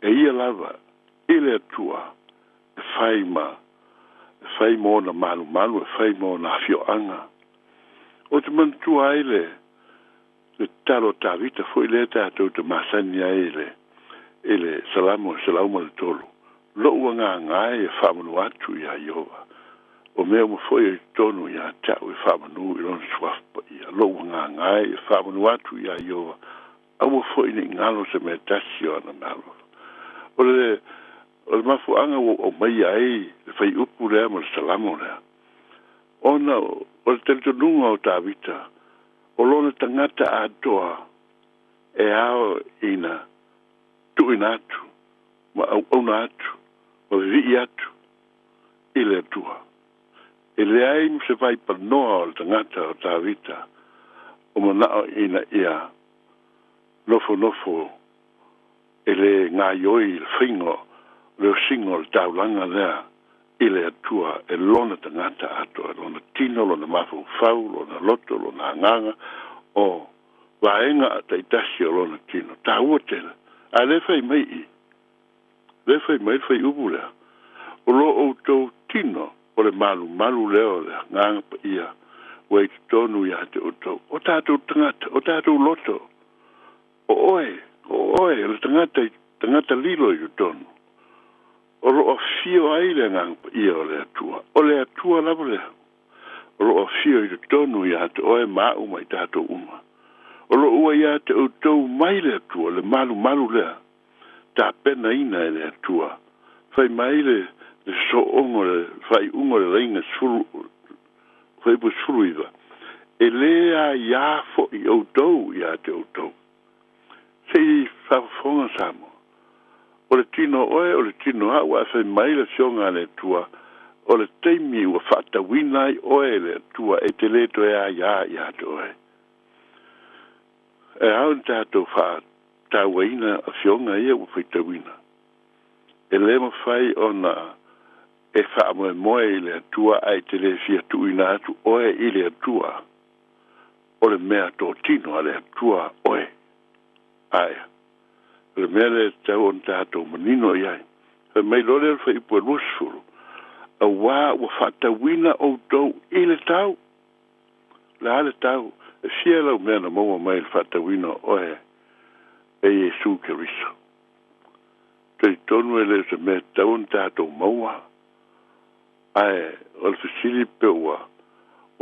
E ia lava, ile atua, e fai mo na malu, e fai mo na fio anga. O te mantua ele, le talo tavita, foi le tātou te masani a ele salamu le tolu. Lo ua ngai e whamanu atu ia Iova. O mea mo foi e tonu ia tau e whamanu i lona swafpa ia. Lo ua ngai e whamanu atu ia Iova. Aua foi ni ngalo se me tasi o ana malo. O le mafu anga o mai ai, le fai upu lea mo le salamu lea. Ona, o le teletonunga o tavita, o lona tangata atoa, e ao ina, tu ina atu, ma au na atu, ma vi atu, ile atua. E le ai mo se vai panoa o le tangata o tavita, o manao ina ia, nofo, e le ngaioi, le fingo, le singo, le taulanga lea, ile atua e lona tangata atua, lona tino, lona mafu fau, lona loto, lona anganga, o vaenga a taitasi o lona tino. Ta ua tele. A le fai mai fai ubu lea. O lo o tau tino, o le malu leo lea, nganga pa ia, wei tonu ia te o tau. O tātou tangata, o tātou loto. O oe, le tangata lilo i tonu. O lo fio ai le ngang ia o le atua. O le atua lava lea. O lo fio i tonu ia te oe mau mai tātou uma. O lo ua ia te outou mai le atua, le malu lea. Tā pena ina e le atua. Fai mai le so ongo le, fai ungo le reinga suru, fai bu suru iwa. E lea ia fo i outou ia te outou. Sei whafonga samo. O le tino oe, o le tino hawa, fai mai le fionga le tua, o le teimi ua whata winai oe le tua, e te leto e a ia te oe. E hau tātou wha tawaina a fionga ia ua whaita wina. E le ma whai o na e wha moe le tua, ai te le fia tu ina atu oe i le tua, o le mea tō tino a le tua oe. Aia. Le mele tau on tātou manino iai. Fe mai lore al fai pua lusfuru. A wā ua whata wina o tau i le tau. Le ale tau. E fia lau mea na maua mai le whata wina oe. E Yesu ke riso. Tei tonu e le se mea tau on tātou maua. Ae, o le fasili pe ua.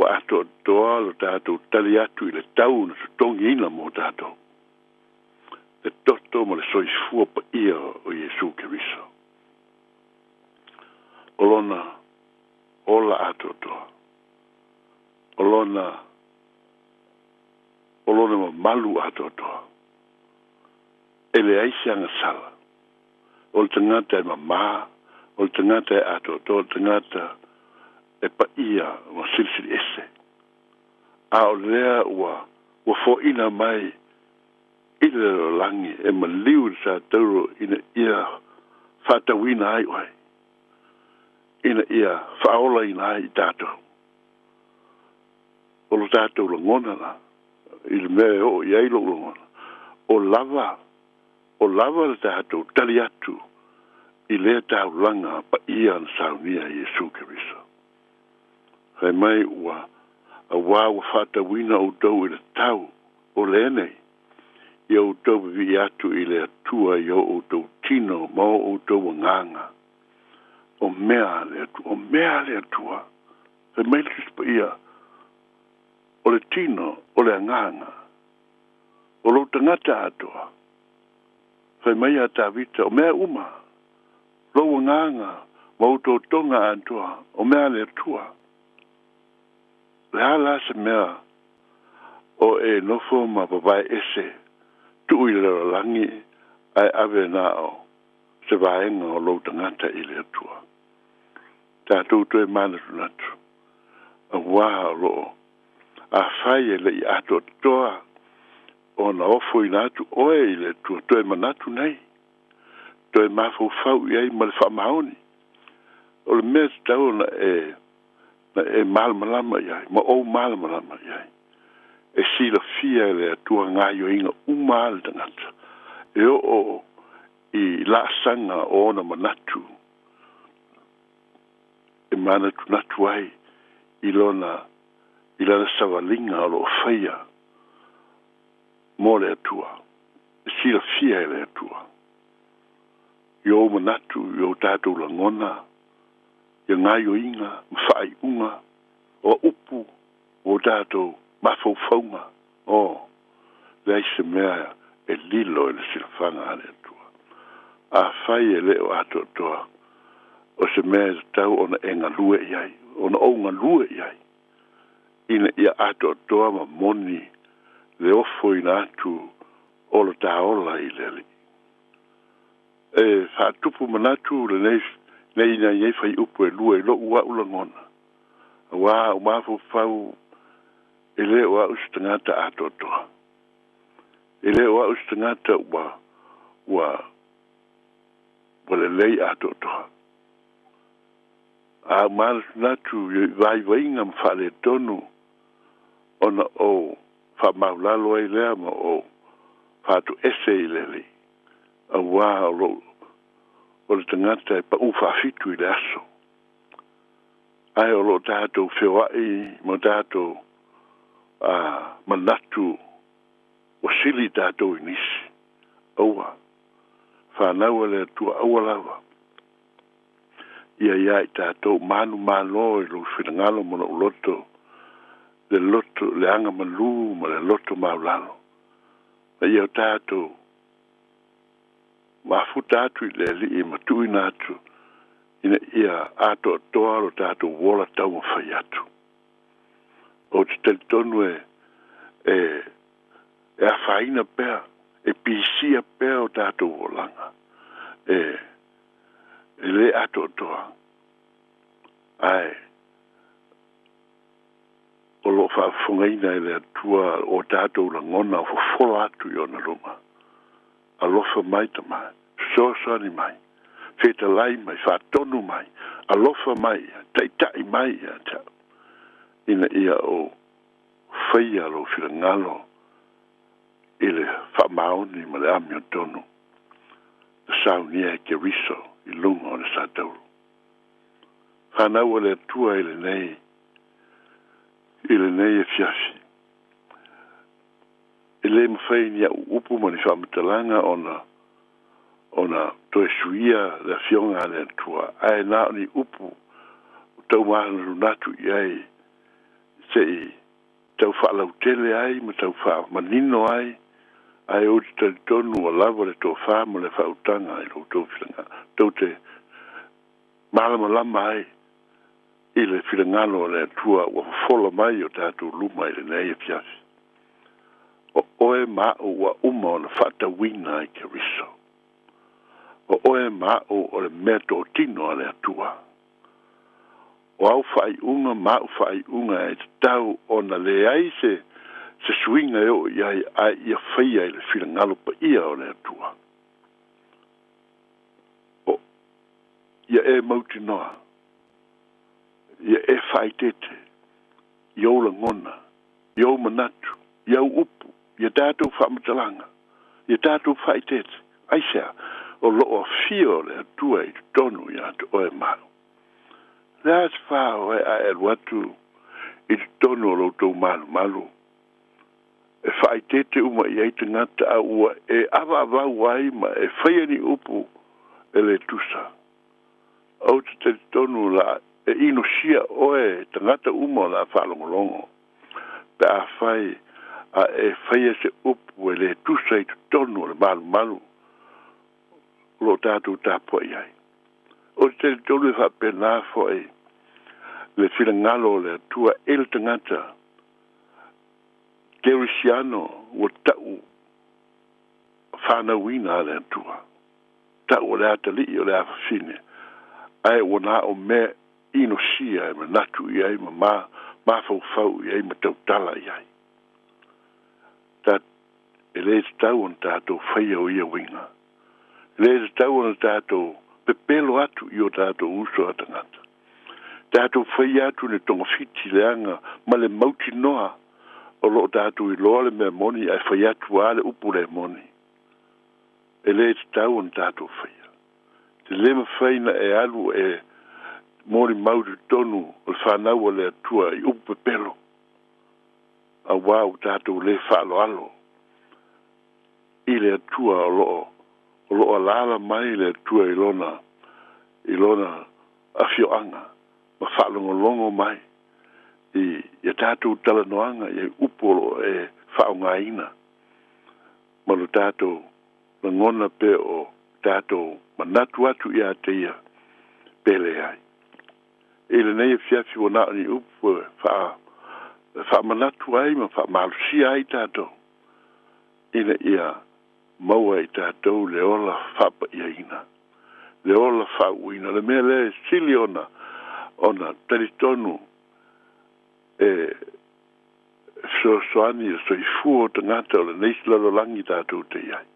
Wa ato toa lo tātou tali atu i le tau na su tongi ina mo tātou. E toto ma le soifua pa ia o Yesu Keriso. Olona, ola atotoa. Olona ma malu atotoa. E le aisianga sala. O le tangata e mamā, o le tangata e atotoa, o le tangata e pa ia ma silisili ese. A o lea ua fo ina mai ile langi e maliu sa tauro ina ia whatawina ai oai. Ina ia whaola ina ai tātou. O lo tātou la ngona la. Ile mea o iai lo ngona. O lava la tātou tali atu i lea tau langa pa ia an saunia Yesu Keriso. Hai mai ua a wā whatawina o tau i le tau o le enei. ia o tau vi atu i le atua i o tau tino ma o tau nganga. O mea le atua. He meilis pa ia. O le tino, o le nganga. O lo tangata atua. He mai ata vita, o mea uma. Lo nganga, ma o tau tonga atua. O mea le atua. Le hala se mea. O e nofo ma papai ese. Tu i le langi ai ave nao se vaenga o lo tangata i le atua. Tātou tu e mana tunatu. A wā lo a whai e le i ato toa o na ofo i natu oe i le tua tu e manatu nei. Tu e mafo fau i ai ma le whamaoni. O le mea tau na e malamalama i ai, ma o malamalama i ai. E sila fia le atua ngā yo inga umal tangata. E o i la sanga o na manatu. E manatu natu ai i lona savalinga o lo whaia. Mo le atua. E sila fia le atua. Yo manatu, yo tātou la ngona. Ia ngā yo inga, mwhai unga. O upu, o tātou mafaufaunga. O, lei se mea e lilo e le silafanga ale atua. A whai e leo ato toa. O se mea tau ona e ngalue iai. Ona o ngalue iai. Ina ia ato toa ma moni le ofo ina atu o lo taola i leli. E whaatupu manatu le nei ina iei whai upu e lua i lo ua ula ngona. Wā umafo fau e leo a ustangata ato toa. E leo a ustangata wa le lei ato toa. A mana natu vai vainga mfale tonu ona o fa maulalo ai lea ma o fatu ese i leli. A wā o le tangata e pa ufa fitu i le aso. Ai o lo tātou whiwai mo tātou manatu o sili tātou inisi. Aua. Whanau le tua aua lawa. Ia iai tātou manu malo e lo whingalo mo na uloto. Le loto, le anga malu ma le loto maulalo. Ma ia tātou mafu tātou i le li i matui nātou. Ina ia ato toa lo tātou wola tau mawhai atu. O te telitonu e a whaina pēr, e pisia pēr o tātou wolanga. E le ato toa. Ai, o lo whaafungaina e le atua o tātou la ngona o whawhola atu i ona runga. A lofa mai ta mai, sosani mai. Feta lai mai, whaatonu mai, alofa mai, taitai mai, ina ia o whaia lo whirangalo i le whamaoni ma le amio tonu. Le saunia e ke riso i lunga o le sātauru. Whanau le atua i le nei e fiafi. I le mawhai ni a upu mani whamatalanga ona toe suia le fionga le tua ai na ni upu tau mahana natu i ai se tau whaalau tele ai ma tau wha manino ai o te tonu a lava le tō whāma le whautanga i lo tō whilanga tau te malama lama ai i le whilangalo le tua wa whola mai o tātou luma i le nei e fiasi o oe ma o wa uma o na whatawina i ke riso o oe mao o le mea tō tino a le atua. O au whai unga, mao whai unga e te tau o na le ai se swinga e o iai ai ia whaia i le whirangalo pa ia o le atua. O ia e mauti noa. Ia e whai tete. Iau la ngona. Iau manatu. Iau upu. Ia tātou whamatalanga. Ia tātou whai tete. Aisea. O loo fio le atua i tonu i atu oe mau. Leas whao e a watu i tonu o lo tau malu malu. e fai tete uma i te ngata a ua e ava wai ma e whaia ni upu e le tusa. Au te tonu la e ino sia oe te ngata uma la whalongolongo. Pe a whai a e whaia se upu e le tusa i te tonu le malu. Lo tātou tāpua iai. O te tonu e whapena fo e le whina ngalo le tua el te ngata Kerisiano o tau whanauina le tua. Tau le atali o le awhine. Ai o nā o me ino sia e ma natu i ai ma fau i ai ma tau tala i ai. Tā e le tau on tātou whaia o ia winga. Le tau on tātou pepelo atu i o tātou uso atangata. Tātou whaia atu ne tonga fiti leanga ma le mauti noa o lo tātou i loa le mea moni ai whai atu ale upu le moni. E le te tau on tātou whaia. Te lema whaina e alu e mori mauri tonu o le whanau o le atua i upu pelo. A wau tātou le whaalo alo. I le atua o lo alala mai le atua i lona a fioanga. Ma whaalongo longo mai. I tātou talanoanga i upolo e whaongaina. Mano tātou na ngona pe o tātou manatu atu i ateia pele ai. E le nei fiafi o nao ni upo wha manatu ai ma wha malusia ai tātou. Ina ia maua i tātou le ola whapa ia ina. Le ola whauina. Le mea le sili ona taritonu e soani so i fuo tangata o le neisi lalolangi tātou te iai.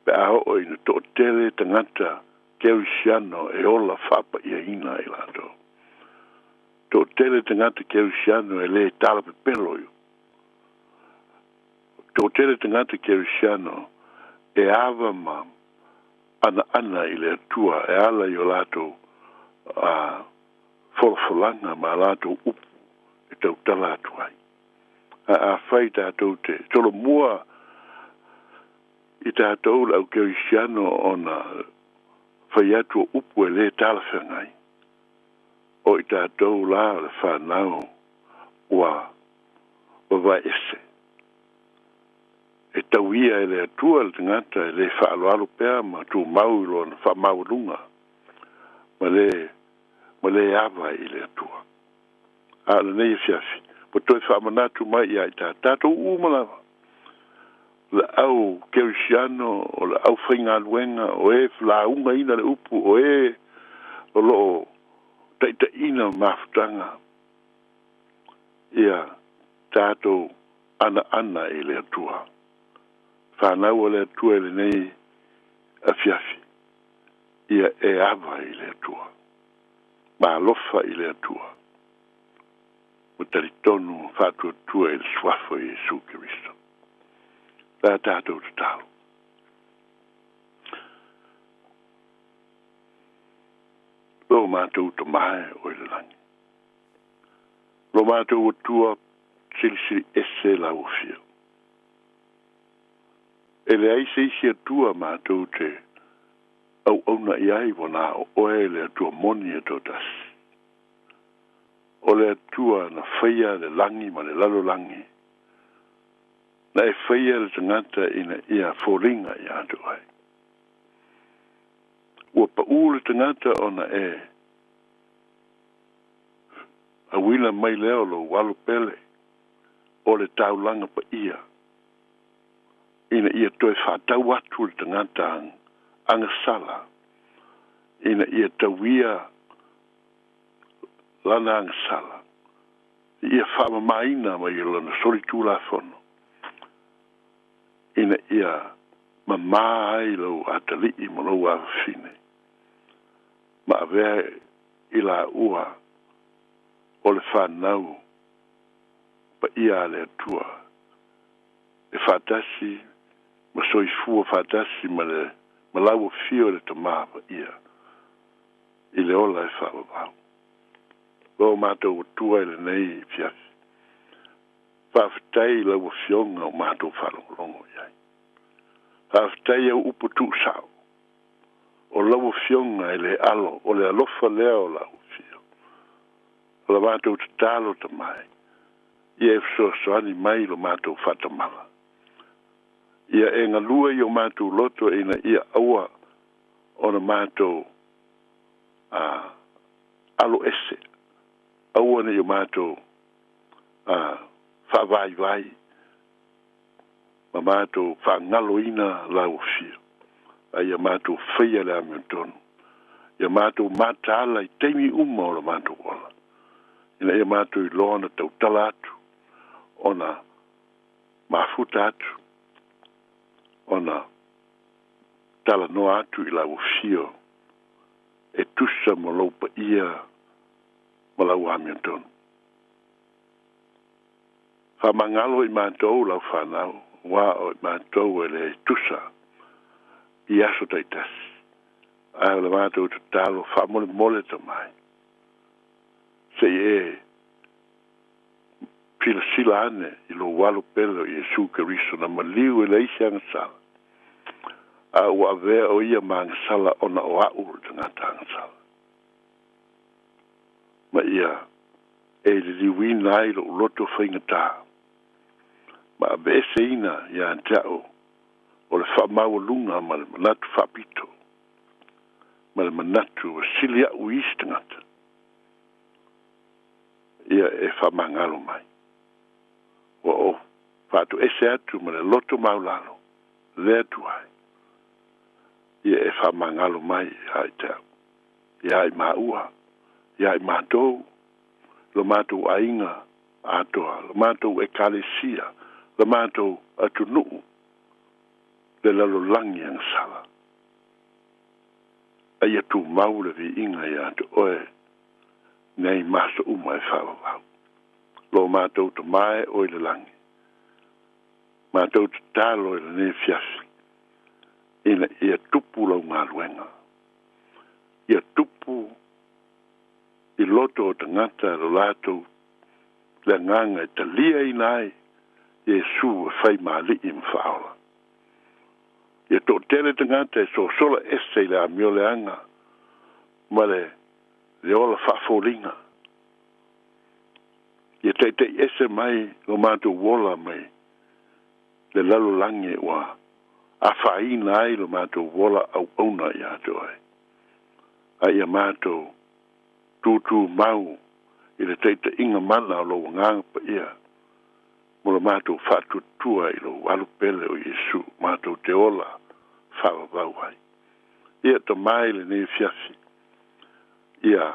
Pe a o ina to tele tangata Kerisiano e ola whapa ia ina i lato. To tele tangata Kerisiano e le tala pe pelo yu. To tele tangata Kerisiano e ava ma ana i le atua e ala i o lato a folfolanga ma lato upu e tau tala atu ai. A whai tātou te tolo mua i tātou au Kerisiano o na whai atu upu e le tala whangai. O i tātou la le whanau wa vai ese. E tau ia e le atua le tangata e le whaaloalo pēr ma tu mau ilo na wha mau lunga. Ma le awa i le atua. A le nei fiafi. Po toi whamanatu mai i ai tātou umalawa. Le au Kerisiano o le au whainga luenga o e wlaunga ina le upu o e o loo taita ina mafutanga. Ia tātou ana i le atua. Whanau o le atua le nei a fiafi. Ia e awa i le atua. Ma alofa i le atua. O taritonu whātua tua i le swafo i Jesu Kiristo. Tā tātou te tau. Lo mātou to mai o i le langi. Lo mātou o tua sili ese la ufia. E le ai seisi atua mātou te au na iai wana o oe le atua moni e tō tasi. O le atua na whaia le langi ma le lalo langi. Na e whaia le tangata ina ia fōringa i atu ai. Ua pa le tangata ona e a wila mai leo lo walo pele o le taulanga pa ia. Ina ia toi whātau atu le tangata anga sala. Ina ia tawia lana anga sala. Ia whamamaina mai i lana sori tūla whono. Ina ia mamā ai lau atali i mo lau awhine. Ma avea i la ua o le whanau pa ia le atua. E whatasi ma soifua whatasi ma lau o fio le tamā pa ia. I le ola e whawawau. Lo mātou o tua i le nei fiafi. whawhitai lau fionga o mātou whalongolongo iai. Whawhitai au upo tūsau. O lau fionga e le alo, o le alofa lea o lau fio. O la mātou te tālo ta mai. Ia e fsoasoani mai lo mātou whatamala. Ia e ngalua i o mātou loto e na ia aua o na mātou alo ese. Aua na i o mātou whawai ma mātou whangalo ina lau fio. A ia mātou whaia le ame tonu. Ia mātou mātāla i teimi uma o la mātou ola. Ina ia mātou i loana tau tala atu. Ona mafuta atu. Ona tala no atu i lau fio. E tusa mo laupa ia ma lau ame tonu. Whamangalo i mātou lau whanau. Wā o i mātou e le tusa. I aso taitasi. Ai le mātou te talo whamole mole ta mai. Se e pila sila ane i lo walo pelo i Jesu Keriso na maliu e leisi angasala. A ua vea o ia maangasala ona o au te ngata angasala. Ma ia e li liwina ai lo loto whaingata. Ma a bese ina ia antao o le whamau lunga ma le manatu whapito. Ma le manatu o silia u istangata. Ia e whamangalo mai. O whātu ese atu ma le loto maulalo. Le atu ai. Ia e whamangalo mai ai tau. Ia ai maua. Ia ai mātou. Lo mātou ainga atoa. Lo mātou e kalesia. Lo mātou atunuu. Le lalo langi ang sala. Ai atu maule vi inga ia atu oe. Nei maso uma e whawawau. Lo mātou te mai oe le langi. Mātou te tālo e le ne fiasi. Ina ia tupu lau ngā luenga. Ia tupu i loto o te ngata lo lātou le nganga e talia inai Jesu e whai maali i mwhaola. Ia tō tere te ngata e so sola ese le amio le anga ma le ola whaafolinga. Ia te ese mai lo mātou wola mai le lalo langi wa a whaina ai lo mātou wola au auna i ato ai. A ia mātou tūtū mau i le teita inga mana o lo nganga pa ia. Mo lo mātou whatutua i lo walupele o Jesu mātou te ola whawawau ai. Ia to mai le ne fiasi. Ia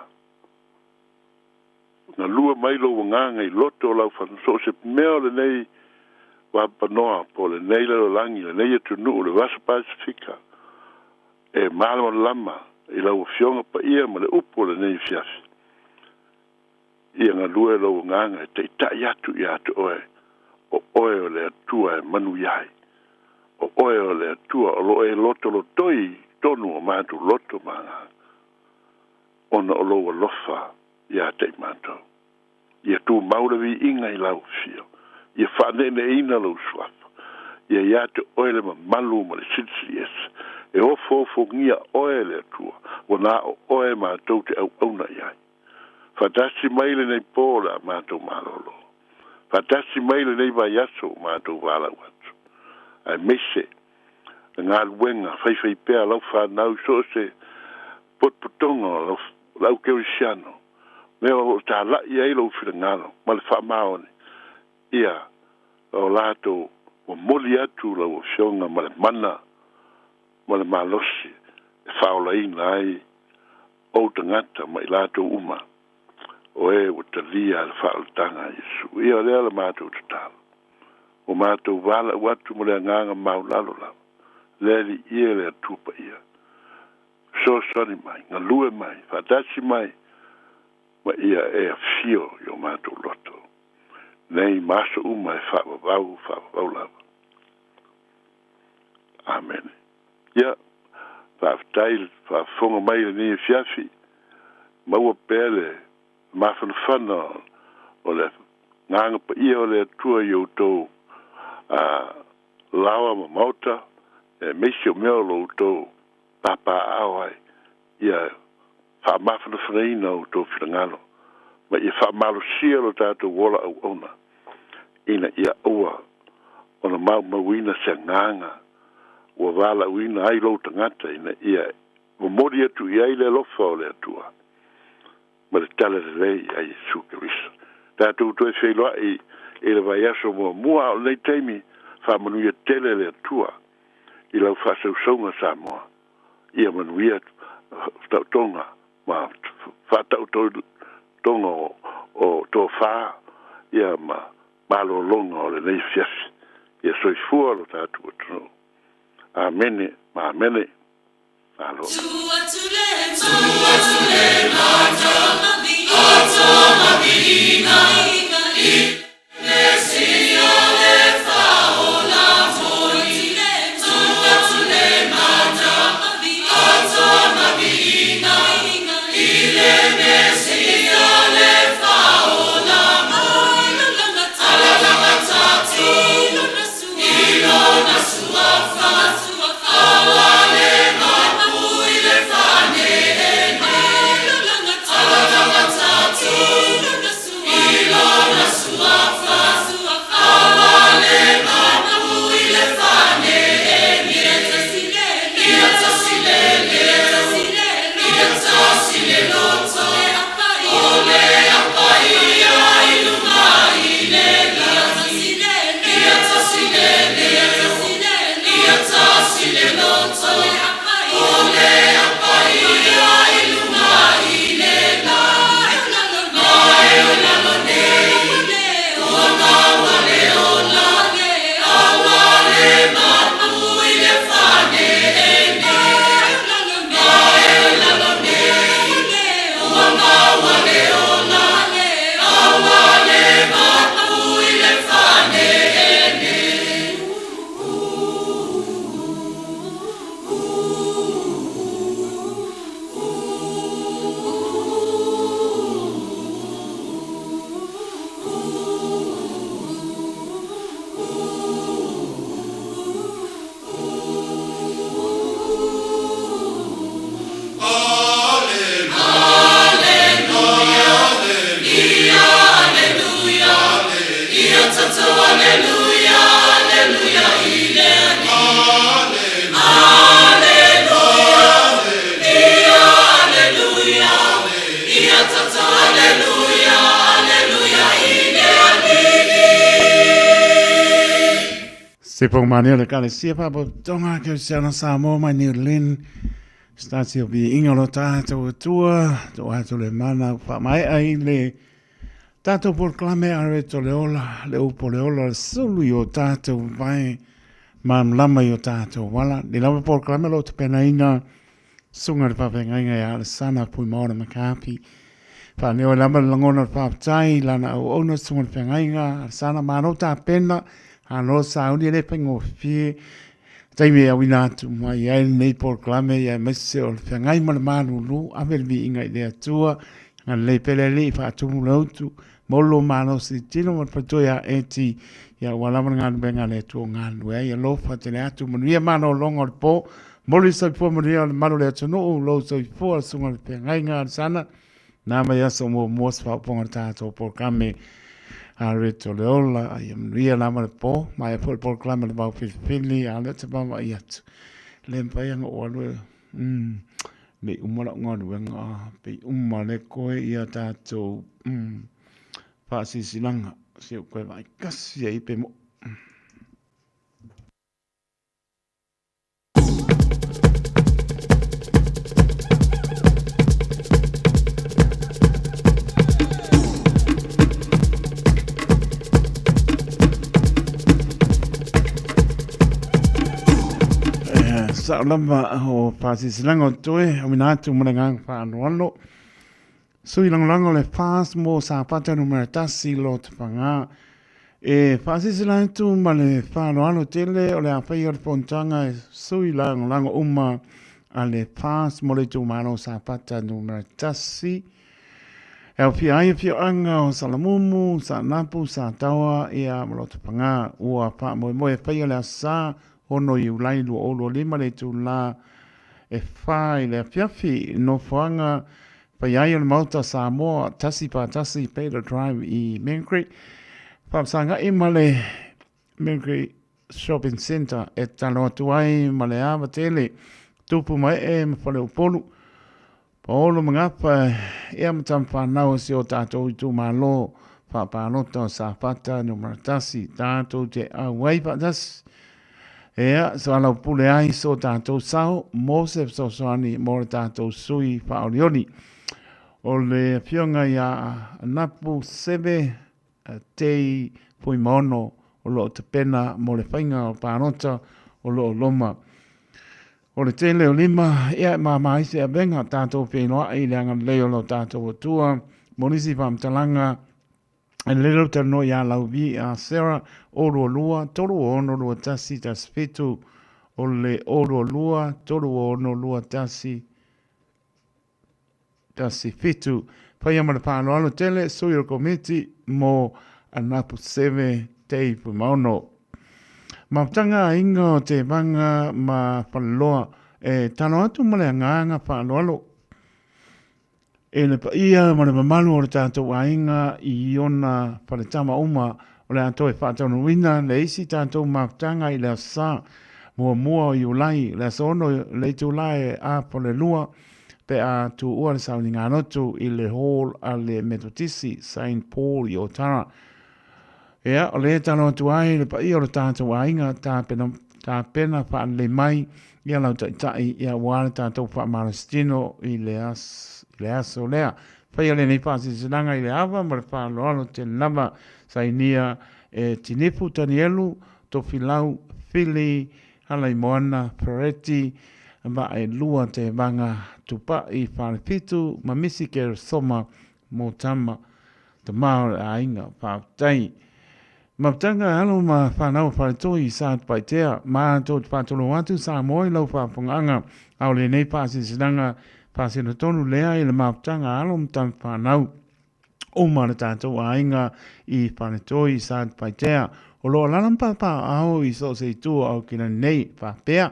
na lua mai lo nganga i loto lau whanu so se meo le nei wapanoa po le nei le langi le nei atu nuu le wasa Pasifika e malama lama i lau fionga pa ia ma le upo le nei fiasi. Ia ngā lua e lau nganga e te itai atu i atu oe o oe o le atua e manu iai o oe o le atua o lo e loto lo toi tonu o mātu loto manga ona o lo lofa ia te mātou. Ia tū maurawi inga i lau fio. Ia whanene ina lau suafa. Ia te oele ma malu ma le sitsi esa. E ofo ngia oele atua. Wana o oe mātou te au auna iai. Fatasi maile nei pōla mātou malolo. Fatasi maile nei vai aso mātou wala watu. Ai meise. Ngā luenga whaiwhai pēr lau whanau so se potpotonga lau keurisiano. Mea o tā lai ai lau whirangalo. Ma le whaamaone. Ia o lātou o moli atu lau o fionga ma le mana. Ma le malosi. E whaola ina ai o tangata ma i lātou uma. O e o talia le whaoltanga Jesu. Ia lea le mātou te tala. O mātou wala watu mo le nganga maulalo lau. Lea li ia le atupa ia. So soni mai, ngā lue mai, whatasi mai. Ma ia e a fio i o mātou loto. Nei maso uma e whawawau lava. Amen. Ia, whawtail, whafonga mai le ni fiafi. Maua pele, mawhanawhana o le nganga pa ia o le atua i outou lawa ma mauta meisi o mea o loutou papa ao ai ia whaamawhanawhanaina outou whirangalo ma ia whaamalosia lo tātou wola au ona ina ia ua ona mauina se nganga ua wala uina ai lo tangata ina ia momori atu i ai le lofa o le atua ma le tala le rei ai Jesu Kirisa tātou toi whailoa i le vai aso mua o nei teimi whamanuia tele le atua i lau whasausaunga Samoa ia manuia tautonga ma whatautonga o tō whā ia ma malolonga o le nei fiasi ia soifua lo tātou atu amene ma amene alo Se pong mania le kale sia pa po tonga ke sana Samoa mai ni len stasi o bi ingolo tātou tua to atu le mana pa mai ai le tātou proclame are to le ola le upo le ola sulu yo tātou vai mam lama yo tātou wala le lava proclame lo te pena ina sunga le papenga inga ya le sana pui maora makapi pa ne o lama langona pa tai lana o ona sunga le penga inga sana mano ta pena ano saudi le pengo fi taimi a wina tu mai ai nei proclame ya messe o pengai mal manu lu avel vi inga ile atua ngan le pele le fa tu lu tu molo mano si tino mo pato ya eti ya wala ngan benga le tu ngan we ya lo fa te atu mo ia mano longo po moli sa po mo ia mano le tu no lo so fo sunga pengai ngan sana na ma ya so mo mos fa ponga to proclame Arito leola ai ria lama le po mai po proclame le bau fili ale te ba mai atu le mpai nga o le me umala ngona wenga pe umale ko ia tato fa si silanga se ko vai kasi ai pe mo sa lama o pasi silango toe o minatu mlengang fa anolo so ilang lango le fast mo sa pata numero tasi lo tpanga e pasi silango male fa no tele o le apai o pontanga so ilang lango ale fast mo le tu mano sa pata numero tasi E fia anga o Salamumu, sa napu, sa tawa, ia maloto panga, ua pa moe whaia lea sa, ono i ulai lua olo lima le tu la, e whai lea fiafi, no whanga, whaiai o le mauta Samoa, tasi pa tasi, Peter Drive i Mencree, whaapsanga i male, Mencree Shopping Center, e talo atuai male awa tele, tupu mai e mawhale upolu, Paolo mangapa ia matam whanau si o tātou i tū malo whapānota o sāpata no maratasi tātou te awai patas. Ea, so alau pule ai so tātou sao, Mosef so soani mo tātou sui whaorioni. O le pionga ia napu sebe tei pui mono o lo te pena mo le whainga o pānota o lo loma. O le tele o lima, ia mai se a benga tātou whenua i leanga leo lo tātou o tua, monisi whamtalanga, e lero te no ia lauvi a Sarah, oro lua, toru o ono lua tasi tas fitu, o le oro lua, toru o ono lua tasi fitu. Pai amara pāno alo tele, sui o komiti, mo anapu seve teipu mauno. Mautanga ingo te vanga ma whaloa e tano atu male nganga whaloalo. E le pa ia ma le mamalu o le tātou ainga i ona whaletama uma o le ato e whaatonu wina le isi tātou mautanga i le sa mua i ulai le sono le tu lai a po le lua pe a tu ua le sauni nganotu i le hall a le metotisi St. Paul i Otara. Ea, o le tano atu ai, le pa ia o le tātou ainga, tā pena wha le mai, ia lau tai, ia wāle tātou wha marastino i le aso lea. Whai ale nei pāsi sinanga i le awa, ma le wha loalo te nama sa inia e tinipu tanielu, to filau, fili, halai moana, pereti, ma e lua te vanga tupa i whare pitu, ma misi ke soma mō tama, te mao ainga, whautai. Maptanga halo ma whanau wharetoi i sāt paitea, ma tō te whātolo atu sā moi lau whāpunganga, au le nei pāsi sinanga, pāsi na tonu lea i le maptanga halo mtam whanau. O ma le tātou ainga i whanetoi i sāt paitea, o lo lalampapa au i so se tu au kina nei whapea,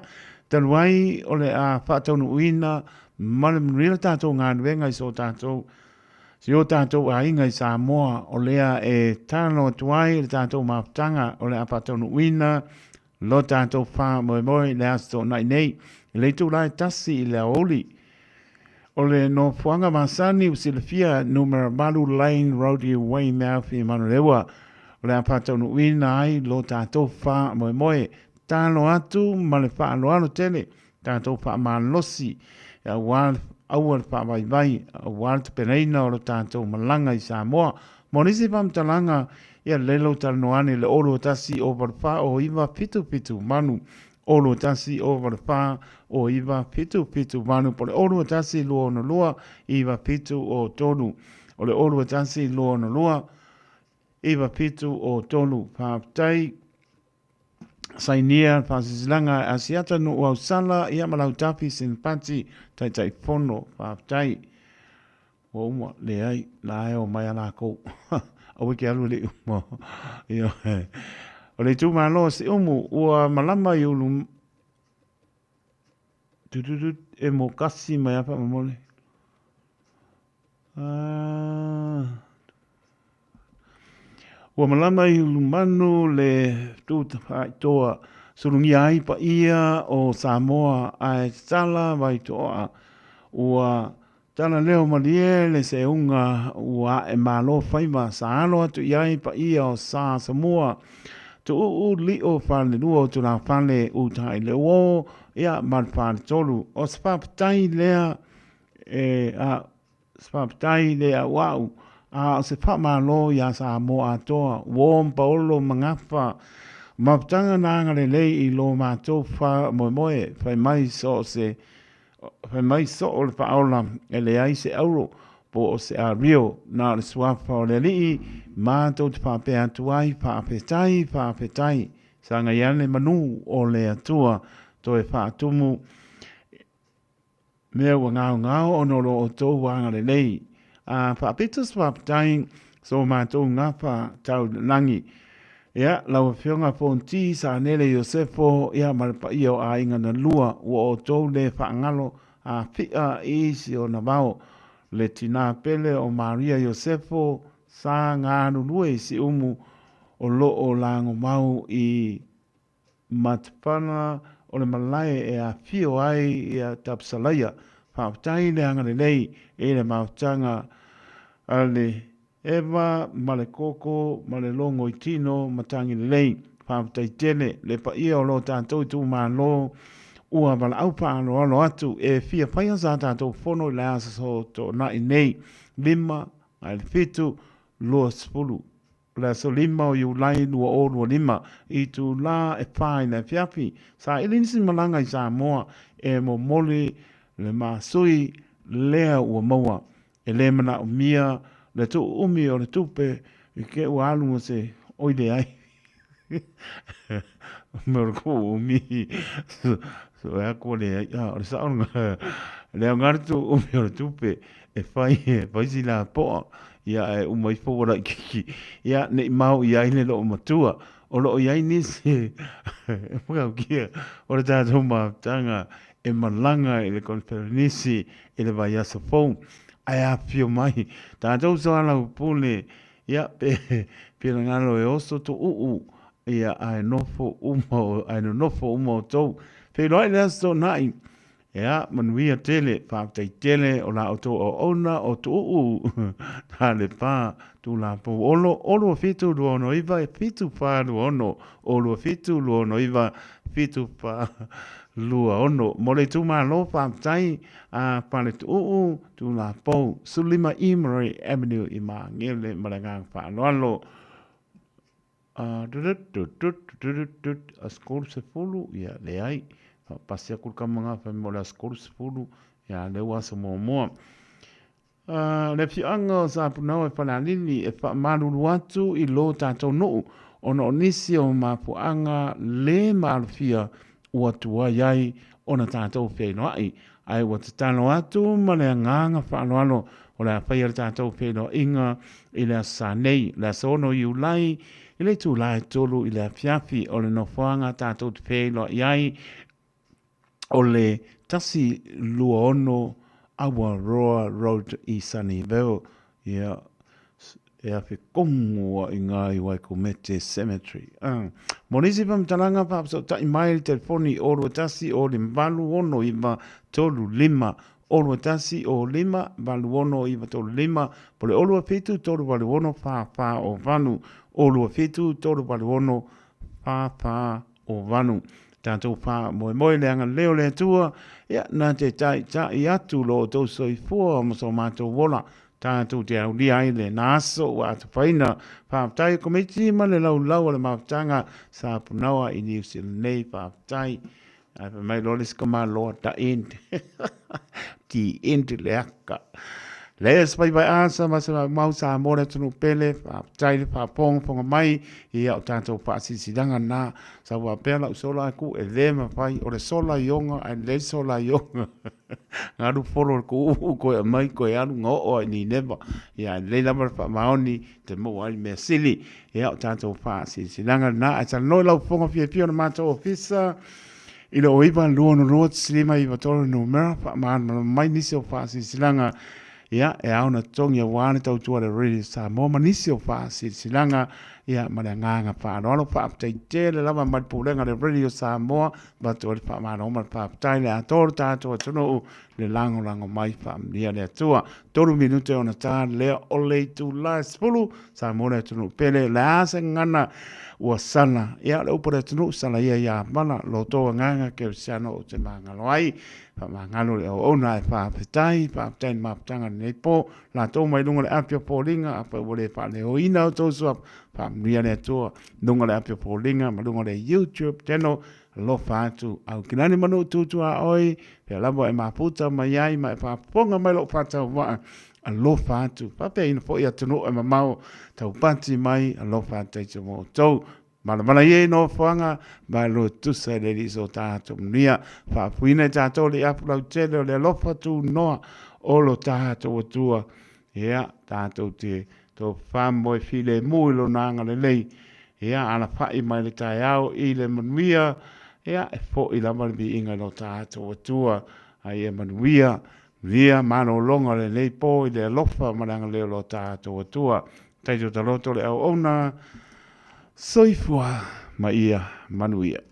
taluai o le a whātonu uina, ma le mrila tātou ngā nuenga i so tātou, si o tātou a inga i Samoa o lea e tāno tuai le tātou maftanga o le apatonu uina, lo tātou wha moe le asto nai nei, le tu lai tasi i le aoli. O le no fuanga masani usi le fia numero Balu Lane Roadie Weymouth i Manurewa, o le apatonu uina ai lo tātou wha moe, tāno atu ma le wha aloalo tele, tātou wha malosi, wāle awal pa vai awal te pereina o lo tātou malanga i Samoa. Monisi pamtalanga ia lelo talnoani le olo tasi o varpa o iwa pitu manu. Olo tasi o varpa o iwa pitu manu. Po le olo tasi lua no lua iwa pitu o tolu. O le olo tasi lua no lua iwa pitu o tolu. Pāptai Sainia Pasisilanga Asiata no Wausala ia malau tapi sin pati tai fono pāptai. O uma le ai la e o mai ala ko. O wiki alu le umo. O le tu malo si umu ua malama i ulu e mo kasi mai apa mamole. Ua malama i lumanu le tūta whai toa surungi ai pa ia o Samoa ai tala vai toa. Ua tala leo malie le se unga ua e malo whaima sa alo atu iai pa ia o sa Samoa. Tu u li o whale lua o tuna whale u tai le o ia man whale tolu. O spapatai lea spapatai lea wau. A se pa malo ya sa mo atoa wom paolo mangafa maptanga nanga le lei I lo mato fa moe fa mai so o le paola e le ai se auro po o se a rio na le swafa o le li mato te pa pe atuai pa petai sanga yane manu o le atua to e fa tumu mea ngao ono lo o tō wanga le lei whaapitas whaapitai, so mātou ngā tau nangi. Ia, lau whionga whonti sa nele Iosefo, ia marapa ia o a inga na lua, ua o tau le whaangalo a whia isi o na wao. Le tina pele o Maria Iosefo, sa ngā nulua isi umu o lo o lango mau i matapana o le malai e a whio ai i a tapsalaya. Whaapitai le anga le lei, e le mautanga ale Eva, male koko, male longo i tino, matangi lei, whaapitai tele, le pa ia o lo tātou i tū mā lo, ua wala aupa alo alo atu, e fia whaia sa tātou whono i le asa so tō na i nei, lima, ai le fitu, lua spulu. Le so lima o iulai lua o lua lima, i tū la e whai le fiafi, sa ilinisi malanga i Samoa, e mo moli le māsui, lea ua maua, e le mana o mia, le tu umi o le tupe i ke ua alu mo se oide ai. Mero ko umi. So e ako le ai. O le saonga. Le angari tu umi o le tupe e whai si la poa. Ia e umai fōra i kiki. Ia ne mau i ai le lo matua. O lo i ai nisi. E mga kia. O le tātou tanga e malanga i le konferenisi i le vai asa fōng. Ai a pio mai. Tātou so ala upule. Ia pe na ngalo e oso to ia ai nofo uma o tau. Pe roi le aso nai. Ia manuia tele. Whaatai tele o la o to o ona o to Tā le pā. Tu la po olo fitu luono iwa e fitu pā luono. Olo fitu luono iwa fitu pā lua ono. Mole tu mā lo whaatai a pale tu la po. Sulima Emery Avenue i mā ngele marangang whaanoalo. A skolu se fulu, ia le ai. Pasi a kulkamanga whaimole a skolu se fulu, ia le wasa moa. Le fianga sa punau e whanalili e whaamaruru atu i lo tātou nuu. Ono nisi o mapuanga le marufia ua tua iai ona tātou whenoi. Ai ua tatano atu ma le nganga whaanoalo o le whaia tātou whenoi inga i le sanei. Le sono i ulai i le tū lai tolu i le fiafi o le nofuanga tātou te whenoi iai o le tasi lua ono Awaroa Road i Sunnyvale. Ia e a whi kongua i ngā i Waikomete Cemetery. Monisi pamtalanga paapso ta i mai telefoni o rua tasi o le mbalu ono i wa tolu lima. O rua tasi o lima, balu ono i wa tolu lima. Pole o rua fitu tolu balu ono wha o vanu. O rua fitu tolu balu ono wha o vanu. Tātou pā moe leanga leo le tua, ia nā te tai i atu lo tau soi fua mo so mātou wola. Tātou te au lia i le nāso o atu whaina. Whaapatai komiti ma le lau le mautanga sa punawa i New Zealand nei whaapatai. Ai pa mai lolis ka mā loa ta end. Ti end le aka. Le spai vai asa ma sa mau sa mora tunu pele tai le pong fonga mai i au tātou paasisidanga nā sa wa pela usola aku e le ma pai o le sola ionga ai le sola ionga ngaru folo ko ko mai ko alu ngo o ni neva ia le lama pa maoni te mo ai me sili i au tātou paasisidanga nā ai sa no lau fonga fia na mātou ofisa i lo iwa luono road slima i watoro no mera pa mai nisi o paasisidanga ia e auna tongi a wane tau tua le riri sa mo manisi o wha silanga ia mana nganga wha anoalo wha aptai te le lama maripulenga le riri o sa moa batu le wha mana oma wha aptai le atoro tātua tunu le lango mai wha amnia le atua toru minute ona tā lea ole tu la spulu sa mo le tunu pele le asa ngana ua sana ia le upore tunu sana ia mana lo toa nganga ke siano o te mangalo ai pa mangalo le ona e pa petai maptanga nei po la to mai lunga le apia polinga apa wole pa le oina to so pa mia le to lunga le apia polinga ma lunga le YouTube channel lo fatu au kinani manu tu a oi pe labo e maputa mai ai ma pa ponga mai lo fata wa a lo fatu pa pe ina fo ia tunu e mamau tau panti mai a lo fatu te mo tau Mana ye no fanga ba lo tu se le riso tato nia fa puina tato le apu lau tele le lofa tu noa o lo tato tua Ia, tātou te tō whamoe while mui lo nanga le lei. Ia, ana whai mai le tai au i le manuia. Ia, e fo i lama le bi inga no tātou atua. Ai e manuia. Via mano longa le lei po i le alofa maranga leo lo tātou atua. Taito taloto le au ona. Soifua ma ia manuia.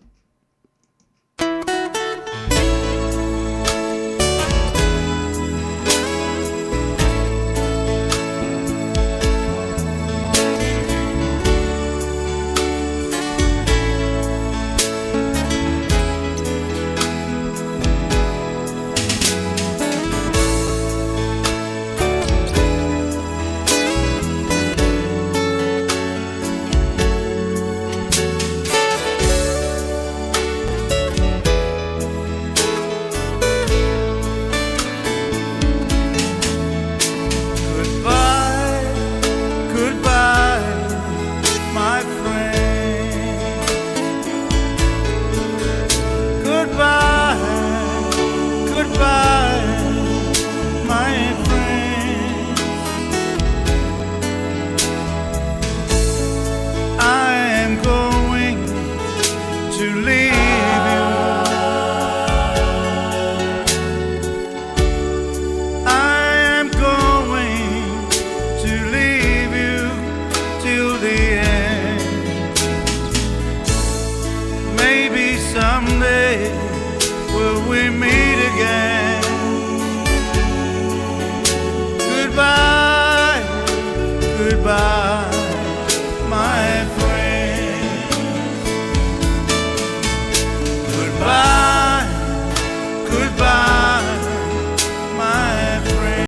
Someday will we meet again?